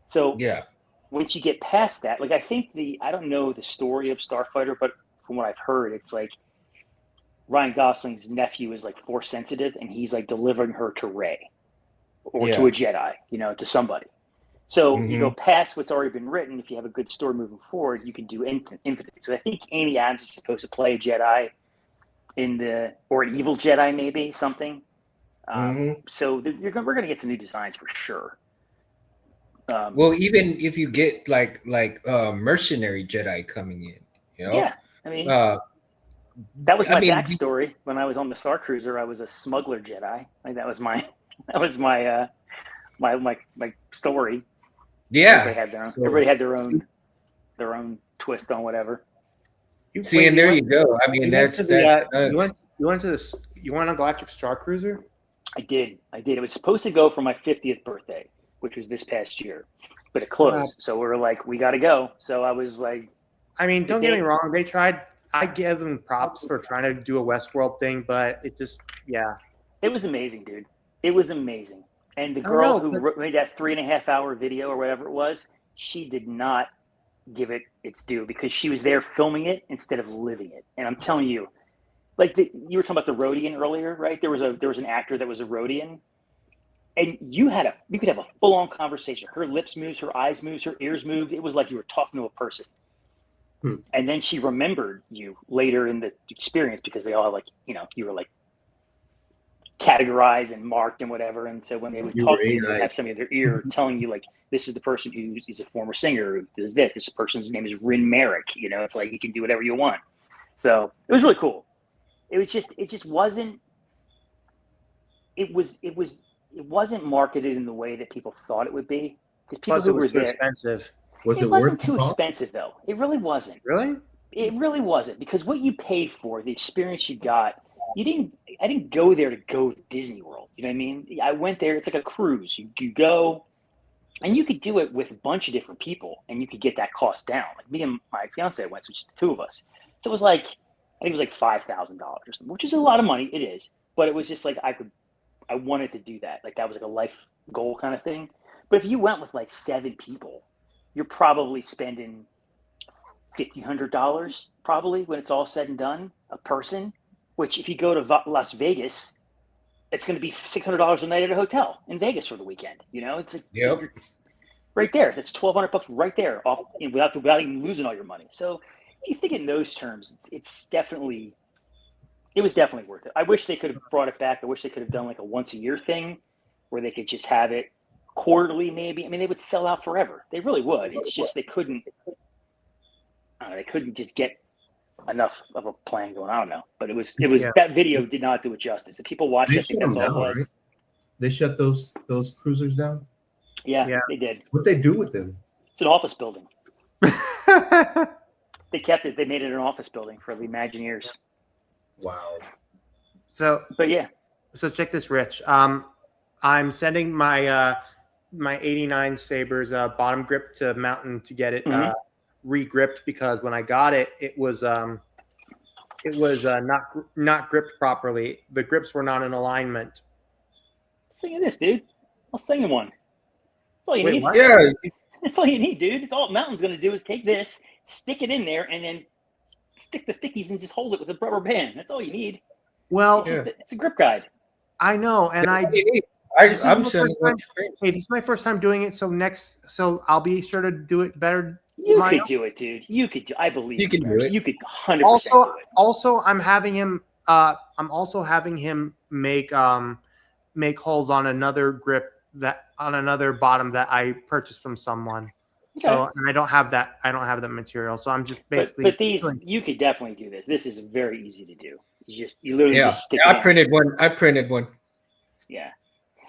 So Yeah. once you get past that, like I think I don't know the story of Starfighter, but from what I've heard, it's like Ryan Gosling's nephew is like Force sensitive, and he's like delivering her to Rey or to a Jedi, to somebody. So you go past what's already been written. If you have a good story moving forward, you can do infinite. So I think Amy Adams is supposed to play a Jedi or an evil Jedi, maybe something. So we're going to get some new designs for sure. Well, even if you get like mercenary Jedi coming in, Yeah, I mean, that was my backstory. When I was on the Star Cruiser, I was a smuggler Jedi. Like that was my my story. Yeah, everybody had their own twist on whatever. See, and there you go. I mean, you went on Galactic Star Cruiser? I did. It was supposed to go for my 50th birthday, which was this past year, but it closed. So we were like, we got to go. So I was like, I mean, don't get me wrong. They tried. I give them props for trying to do a Westworld thing, but it just, It was amazing, dude. It was amazing. And the girl who made that 3.5-hour video or whatever it was, she did not give it its due because she was there filming it instead of living it. And I'm telling you, like you were talking about the Rhodian earlier, right? There was an actor that was a Rhodian, and you could have a full on conversation. Her lips moves, her eyes moves, her ears moved. It was like you were talking to a person. And then she remembered you later in the experience because they all you were like categorized and marked and whatever. And so when they would talk to you, they would have somebody in their ear telling you like, this is the person who is a former singer who does this. This person's name is Rin Merrick. It's like you can do whatever you want. So it was really cool. It just wasn't. It wasn't marketed in the way that people thought it would be. Because people plus, who it was were too there, expensive. Was It it wasn't worth the too cost? expensive though. It really wasn't. Really? It really wasn't because what you paid for, the experience you got, you didn't. I didn't go there to go to Disney World. You know what I mean? I went there. It's like a cruise. You go, and you could do it with a bunch of different people, and you could get that cost down. Like me and my fiance went, so just the two of us. So it was like, I think it was like $5,000 or something, which is a lot of money. It is, but it was just like I wanted to do that. Like that was like a life goal kind of thing. But if you went with like 7 people, you're probably spending $1,500 probably when it's all said and done a person. Which if you go to Las Vegas, it's going to be $600 a night at a hotel in Vegas for the weekend. You know, it's like Yep. right there. That's $1,200 right there off without even losing all your money. So if you think in those terms, it was definitely worth it. I wish they could have brought it back. I wish they could have done like a once a year thing where they could just have it quarterly, maybe. I mean, they would sell out forever. They really would. It's just they couldn't. They couldn't just get enough of a plan going. I don't know, but it was that video did not do it justice. If people watch it, I think that's all it was. Right? They shut those cruisers down. Yeah, they did. What they do with them? It's an office building. They kept it. They made it an office building for the Imagineers. Wow. But yeah. So check this, Rich. I'm sending my my 89 Sabers bottom grip to Mountain to get it re-gripped because when I got it, it was not gripped properly. The grips were not in alignment. Singing this, dude. I'll sing you one. That's all you need. What? Yeah. That's all you need, dude. It's all Mountain's going to do is take this, stick it in there, and then stick the stickies and just hold it with a rubber band. That's all you need. Well, it's a grip guide. I know, and I'm this is my first time doing it. So I'll be sure to do it better. You could do it, dude. You could do. I believe you can do it. You could 100% do it. Also, I'm having him. I'm also having him make holes on another grip on another bottom that I purchased from someone. Okay. So, and I don't have that material. So I'm just basically. But these, you could definitely do this. This is very easy to do. You literally just stick. I printed one. Yeah.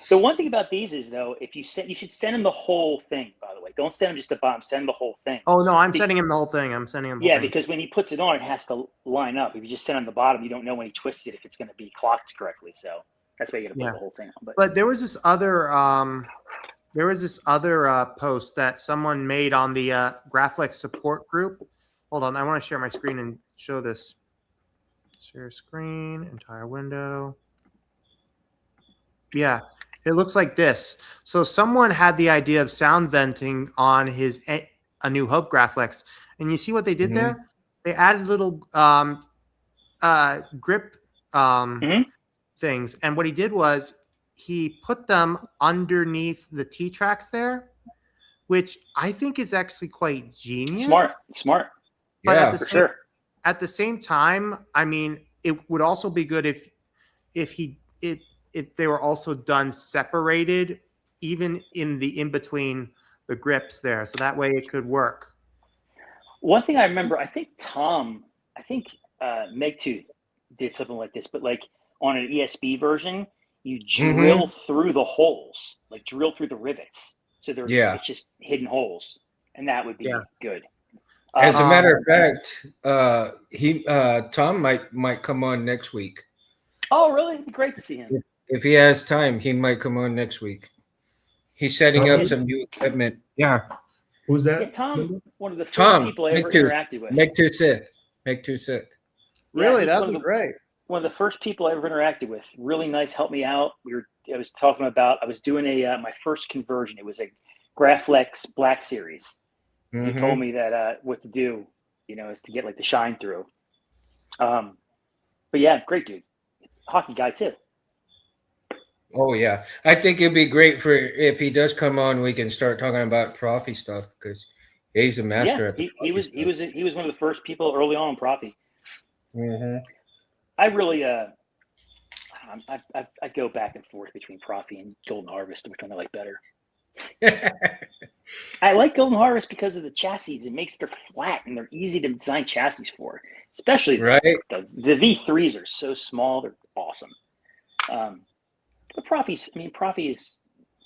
The one thing about these is though, you should send him the whole thing. By the way, don't send him just the bottom. Send him the whole thing. Oh no, I'm sending him the whole thing. Because when he puts it on, it has to line up. If you just send him the bottom, you don't know when he twists it if it's going to be clocked correctly. So that's why you got to put the whole thing on. But there was this other post that someone made on the Graflex support group. Hold on, I want to share my screen and show this. Share screen, entire window. Yeah, it looks like this. So someone had the idea of sound venting on his A New Hope Graflex, and you see what they did there? They added little grip things, and what he did was he put them underneath the T-tracks there, which I think is actually quite genius. Smart. But for sure. At the same time, I mean, it would also be good if they were also done separated, even in between the grips there, so that way it could work. One thing I remember, I think Megtooth did something like this, but like on an ESB version, you drill through the holes, like drill through the rivets, so it's just hidden holes, and that would be good. As a matter of fact, Tom might come on next week. Oh, really? It'd be great to see him. If he has time, he might come on next week. He's setting up some new equipment. Yeah. Who's that? Yeah, Tom, one of the first people I ever interacted with. Megtooth. Really? That'd be great. One of the first people I ever interacted with. Really nice, helped me out. I was doing my first conversion. It was a Graflex Black Series. He told me that what to do, is to get like the shine through. But yeah, great dude. Hockey guy too. Oh yeah, I think it'd be great if he does come on. We can start talking about Profi stuff because he's a master at the he was one of the first people early on in Profi. I really I go back and forth between Profi and Golden Harvest, which one I like better. I like Golden Harvest because of the chassis. It makes they're flat and they're easy to design chassis for, especially the V3s are so small. They're awesome. But Profi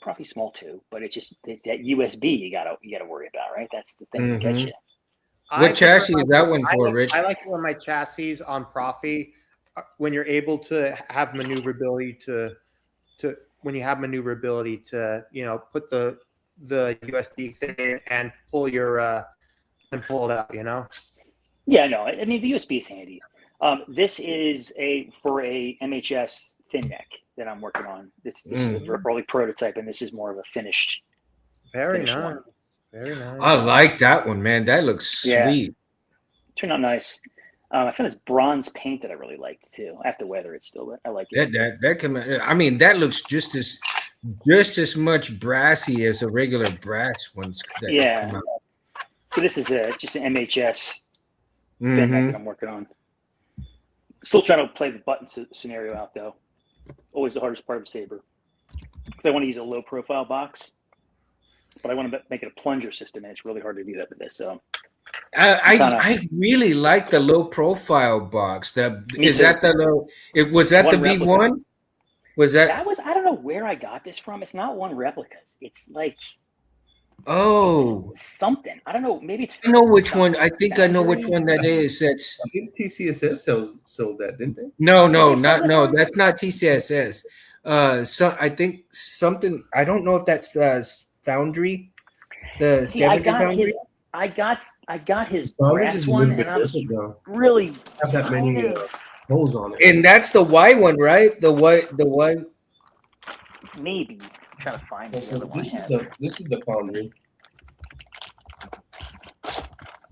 probably small too, but it's just that USB you gotta worry about, right? That's the thing that gets Mhm. you. What chassis is that one for, Rich? I like it when my chassis on Profi, when you're able to have maneuverability to when you have maneuverability to put the USB thing in and pull your and pull it out. Yeah, no, I mean the USB is handy. This is for a MHS thin neck that I'm working on. This is an early prototype, and this is more of a finished. Very Finished nice. one. Very nice. I like that one, man. That looks Yeah. sweet. Turned out nice. I found this bronze paint that I really liked too. I have to weather it still, but I like it. That can. I mean, that looks just as much brassy as the regular brass ones. That Yeah. come out. So this is just an MHS thin neck Mhm. that I'm working on. Still trying to play the button scenario out though. Always the hardest part of Saber, because I want to use a low profile box, but I want to make it a plunger system, and it's really hard to do that with this. So I really like the low profile box. Me Is too. that the low? Was that One the replica. V1? Was that? That was, I don't know where I got this from. It's not one replicas. It's like Oh, it's something. I don't know. Maybe it's. I know which some one. I think I know which factory. one that is. That's I think TCSS sold that, didn't they? no, Did they sell this one? that's not TCSS. So I think something. I don't know if that's Foundry, the See, I scavenger got Foundry. his. I got his Founders brass is a one, little bit and I was different though. really Have that many kind of holes on it. And that's the Y one, right? The white. maybe I'm trying to find the So other one. this is the Foundry.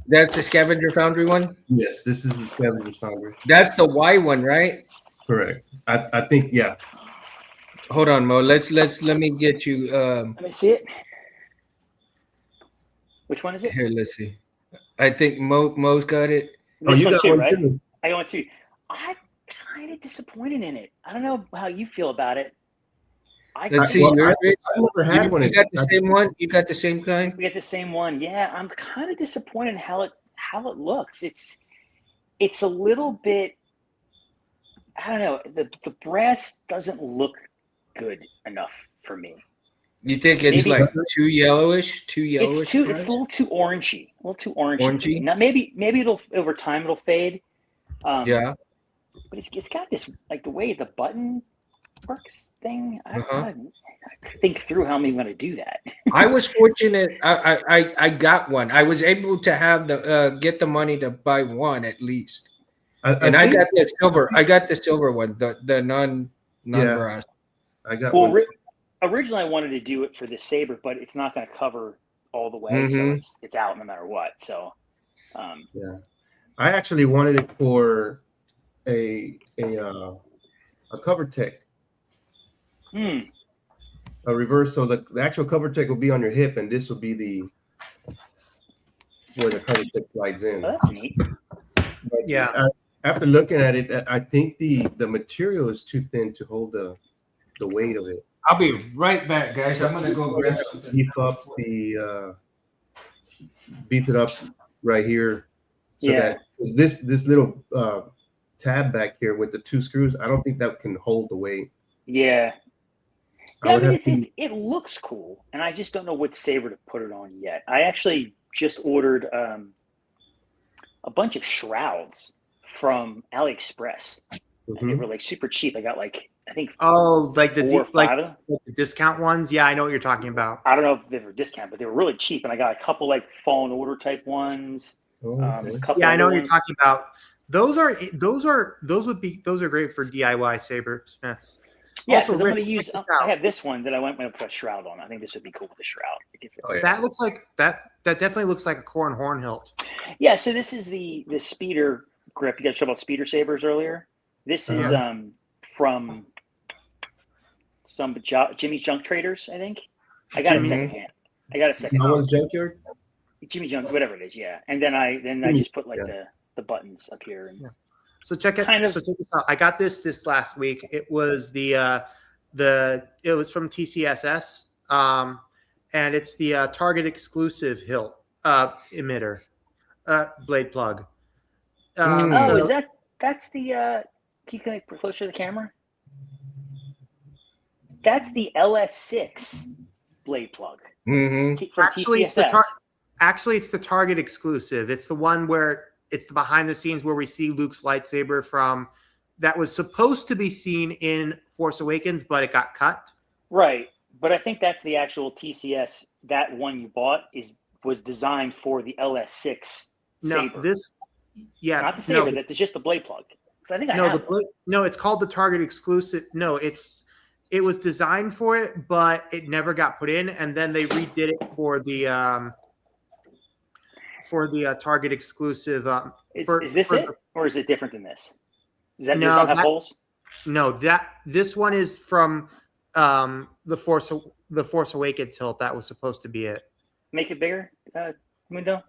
That's the scavenger Foundry one. Yes, this is the Sabers Foundry. That's the Y one, right? Correct. I think yeah. Hold on, Mo. Let me get you. Let me see it. Which one is it? Here, let's see. I think Mo's got it. This you one got too, one right? too. I got one too. I'm kind of disappointed in it. I don't know how you feel about it. Let's see. Well, yours, Rich. I never had one. You got the same one. You got the same kind. We get the same one. Yeah, I'm kind of disappointed in how it looks. It's a little bit. I don't know. The brass doesn't look good enough for me. You think it's Maybe- like too yellowish? It's a little too orangey. A little too orangey. For me. Orangey? Now maybe it'll over time it'll fade. Yeah. But it's got this, like, the way the button works thing. I think through how I'm going to do that. I was fortunate. I got one. I was able to have get the money to buy one at least. I think- got the silver. I got the silver one. The non brass. I got Well, one. originally I wanted to do it for the Saber, but it's not going to cover all the way, so it's out no matter what. So, Yeah, I actually wanted it for a cover tech, a reverse. So the actual cover tech will be on your hip, and this will be where the cover tech slides in. oh, that's neat. But Yeah. after looking at it, I think the material is too thin to hold the weight of it. I'll be right back, guys. I'm gonna go grab something. Beef it up right here. So Yeah. that 'cause this little tab back here with the two screws, I don't think that can hold the weight. Yeah. I Yeah, I would mean, have to- it looks cool, and I just don't know what Saber to put it on yet. I actually just ordered a bunch of shrouds from AliExpress, and they Mhm. were like super cheap. I got like, I think Oh, like the 4 or 5 of them. the discount ones. Yeah, I know what you're talking about. I don't know if they were discount, but they were really cheap, and I got a couple like fall in order type ones. Oh, okay. A couple Yeah, I know other what you're ones. talking about. Those are great for DIY saber smiths. Yeah, Also, because I'm Rich, going to use. check this I out. have this one that I went to put a shroud on. I think this would be cool with a shroud. Oh, yeah. That looks like that definitely looks like a Corn horn hilt. Yeah, so this is the speeder grip. You guys talked about speeder sabers earlier. This is from some Jimmy's Junk Traders, I think. I got it secondhand. That one's junkyard. Jimmy Junk, whatever it is, yeah. And then I just put like the buttons up here. And So check it. Kind of. So check this out. I got this last week. It was it was from TCSS, and it's the Target exclusive hilt emitter blade plug. oh, is that's the can you connect closer to the camera? That's the LS6 blade plug Mm-hmm. from Actually, TCSS. it's the Target exclusive. It's the one where it's the behind the scenes where we see Luke's lightsaber from that was supposed to be seen in Force Awakens, but it got cut. Right, but I think that's the actual TCS. That one you bought was designed for the LS6 No, saber. Not the saber. That's just the blade plug. Because I think I have one. No, it's called the Target exclusive. No, it was designed for it, but it never got put in, and then they redid it for the Target exclusive. Is this it, or is it different than this? Does that No, does that have holes? No, this one is from the Force Awakens hilt. That was supposed to be it. Make it bigger, Mundo.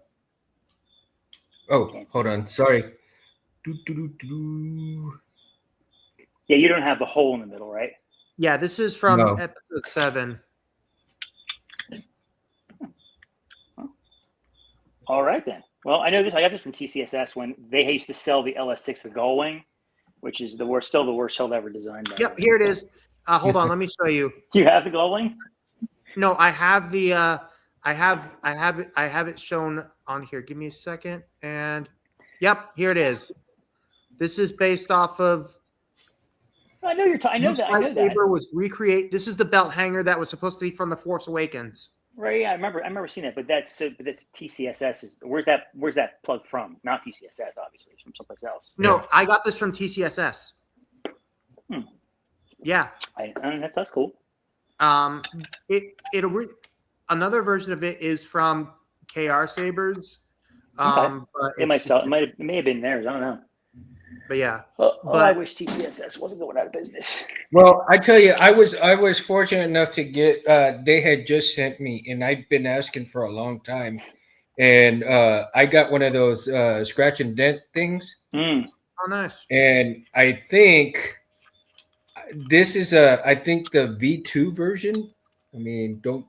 Oh, hold on. Sorry. Yeah, you don't have the hole in the middle, right? Yeah, this is from No. episode 7. All right then. Well, I know this. I got this from TCSS when they used to sell the LS6, the gull wing, which is still the worst hilt ever designed. Yep, here it is. Hold on, let me show you. You have the gull wing? No, I have the I have it shown on here. Give me a second. And yep, here it is. This is based off of I know you're. I know Luke's that. I know that. lightsaber was recreate. This is the belt hanger that was supposed to be from the Force Awakens. Right. Yeah, I remember seeing that. But that's TCSS. Where's that plug from? Not TCSS, obviously, it's from someplace else. No, I got this from TCSS. Yeah. That's cool. Another version of it is from KR Sabers. Okay. But It might sell. It may have been theirs. I don't know. But yeah. I wish TCSS wasn't going out of business. Well, I tell you, I was fortunate enough to get. They had just sent me, and I'd been asking for a long time, and I got one of those scratch and dent things. Mm. Oh, nice. And I think this is I think the V2 version. I mean, don't.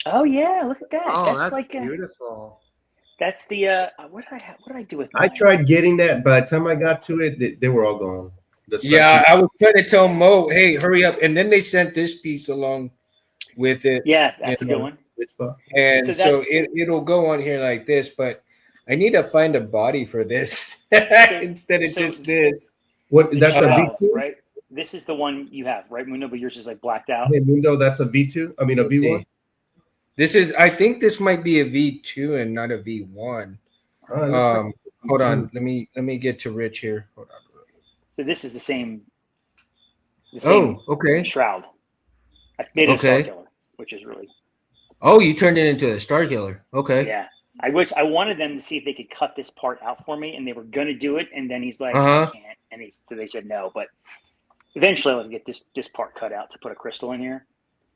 Oh yeah, look at that. Oh, that's like beautiful. That's the what did I do with I mine? tried getting that. By the time I got to it, they were all gone. Yeah, I was trying to tell Mo, hey, hurry up. And then they sent this piece along with it. Yeah, that's a good one. And so it'll go on here like this, but I need to find a body for this instead of just this. What? That's a Shroud, V2, right? This is the one you have, right, Mundo? But yours is like blacked out. Hey, Mundo, that's a V2. I mean a V1. This is. I think this might be a V2 and not a V1. Hold on. Let me get to Rich here. Hold on. So this is the same. Okay. Shroud. I made it a Star Killer, which is really. Oh, you turned it into a Star Killer. Okay. Yeah. I wanted them to see if they could cut this part out for me, and they were gonna do it, and then he's like, I can't, and so they said no, but eventually I'll get this part cut out to put a crystal in here.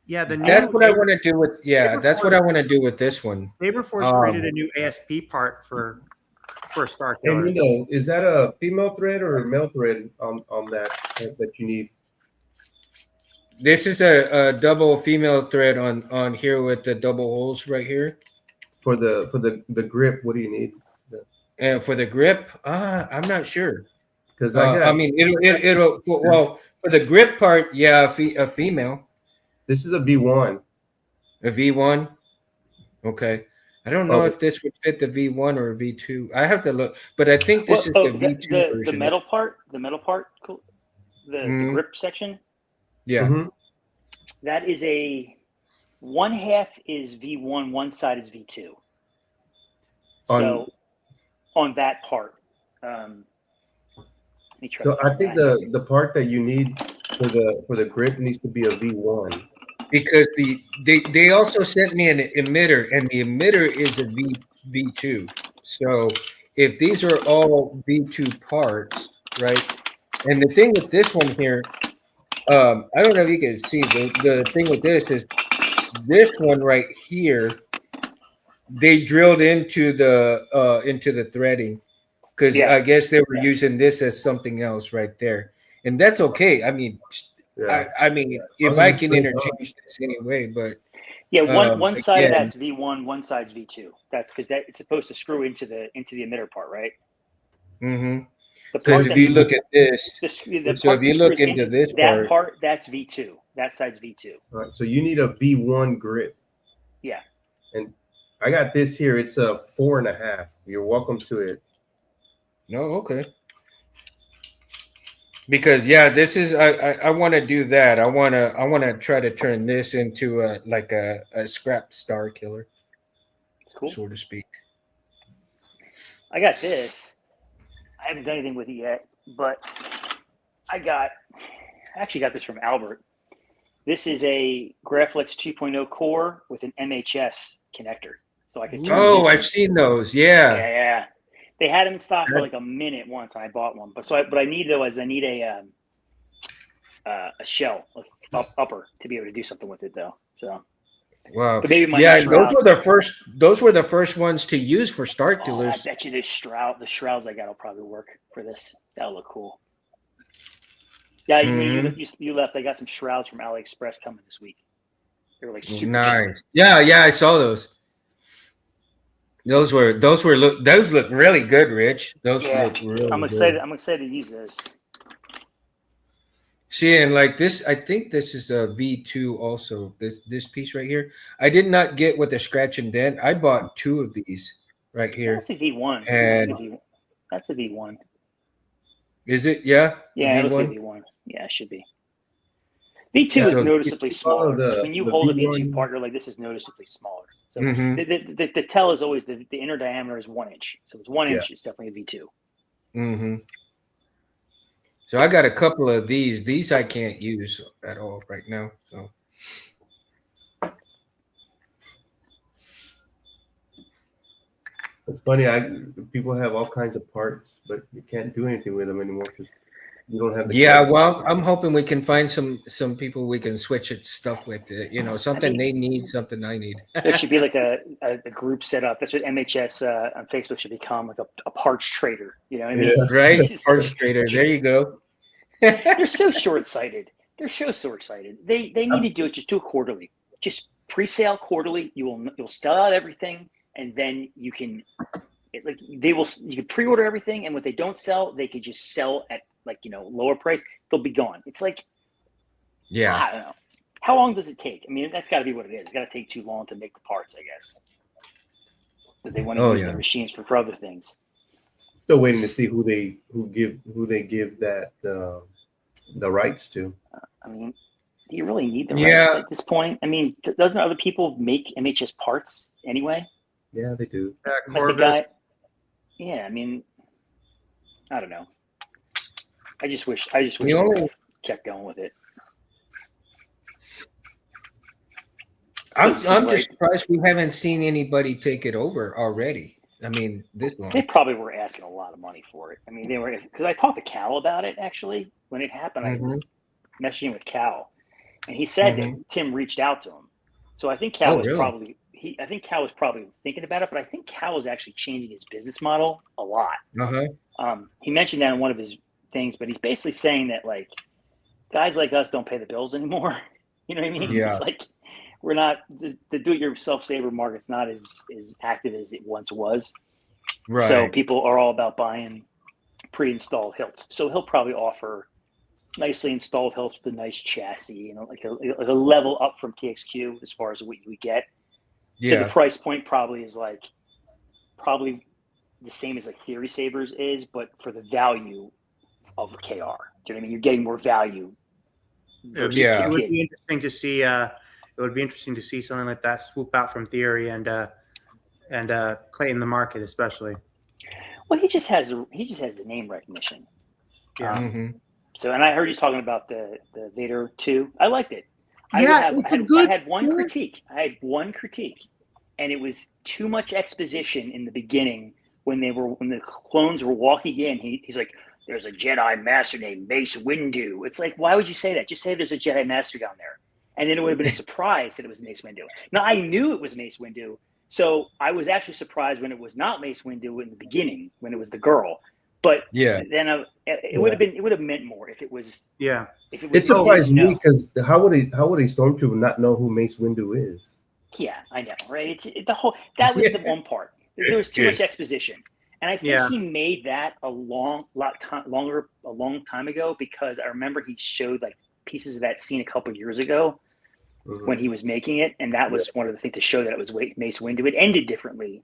Yeah, that's what I want to do with. Yeah, that's what I want to do with this one. Saberforce created a new ASP part for Star Hey, Killer. Mundo, is that a female thread or a male thread on that you need? This is a double female thread on here with the double holes right here. For the grip, what do you need? And for the grip, I'm not sure. Because I mean, it'll well for the grip part, yeah, a female. This is a V1. A V1. Okay. I don't know if this would fit the V1 or a V2. I have to look, but I think this is the V2 version. The metal part, cool. The grip section. Yeah. Mm-hmm. That is one half is V1, one side is V2. So on that part, so I think the part that you need for the grip needs to be a V1. Because they also sent me an emitter, and the emitter is a V2. So if these are all V2 parts, right? And the thing with this one here, I don't know if you can see the thing with this is this one right here. They drilled into the threading because I guess they were using this as something else right there, and that's okay. I mean. Yeah. I mean, if I can interchange this anyway, but one side of that's V1, one side's V2. That's because it's supposed to screw into the emitter part, right? Mm-hmm. The Because part if that's you look at this, the, the so part if you that look screws into this that part, that's V2. That side's V2. All right, so you need a V1 grip. Yeah. And I got this here. It's a 4.5. You're welcome to it. no, okay. Because yeah, this is I want to do that. I want to try to turn this into a scrap star killer, Cool. so to speak. I got this. I haven't done anything with it yet, but I actually got this from Albert. This is a Graflex 2.0 core with an MHS connector, so I could turn. Oh, this I've seen those. Yeah. Yeah. They had them in stock for like a minute once, and I bought one. But what I need though is I need a shell upper to be able to do something with it though. So Wow. but maybe my Yeah, shrouds. those were the first ones to use for star I killers. bet you the shrouds I got will probably work for this. That'll look cool. Yeah, you left. I got some shrouds from AliExpress coming this week. They were like super Nice. Cheap. Yeah, I saw those. Those look really good, Rich. Those look really I'm excited. good. I'm excited to use those. See, and like this, I think this is a V2 also. This piece right here. I did not get with the scratch and dent. I bought 2 of these right here. That's a V1. And that's a V1. Is it? Yeah. Yeah, it looks like V1. Yeah, it should be. V2 is noticeably smaller. When you hold a V2 part, you're like, this is noticeably smaller. So the tell is always the inner diameter is 1 inch. So it's 1 inch. It's definitely a V2. Mm-hmm. So I got a couple of these. These I can't use at all right now. So It's funny. People have all kinds of parts, but you can't do anything with them anymore because you don't have the. Yeah, well, I'm hoping we can find some people we can switch it stuff with. Something they need, something I need. There should be like a group set up. That's what MHS on Facebook should become, like a parts trader. You know what I mean? Yeah. Right? Parts trader. There you go. They're so short-sighted. They're so short-sighted. They need to do it. Just do it quarterly. Just pre-sale quarterly. You'll sell out everything, and then you can you can pre-order everything, and what they don't sell, they could just sell at lower price. They'll be gone. It's like, yeah, I don't know. How long does it take? I mean, that's got to be what it is. It's got to take too long to make the parts, I guess. But they want to use their machines for other things. Still waiting to see who they give that the rights to. I mean, do you really need the rights at this point? I mean, doesn't other people make MHS parts anyway? Yeah, they do. Yeah, I mean, I don't know. I just wish they kept going with it. I'm just surprised we haven't seen anybody take it over already. I mean, this one. They probably were asking a lot of money for it. I mean, they were, because I talked to Cal about it actually when it happened. I was messaging with Cal, and he said that Tim reached out to him. So I think Cal was probably thinking about it, but I think Cal was actually changing his business model a lot. He mentioned that in one of his things, but he's basically saying that like guys like us don't pay the bills anymore. You know what I mean? Yeah. It's like we're not, the do-it-yourself saber market's not as active as it once was. Right. So people are all about buying pre-installed hilts. So he'll probably offer nicely installed hilts with a nice chassis, like a level up from TXQ as far as what we get. So the price point probably is probably the same as like Theory Sabers is, but for the value of a KR. Do you know what I mean? You're getting more value. It would be interesting to see. It would be interesting to see something like that swoop out from Theory and claim the market, especially. Well, he just has the name recognition. Yeah. So, and I heard you talking about the Vader 2. I liked it. I had one critique. And it was too much exposition in the beginning when the clones were walking in. He's like, "There's a Jedi Master named Mace Windu." It's like, why would you say that? Just say there's a Jedi Master down there, and then it would have been a surprise that it was Mace Windu. Now I knew it was Mace Windu, so I was actually surprised when it was not Mace Windu in the beginning when it was the girl. But then it would have meant more if it was. Yeah. If it was, it surprised me because how would a stormtrooper not know who Mace Windu is? Yeah, I know, right? That was the one part. There was too much exposition, And I think Yeah. he made that a long time ago, because I remember he showed like pieces of that scene a couple of years ago when he was making it, and that was one of the things to show that it was Mace Windu. It ended differently,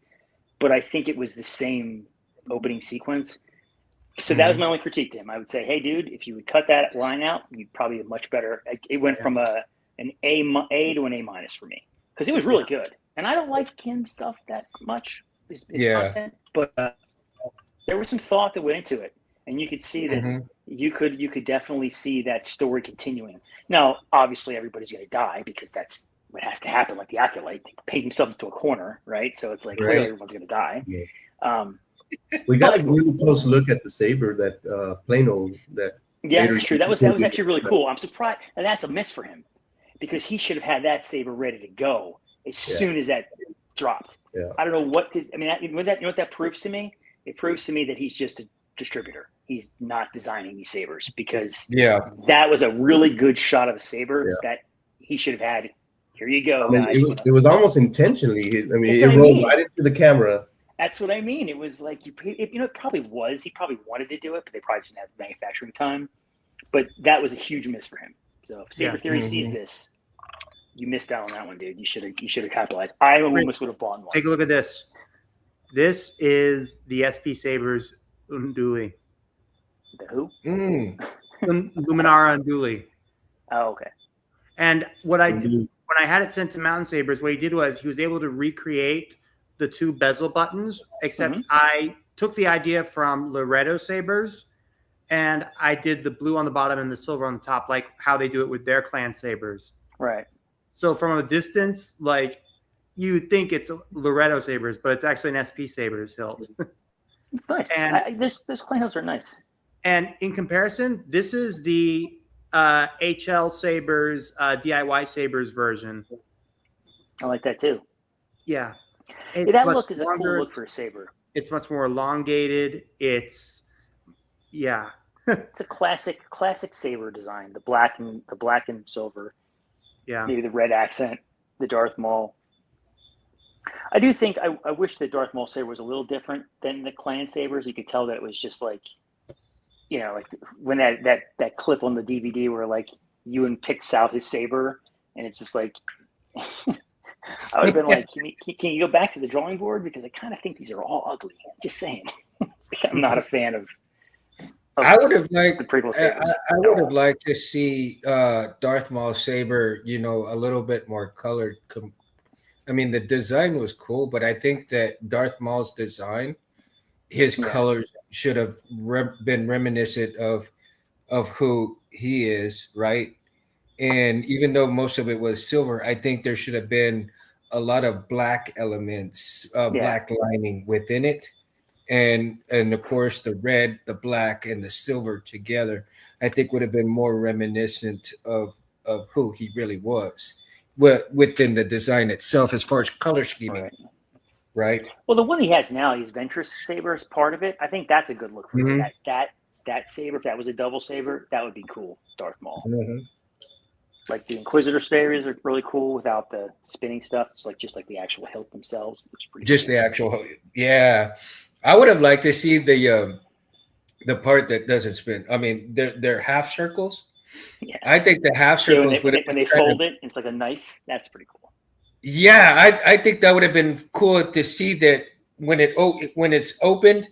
but I think it was the same opening sequence. So that was my only critique to him. I would say, hey, dude, if you would cut that line out, you'd probably have much better. It went from an A to an A minus for me, because it was really good. And I don't like Kim's stuff that much, his content, but there was some thought that went into it, and you could see that you could definitely see that story continuing. Now, obviously, everybody's going to die, because that's what has to happen. Like the Acolyte, they paint themselves into a corner, right? So it's like clearly everyone's going to die. Yeah. We got a really close look at the saber that Plano that. Yeah, that's true. That was actually really cool. I'm surprised, and that's a miss for him, because he should have had that saber ready to go as soon as that dropped. Yeah. I don't know what. I mean, you know what that proves to me? It proves to me that he's just a distributor. He's not designing these sabers, because that was a really good shot of a saber that he should have had. Here you go, I mean, guys. it was almost intentionally. I mean, it rolled right into the camera. That's what I mean. It was like it probably was. He probably wanted to do it, but they probably didn't have manufacturing time. But that was a huge miss for him. So if Saber Theory sees this, you missed out on that one, dude. You should have capitalized. I almost would have bought one. Take a look at this. This is the SP Sabers Unduli. The who? Luminara Unduli. Oh, okay. And what I did when I had it sent to Mountain Sabers, what he did was he was able to recreate the two bezel buttons, except I took the idea from Loretto Sabers, and I did the blue on the bottom and the silver on the top, like how they do it with their clan sabers. Right. So from a distance, like you would think it's Loretto Sabers, but it's actually an SP Sabers hilt. It's nice. And those clan hilts are nice. And in comparison, this is the HL Sabers, DIY Sabers version. I like that too. Yeah. That look is a cool look for a saber. It's much more elongated. It's it's a classic saber design. The black and silver. Yeah. Maybe the red accent, the Darth Maul. I do think I wish the Darth Maul saber was a little different than the clan sabers. You could tell that it was just like, like when that clip on the DVD where like Ewan picks out his saber, and it's just like. I would have been like, can you go back to the drawing board? Because I kind of think these are all ugly. Just saying. I'm not a fan of I would have liked the prequel sabers. I would have liked to see Darth Maul saber, a little bit more colored. I mean, the design was cool, but I think that Darth Maul's design, his colors should have been reminiscent of who he is, right? And even though most of it was silver, I think there should have been a lot of black elements, black lining within it. And of course, the red, the black, and the silver together, I think would have been more reminiscent of who he really was within the design itself as far as color scheming. Right. Well, the one he has now, his Ventress saber is part of it. I think that's a good look for him. That saber, if that was a double saber, that would be cool, Darth Maul. Like the Inquisitor sabers are really cool without the spinning stuff. It's like just like the actual hilt themselves. Just cool. The actual, yeah. I would have liked to see the part that doesn't spin. I mean, they're half circles. Yeah. I think the half circles when they fold it, it's like a knife. That's pretty cool. Yeah, I think that would have been cool to see that when it's opened,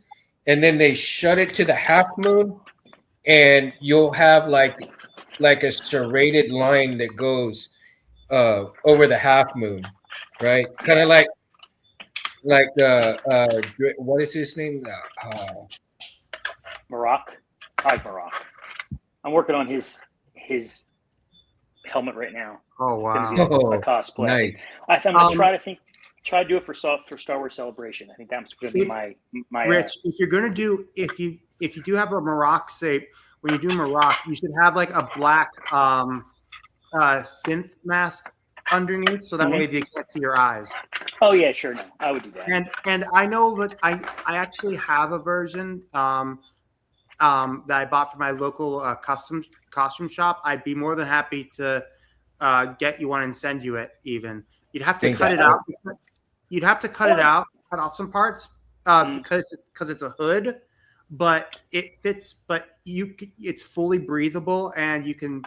and then they shut it to the half moon, and you'll have like a serrated line that goes over the half moon, right? Kind of like what is his name? Maroc. I like Maroc. I'm working on his helmet right now. Oh wow! It's gonna be a cosplay. Nice. I'm gonna try to do it for Star Wars Celebration. I think that's going to be my. Rich, if you're gonna do if you do have a Maroc shape, when you do Maroc, you should have like a black synth mask underneath, so that way they can't see your eyes. Oh yeah, sure. No, I would do that. And I know that I actually have a version that I bought from my local costume shop. I'd be more than happy to get you one and send you it. Even you'd have to cut it out. You'd have to cut it out, cut off some parts because it's a hood, but it fits. But it's fully breathable, and you can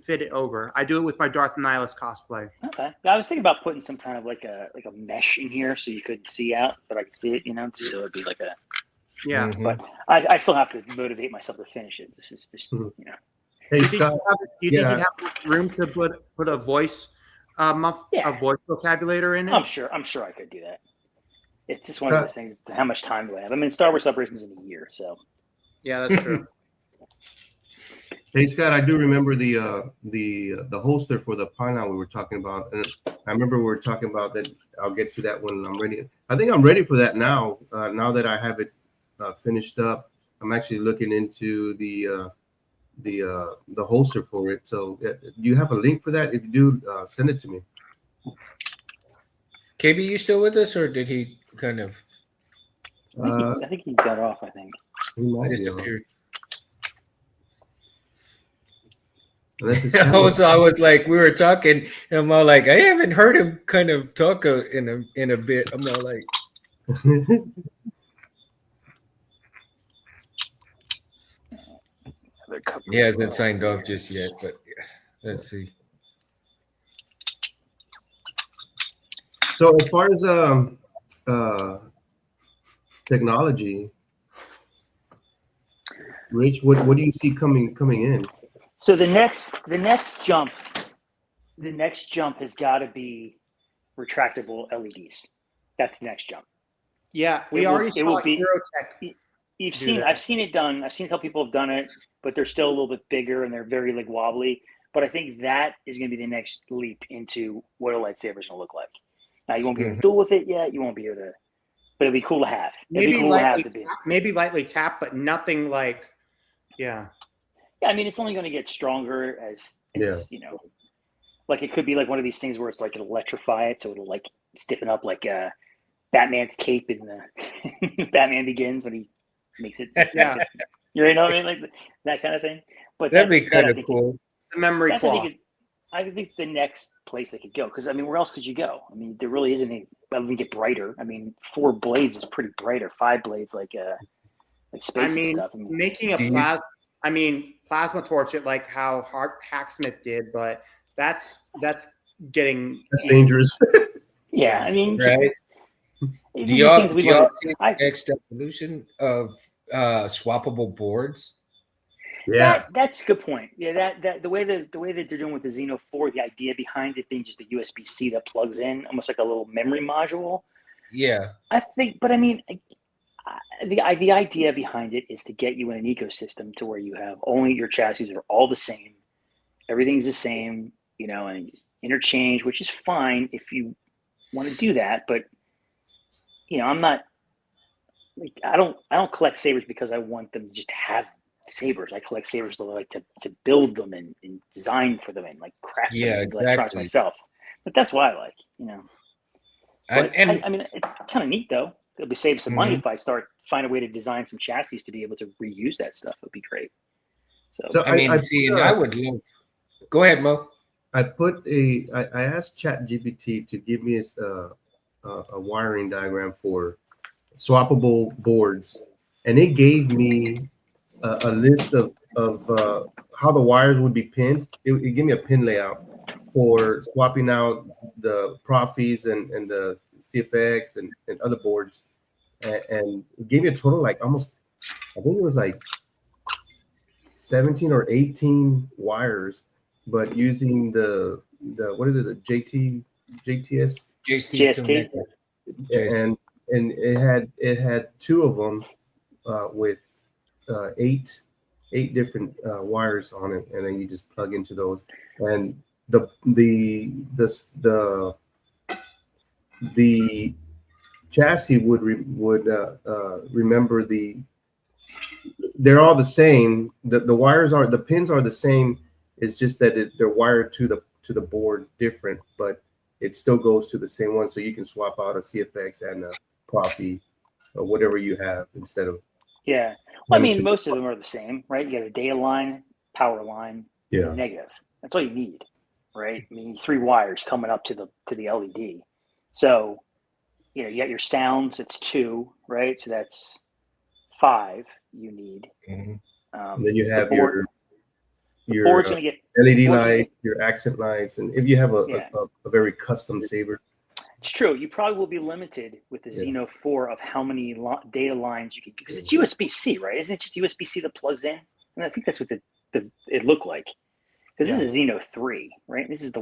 fit it over. I do it with my Darth Nihilus cosplay. Okay. I was thinking about putting some kind of like a mesh in here so you could see out, but I could see it, so it'd be like a. Yeah. Mhm. But I still have to motivate myself to finish it. This is just Hey, Do you think Scott. you think you'd have room to put a voice a voice vocabulator in it? I'm sure I could do that. It's just one of those things. How much time do I have? I mean, Star Wars Celebration's in a year, so. Yeah, that's true. Hey, Scott, I do remember the holster for the pylon we were talking about, and I remember we were talking about that. I'll get to that when I'm ready. I think I'm ready for that now. Now that I have it finished up, I'm actually looking into the holster for it. So, do you have a link for that? If you do, send it to me. KB, you still with us, or did he kind of I think he got off. I think. He might be on. disappear? Unless it's I was like, we were talking, and I'm all like, I haven't heard him kind of talk in a bit. I'm all like, he hasn't signed off just yet, but yeah, let's see. So as far as technology, Rich, what do you see coming in? So the next jump has got to be retractable LEDs. That's the next jump. Yeah, we It will- already it saw will be- Eurotech. I've seen it done. I've seen how people have done it, but they're still a little bit bigger and they're very like wobbly. But I think that is going to be the next leap into what a lightsaber is going to look like. Now you won't be able to duel with it yet. You won't be able to, but it'll be cool to have. It'll be cool to have Maybe lightly tap, but nothing like, yeah. Yeah, I mean, it's only going to get stronger as like it could be like one of these things where it's like it'll electrify it, so it'll like stiffen up like Batman's cape in the Batman Begins when he makes it. Yeah, you know what I mean, like that kind of thing. But That'd be kind of cool. The memory cloth. I think it's the next place they could go because I mean, where else could you go? I mean, there really isn't any. Other than get brighter. I mean, 4 blades is pretty bright, or 5 blades like space and stuff. I mean, making a plasma torch it like how Hacksmith did, but that's getting dangerous. Yeah, I mean, right? Do y'all see the next evolution of swappable boards? Yeah, that's a good point. Yeah, that the way that they're doing with the Xeno 4, the idea behind it being just a USB-C that plugs in, almost like a little memory module. Yeah, I think, but I mean, the idea behind it is to get you in an ecosystem to where you have only your chassis are all the same, everything's the same, and you just interchange, which is fine if you want to do that. But I'm not like I don't collect sabers because I want them to just have sabers. I collect sabers to like to build them and design for them and like craft them and electronics myself. But that's why I like, But I mean, it's kind of neat though. It'll be save some money if I find a way to design some chassis to be able to reuse that stuff. It'd be great. So I mean, I would love. Go ahead, Mo. I asked ChatGPT to give me a wiring diagram for swappable boards, and it gave me a list of how the wires would be pinned. It gave me a pin layout for swapping out the Profis and the CFX and other boards, and it gave me a total like almost, I think it was like 17 or 18 wires, but using the what is it, the JTS, and it had 2 of them with 8 different wires on it, and then you just plug into those, and the chassis would remember they're all the same. The wires the pins are the same. It's just that they're wired to the board different, but it still goes to the same one. So you can swap out a CFX and a Profi or whatever you have instead of. Yeah, well, I mean, most of them are the same, right? You got a data line, power line, and negative. That's all you need, right? I mean, 3 wires coming up to the LED. So, you know, you got your sounds. It's 2, right? So that's 5 you need. Mhm. And then you have the board, your board's going to get LED board's gonna lights, your accent lights, and if you have Yeah. a very custom saber, It's true. You probably will be limited with the Yeah. Xeno 4 of how many data lines you can, because it's USB-C, right? Isn't it just USB-C that plugs in? And I think that's what it looked like. Because this is Xeno 3, right? Here's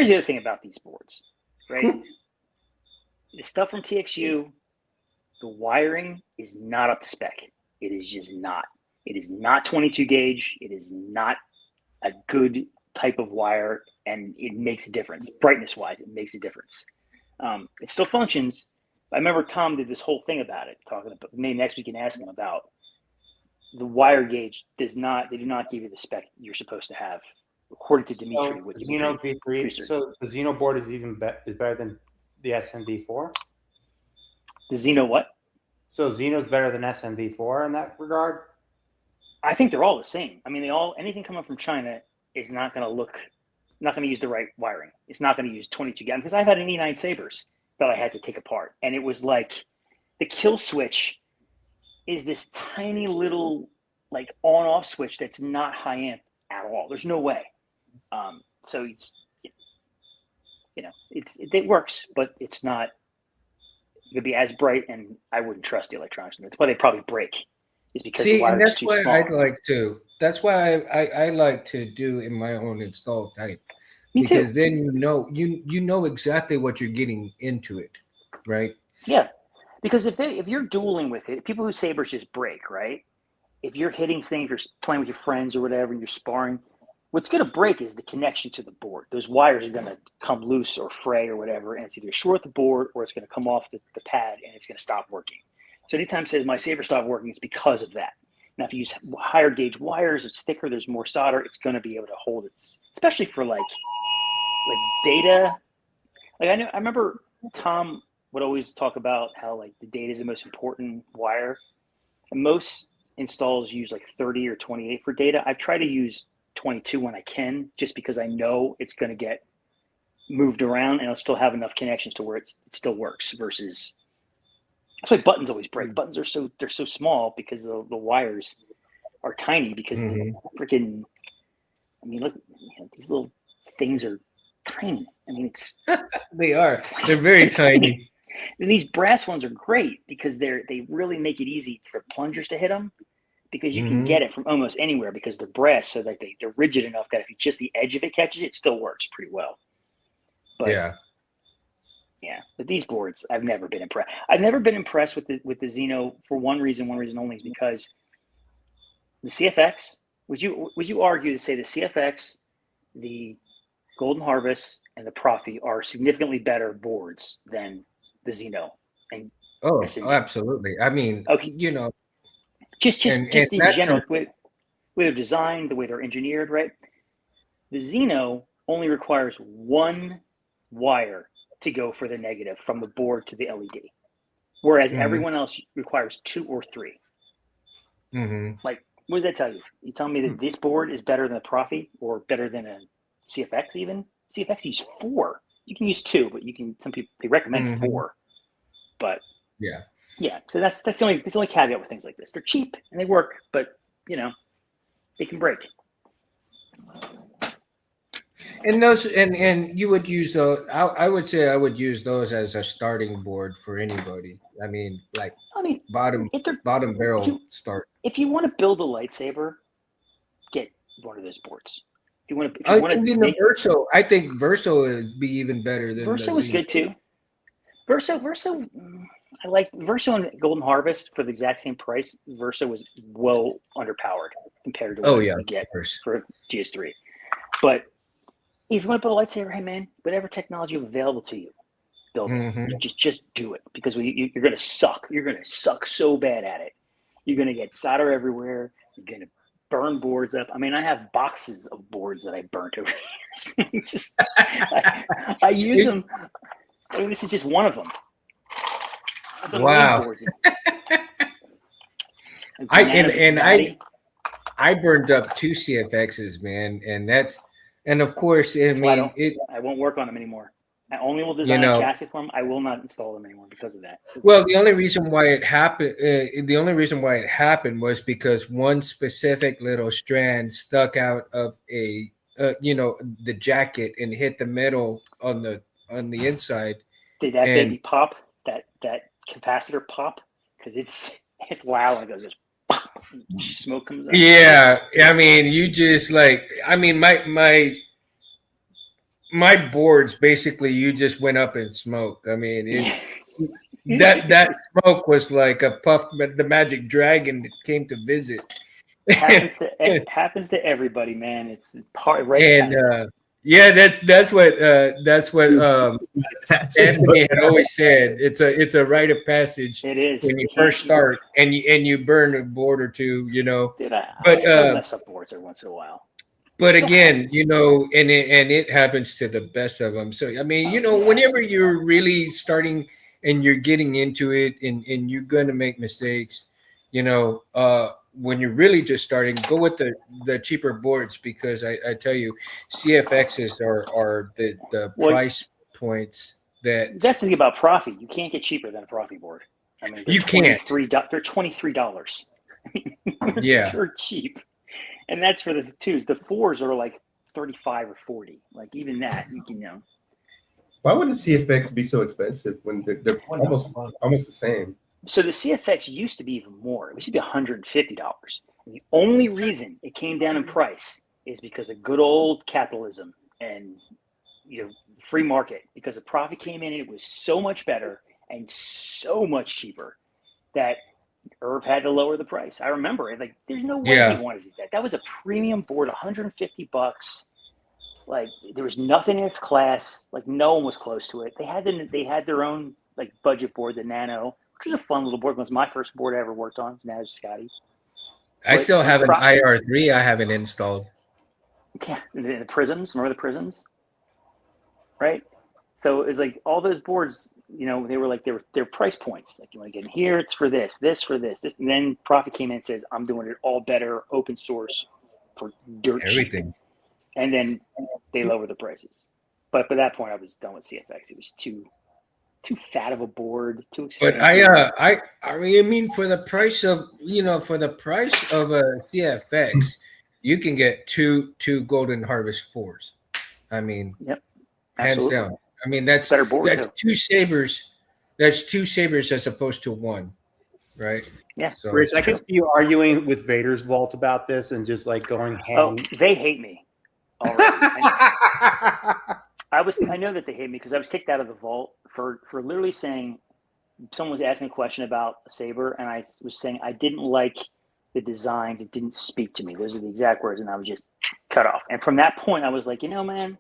the other thing about these boards, right? The stuff from TXU, the wiring is not up to spec. It is just not. It is not 22 gauge. It is not a good type of wire, and it makes a difference. Brightness wise, it makes a difference. It still functions. I remember Tom did this whole thing about it, talking about maybe next we can ask him about the wire gauge they do not give you the spec you're supposed to have, according to Dimitri. So with Xeno V3. research. So the Xeno board is is better than the SMV4. The Xeno what? So Xeno's better than SMV4 in that regard. I think they're all the same. I mean, anything coming from China is not going to use the right wiring. It's not going to use 22 gauge, because I've had an E9 Sabers that I had to take apart, and it was like the kill switch is this tiny little like on-off switch that's not high amp at all. There's no way. So it works, but it's not. It could be as bright, and I wouldn't trust the electronics. And that's why they probably break. Is because the wire is too small. That's why I like to do in my own install type. Me too. Because then you know exactly what you're getting into it, right? Yeah, because if you're dueling with it, people who Sabers just break, right? If you're hitting things, you're playing with your friends or whatever, you're sparring, what's going to break is the connection to the board. Those wires are going to come loose or fray or whatever, and it's either short the board or it's going to come off the pad and it's going to stop working. So anytime it says my Saber stopped working, it's because of that. Now, if you use higher gauge wires, it's thicker, there's more solder, it's going to be able to hold it, especially for like data. Like I remember Tom would always talk about how like the data is the most important wire. And most installs use like 30 or 28 for data. I try to use 22 when I can, just because I know it's going to get moved around and I'll still have enough connections to where it still works. Versus that's why buttons always break. Buttons are so small because the wires are tiny, because the freaking, I mean, look, these little things are tiny. I mean, They are. They're very tiny. And these brass ones are great because they really make it easy for plungers to hit them, because you can get it from almost anywhere because they're brass, so that they're rigid enough that if you just the edge of it catches it still works pretty well. But yeah, but these boards, I've never been impressed. I've never been impressed with the Xeno for one reason only, is because the CFX. Would you argue to say the CFX, the Golden Harvest, and the Profi are significantly better boards than the Xeno? And absolutely. I mean, okay. Just in general, with their design, the way they're engineered, right? The Xeno only requires one wire to go for the negative from the board to the LED, whereas everyone else requires 2 or 3. Like, what does that tell you? You telling me that this board is better than a Profi or better than a CFX even? CFX uses 4. You can use 2, but some people they recommend 4. But yeah. So that's the only caveat with things like this. They're cheap and they work, but they can break. And those and you would use those. I would say I would use those as a starting board for anybody. I mean, bottom barrel start. If you want to build a lightsaber, get one of those boards. The Verso, I think Verso would be even better than Verso was good too. Verso, I like Verso and Golden Harvest for the exact same price. Verso was well underpowered compared to what you get for GS3. But if you want to build a lightsaber, hey man, whatever technology you have available to you, build it. Just do it, because you're going to suck. You're going to suck so bad at it. You're going to get solder everywhere. You're going to burn boards up. I mean, I have boxes of boards that I burnt over years. I use them. I mean, this is just one of them. Wow. I burned up 2 CFXs, man, and of course, I won't work on them anymore. I only will design know. a chassis for them. I will not install them anymore because of that. Well, the only reason why it happened, was because one specific little strand stuck out of the jacket and hit the metal on the inside. Did that And- baby pop? That capacitor pop? Because it's loud when it goes. Smoke comes out. Yeah, I mean, you just my boards basically you just went up in smoke. I mean, that smoke was like a puff, the magic dragon that came to visit. It happens to everybody, man. It's part right. And yeah, that's what Anthony had always said. It's a rite of passage. It is when you first start and you burn a board or two, Dude, I But, still mess up boards every once in a while. But Still again, happens. and it happens to the best of them. So I mean, whenever you're really starting and you're getting into it, and you're going to make mistakes, when you're really just starting, go with the cheaper boards, because I tell you, CFXs are the price points that. That's the thing about Profi. You can't get cheaper than a Profi board. I mean, You can't. They're $23. Yeah, they're cheap. And that's for the twos. The fours are like 35 or 40. Like even that, Why would the CFX be so expensive when they're almost the same? So the CFX used to be even more. It used to be $150. And the only reason it came down in price is because of good old capitalism and free market. Because the profit came in and it was so much better and so much cheaper that Irv had to lower the price. I remember it. Like, there's no way he wanted to do that. That was a premium board, $150. Like, there was nothing in its class. Like, no one was close to it. They had their own like budget board, the Nano, which was a fun little board. It was my first board I ever worked on. It's Nano Scotty. I still have an IR3 I haven't installed. Yeah, the Prisms. Remember the Prisms? Right. So it's like all those boards. They were like their price points. Like, you want to get in here, it's for this for this. And then Profit came in and says, I'm doing it all better, open source for dirt Everything. cheap. And then they lower the prices. But by that point, I was done with CFX. It was too fat of a board, too expensive. But I mean, for the price of a CFX, you can get two Golden Harvest 4s. I mean, yep, hands absolutely. down. I mean, that's better board. That's two Sabers. That's two Sabers as opposed to one, right? Yeah. So, Rich, I can see you arguing with Vader's Vault about this and just like going ham. Oh, they hate me already. I know that they hate me because I was kicked out of the vault for literally saying, someone was asking a question about a Saber, and I was saying I didn't like the designs. It didn't speak to me. Those are the exact words, and I was just cut off. And from that point, I was like, man,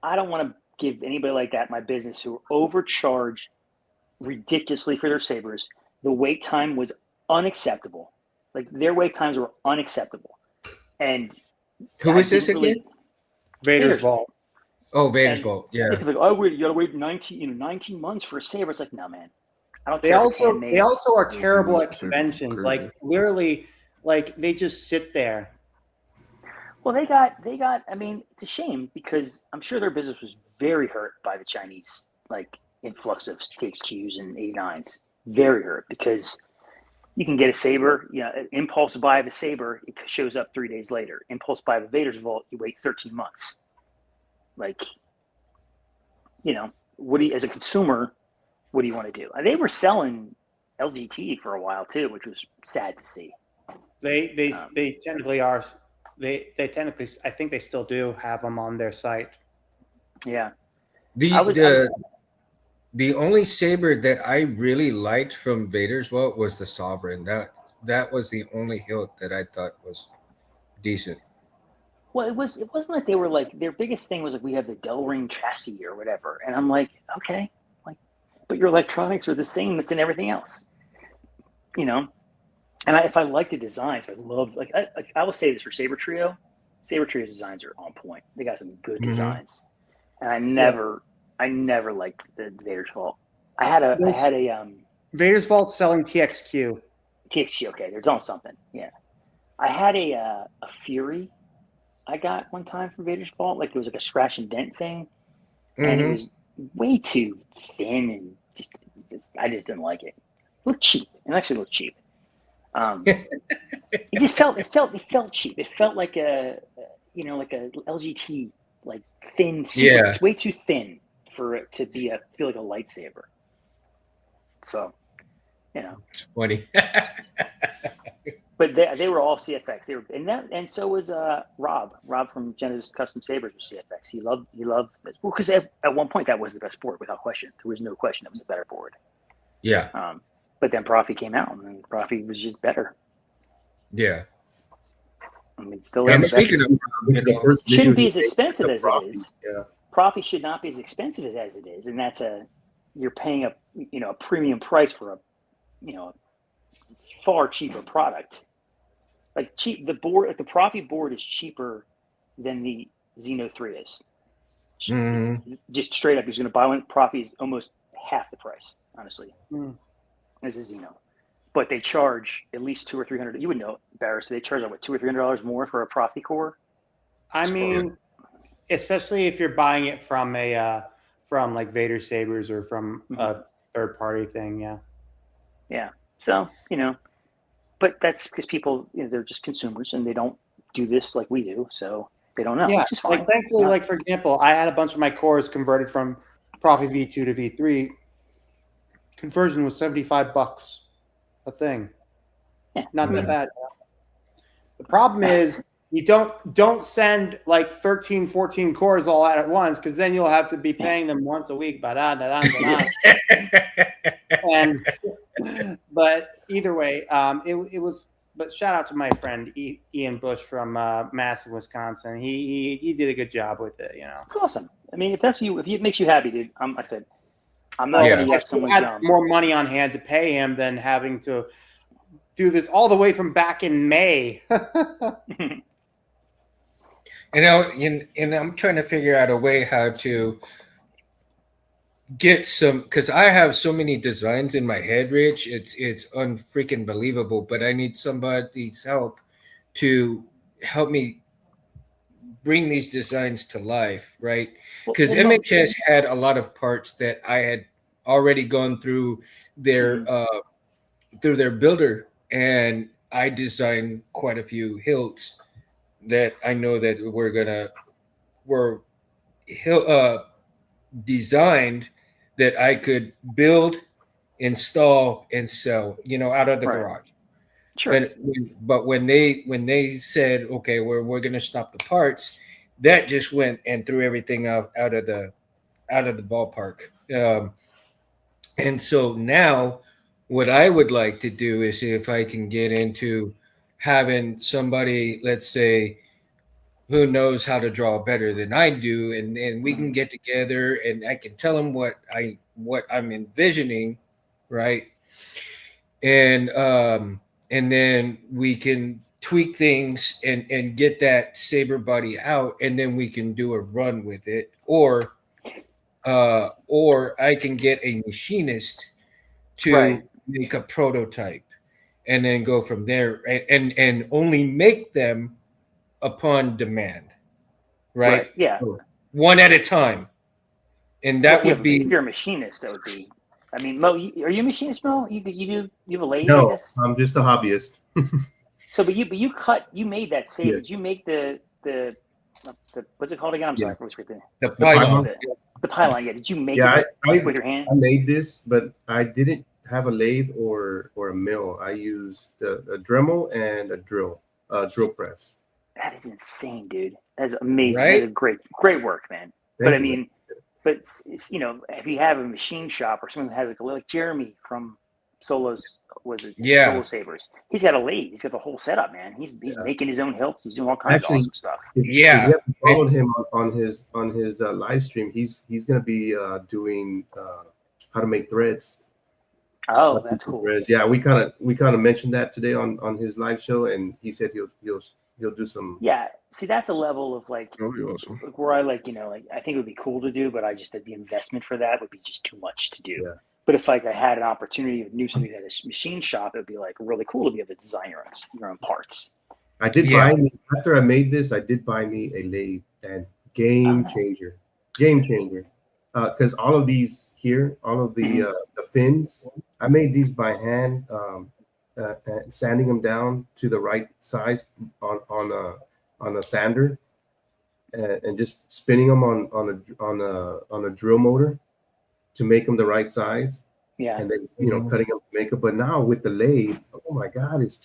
I don't want to give anybody like that my business who overcharge ridiculously for their Sabers. The wait time was unacceptable. Like, their wait times were unacceptable. And who is this again? Vader's Vault. Oh, Vader's Vault. Yeah. It's like, you gotta wait 19 months for a Saber. It's like, no, man. I don't They care. also are terrible at conventions. Like, literally, like they just sit there. Well, they got. I mean, it's a shame because I'm sure their business was very hurt by the Chinese influx of THQs and 89s. Very hurt because you can get a Saber. Impulse buy of a Saber, it shows up 3 days later. Impulse buy of a Vader's Vault, you wait 13 months. Like, as a consumer, what do you want to do? They were selling LGT for a while too, which was sad to see. They technically are. They technically, I think they still do have them on their site. Yeah. The only Saber that I really liked from Vader's Vault was the Sovereign. That was the only hilt that I thought was decent. Well, it wasn't like they were like, their biggest thing was like, we have the Del Ring chassis or whatever. And I'm like, okay, but your electronics are the same that's in everything else, And if I like the designs, I love, I will say this for Saber Trio. Saber Trio's designs are on point. They got some good designs. And I never liked the Vader's Vault. I had a Vader's Vault selling TXQ. TXQ, okay, they're doing something. Yeah. I had a Fury I got one time from Vader's Vault. Like, it was like a scratch and dent thing. And way too thin and I just didn't like it. It looked cheap. It actually looked cheap. It just felt cheap. It felt like a like a LGT, like thin, super. Yeah. It's way too thin for it to be feel like a lightsaber. So, It's funny. but they were all CFX. They were, and so was Rob from Genesis Custom Sabers was CFX. He loved because at one point that was the best board without question. There was no question it was the better board. Yeah. But then Profi came out, and Profi was just better. Yeah. I mean, still And is the speaking best. of, Shouldn't be as expensive as it is. Yeah. Profi should not be as expensive as it is, and you're paying a premium price for a far cheaper product. Like the Profi board is cheaper than the Xeno 3 is. Just straight up, you're going to buy one. Profi is almost half the price, honestly, as a Xeno. But they charge at least $200 or $300. You would know, Barris. So they charge like $200 or $300 more for a Profi core. I mean, especially if you're buying it from from like Vader Sabers or from a third party thing. Yeah. Yeah. So but that's because people they're just consumers and they don't do this like we do, so they don't know. Yeah. Which is fine. Like thankfully, like for example, I had a bunch of my cores converted from Profi V2 to V3. Conversion was $75 a thing. Yeah. Not that bad. The problem is you don't send like 13, 14 cores all out at once, because then you'll have to be paying them once a week. But either way, it was. But shout out to my friend Ian Bush from Madison, Wisconsin. He did a good job with it. It's awesome. I mean, if it makes you happy, dude. Like I said, I'm not going to use someone's had more money on hand to pay him than having to do this all the way from back in May. And I'm trying to figure out a way how to get some, because I have so many designs in my head, Rich. It's unfreaking believable, but I need somebody's help to help me bring these designs to life, right? Because MHS had a lot of parts that I had already gone through their builder, and I designed quite a few hilts that I know that were designed that I could build, install, and sell, out of the garage. Sure. But when they said, okay, we're going to stop the parts, that just went and threw everything out of the ballpark. And so now what I would like to do is see if I can get into having somebody, let's say, who knows how to draw better than I do, and we can get together and I can tell them what I'm envisioning, right? And then we can tweak things and get that saber body out, and then we can do a run with it, or I can get a machinist to make a prototype and then go from there and only make them upon demand, right? Yeah. So one at a time. And that would be, if you're a machinist, that would be. I mean, Mo, are you a machinist, Mo? You have a lathe? No, I guess? I'm just a hobbyist. So, but you made that saber. Yes. Did you make the what's it called again? I'm sorry for whispering. the pylon. The pylon. Yeah. Did you make Yeah, it with your hand? I made this, but I didn't have a lathe or a mill. I used a Dremel and a drill press. That is insane, dude. That's amazing. Right? That's great work, man. Thank But I you. mean, it's if you have a machine shop or someone who has like Jeremy from Solo Sabers, he's got a lathe. He's got the whole setup, man. He's making his own hilts. He's doing all kinds of awesome stuff. If Yeah. you haven't followed him on his live stream, he's going to be doing how to make threads. Oh, that's cool. Threads. Yeah, we kind of mentioned that today on his live show, and he said he'll do some. Yeah, see, that's a level of like That'd be awesome. where I I think it would be cool to do, but I just the investment for that would be just too much to do. Yeah. But if I had an opportunity of knew somebody that had a machine shop, it would be like really cool to be able to design your own parts. I did buy me after I made this. I did buy me a lathe, and game changer. because all of these here, all of the fins, I made these by hand, sanding them down to the right size on a sander, and just spinning them on a drill motor to make them the right size. Yeah. And then cutting up the makeup. But now with the lathe, oh my God, it's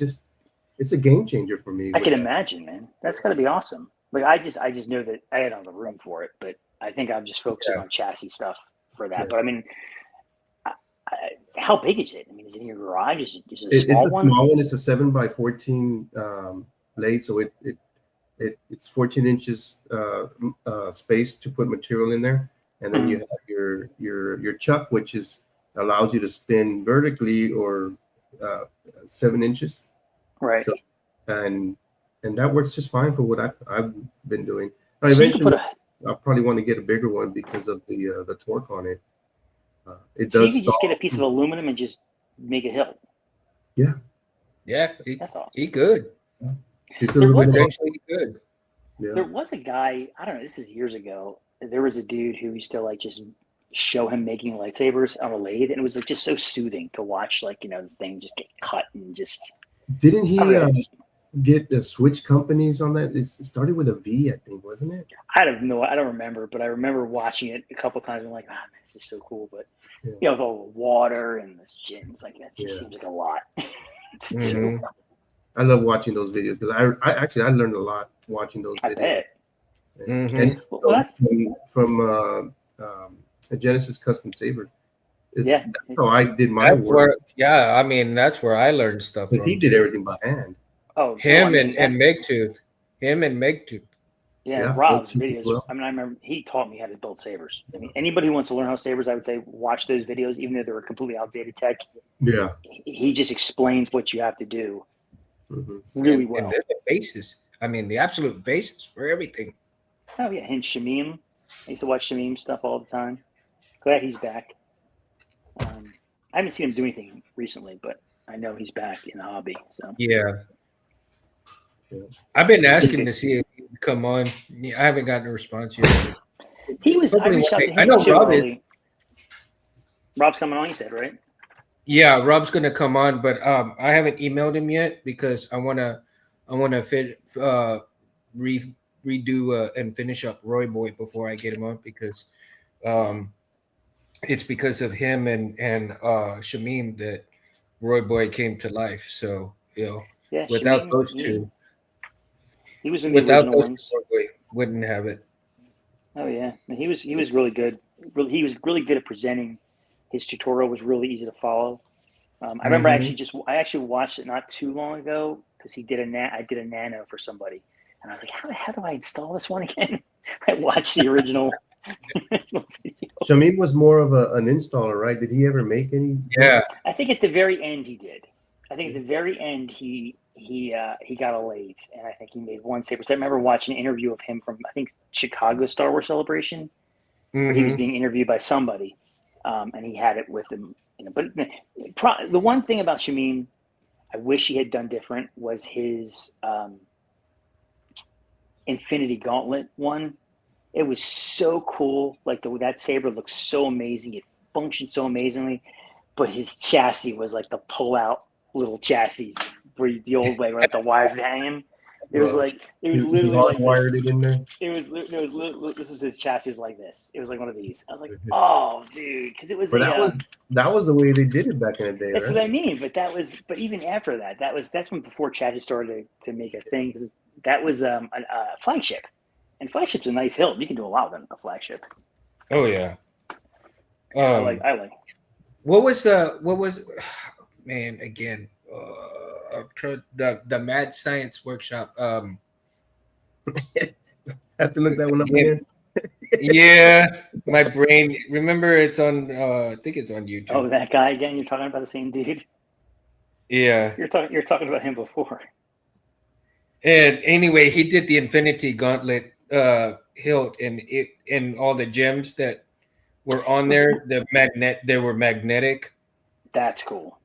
a game changer for me. I can imagine, man. That's got to be awesome. Like I just know that I had all the room for it, but I think I'm just focusing on chassis stuff for that. Yeah. But I mean, how big is it? I mean, is it in your garage? Is it a small one? It's a small one. It's a 7x14 lathe, so it's 14 inches space to put material in there, and then you have your chuck, which allows you to spin vertically or 7 inches. Right. So, and that works just fine for what I've been doing. Now, So eventually, I'll probably want to get a bigger one because of the torque on it. It does. So you can just get a piece of aluminum and just make it hilt. Yeah. Yeah, That's awesome. he good. It's There was Potentially good. yeah. There was a guy, I don't know, this is years ago. There was a dude who used to like just show him making lightsabers on a lathe, and it was like just so soothing to watch, like, the thing just get cut and just. Didn't he I don't know. get switch companies on that? It started with a V, I think, wasn't it? I don't remember, but I remember watching it a couple times. I'm like, man, this is so cool. But with all the water and the gins, like that just seems like a lot. to do. I love watching those videos because I learned a lot watching those videos. I bet. And from a Genesis Custom Saber. That's how I did my work. I mean, that's where I learned stuff from. He did everything by hand. Oh, and Megtooth. Him and Megtooth. Yeah, Rob's videos. Well. I mean, I remember he taught me how to build sabers. I mean, anybody who wants to learn how sabers, I would say watch those videos, even though they were completely outdated tech. Yeah. He just explains what you have to do really well. And they're the basis. I mean, the absolute basis for everything. Oh, yeah. And Shamim. I used to watch Shamim stuff all the time. Glad he's back. I haven't seen him do anything recently, but I know he's back in the hobby. So yeah. I've been asking to see if he would come on. I haven't gotten a response yet. He was. I reached out to him. I know Rob is. Rob's coming on. You said, right? Yeah, Rob's gonna come on, but I haven't emailed him yet because I wanna redo and finish up Roy Boy before I get him on because it's because of him and Shamim that Roy Boy came to life. So without Shamim, those two. He was in the original ones. Wouldn't have it. Oh yeah, and he was really good. He was really good at presenting. His tutorial was really easy to follow. I remember I actually watched it not too long ago because I did a nano for somebody, and I was like, how do I install this one again? I watched the original. Shamim was more of an installer, right? Did he ever make any? Yeah, I think at the very end he did. I think at the very end he got a lathe, and I think he made one saber. So I remember watching an interview of him from I think Chicago Star Wars Celebration, where he was being interviewed by somebody, and he had it with him. But the one thing about Shamim, I wish he had done different was his Infinity Gauntlet one. It was so cool. Like that saber looks so amazing. It functioned so amazingly, but his chassis was like the pull-out little chassis where the old way, right? The wires hanging. It was literally like wired it in there. This was his chassis. It was like this. It was like one of these. I was like, oh, dude, because it was. But that was the way they did it back in the day. That's right? what I mean. But even after that, that's when before chassis started to make a thing. Because that was a flagship, and flagship's a nice hilt. You can do a lot with a flagship. Oh yeah. I like. What was man again? The Mad Science Workshop. Have to look that one up again. Yeah, my brain. Remember, it's on. I think it's on YouTube. Oh, that guy again. You're talking about the same dude. Yeah, you're talking about him before. And anyway, he did the Infinity Gauntlet hilt, and all the gems that were on there. They were magnetic. That's cool.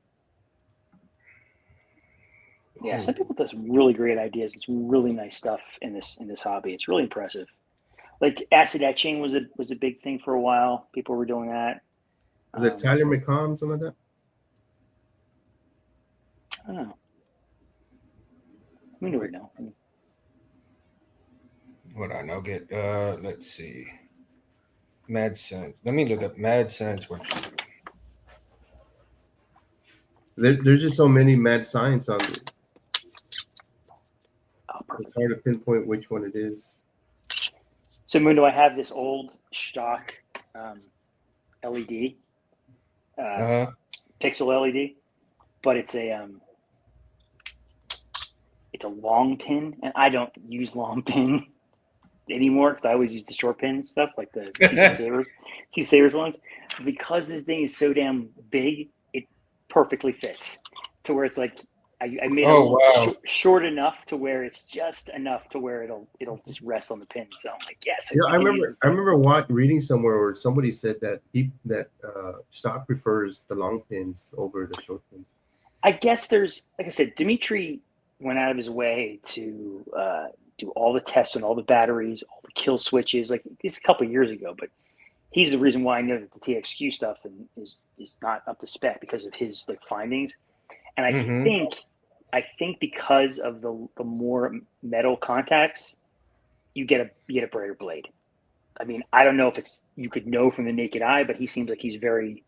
Yeah, some people have some really great ideas. It's really nice stuff in this hobby. It's really impressive. Like acid etching was a big thing for a while. People were doing that. Was it Tyler McComm, something like that? I don't know. We never know. Hold on, I'll get. Let's see. Mad Science. Let me look up Mad Science Workshop. There's just so many mad science on it. Oh, perfect. It's hard to pinpoint which one it is. So, Mundo, I have this old stock LED, pixel LED, but it's a long pin, and I don't use long pin anymore because I always use the short pin stuff like the CC Sabers ones. Because this thing is so damn big, it perfectly fits to where it's like I made it short enough to where it's just enough to where it'll just rest on the pin. So I'm like, yes. Yeah, I remember reading somewhere where somebody said that stock prefers the long pins over the short pins. I guess there's, like I said, Dimitri went out of his way to do all the tests on all the batteries, all the kill switches. Like this a couple of years ago, but he's the reason why I know that the TXQ stuff is not up to spec because of his like findings. And I think because of the more metal contacts, you get a brighter blade. I mean, I don't know if you could know from the naked eye, but he seems like he's very,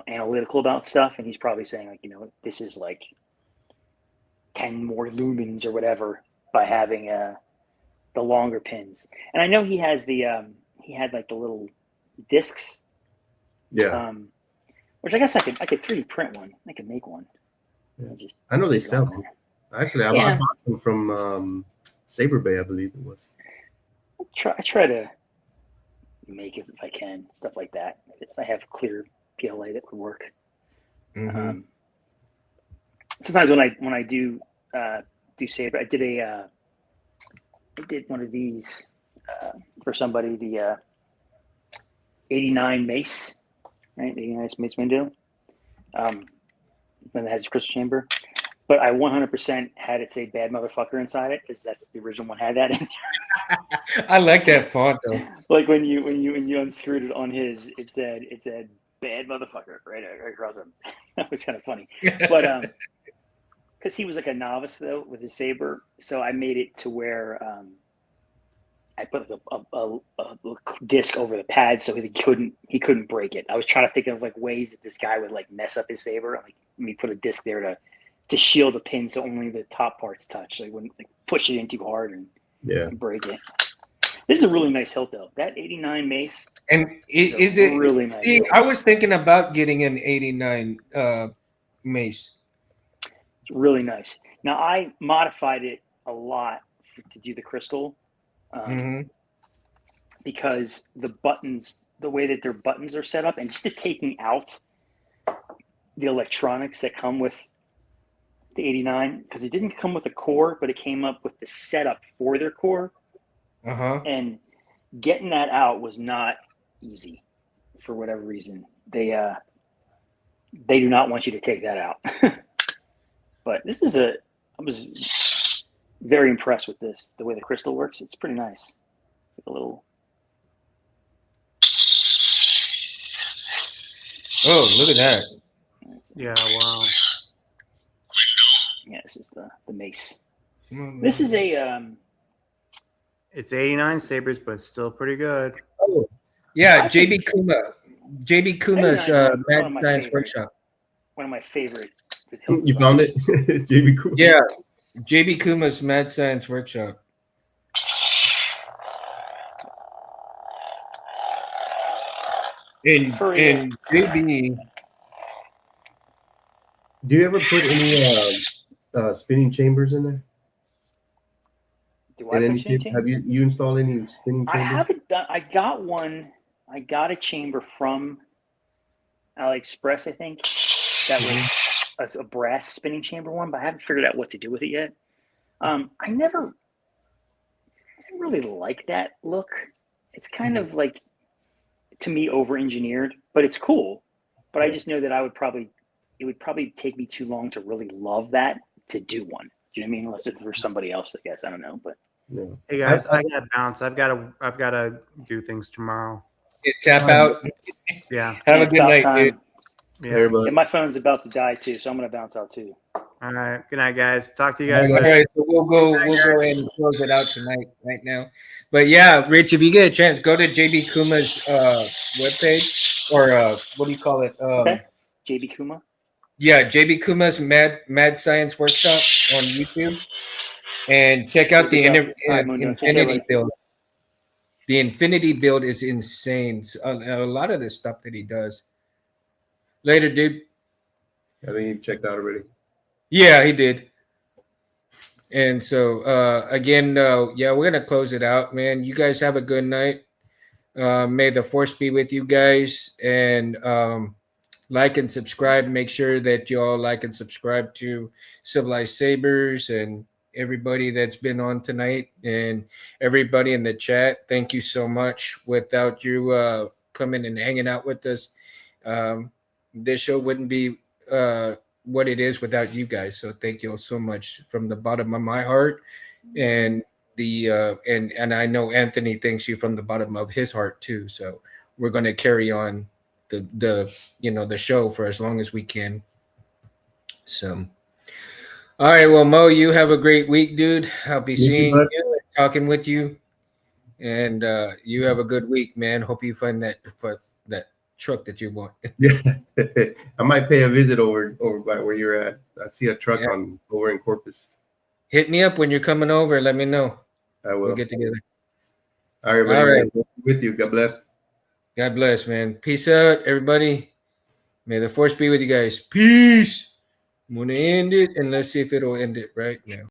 analytical about stuff, and he's probably saying like, this is like 10 more lumens or whatever by having the longer pins. And I know he has he had like the little discs. Yeah. Which I guess I could 3D print one. I could make one. Yeah. I know they sell them. Actually, I bought them from Saber Bay, I believe it was. I try to make it if I can, stuff like that. I have clear PLA that would work. Sometimes when I do Saber, I did one of these for somebody, the 89 mace, right? The 89 mace window. When it has a crystal chamber, but I 100% had it say "bad motherfucker" inside it because that's the original one had that in there. I like that font though. Like when you unscrewed it on his, it said "bad motherfucker" right across him. That was kind of funny, but because he was like a novice though with his saber, so I made it to where I put a disc over the pad so he couldn't break it. I was trying to think of like ways that this guy would like mess up his saber. Like let me put a disc there to shield the pin so only the top parts touch. So he wouldn't like push it in too hard and break it. This is a really nice hilt though. That 89 mace. And is it really nice? See, I was thinking about getting an 89 mace. It's really nice. Now I modified it a lot to do the crystal. Because the buttons, the way that their buttons are set up, and just taking out the electronics that come with the 89, because it didn't come with a core, but it came up with the setup for their core. And getting that out was not easy for whatever reason. They do not want you to take that out. But I was very impressed with this, the way the crystal works. It's pretty nice. It's like a little. Oh, look at that! Yeah, wow. Yeah, this is the mace. This is a. It's 89 Sabers, but it's still pretty good. Oh, yeah, JB Kuma's Mad Science Workshop. One of my favorite. You found it, JB Kuma. Yeah, JB Kuma's Mad Science Workshop. And JB. Do you ever put any spinning chambers in there? Do I put spinning Have you installed any spinning chambers? I haven't done. I got one. I got a chamber from AliExpress, I think. That was a brass spinning chamber one, but I haven't figured out what to do with it yet. I didn't really like that look. It's kind of like, to me, over-engineered, but it's cool. But I just know that it would probably take me too long to really love that to do one. Do you know what I mean? Unless it's for somebody else, I guess. I don't know, but Yeah. Hey guys, I gotta bounce. I've gotta do things tomorrow. Tap out. Yeah. Have a It's good about night, time. dude. Yeah. Everybody. And my phone's about to die too, so I'm gonna bounce out too. All right. Good night, guys. Talk to you All guys later. right, so we'll go ahead and close it out tonight, right now. But yeah, Rich, if you get a chance, go to JB Kuma's webpage or what do you call it? Okay. JB Kuma. Yeah, JB Kuma's Mad Science Workshop on YouTube, and check out the All right, Mundo. Take care, Infinity buddy. build. The Infinity build is insane. So, a lot of the stuff that he does. Later, dude. I think you checked out already. Yeah, he did. And so again, yeah, we're gonna close it out, man. You guys have a good night. May the force be with you guys, and like and subscribe. Make sure that you all like and subscribe to Civilized Sabers and everybody that's been on tonight and everybody in the chat. Thank you so much. Without you coming and hanging out with us, this show wouldn't be what it is without you guys. So thank you all so much from the bottom of my heart, and and I know Anthony thanks you from the bottom of his heart too. So we're going to carry on the show for as long as we can. So all right, well, Mo, you have a great week, dude. I'll be seeing you and talking with you, and you have a good week, man. Hope you find that truck that you want. Yeah, I might pay a visit over by where you're at. I see a truck over in Corpus. Hit me up when you're coming over. Let me know. I will. We'll get together. All right, everybody. All right. Man. With you. God bless. God bless, man. Peace out, everybody. May the force be with you guys. Peace. I'm gonna end it, and let's see if it'll end it right now.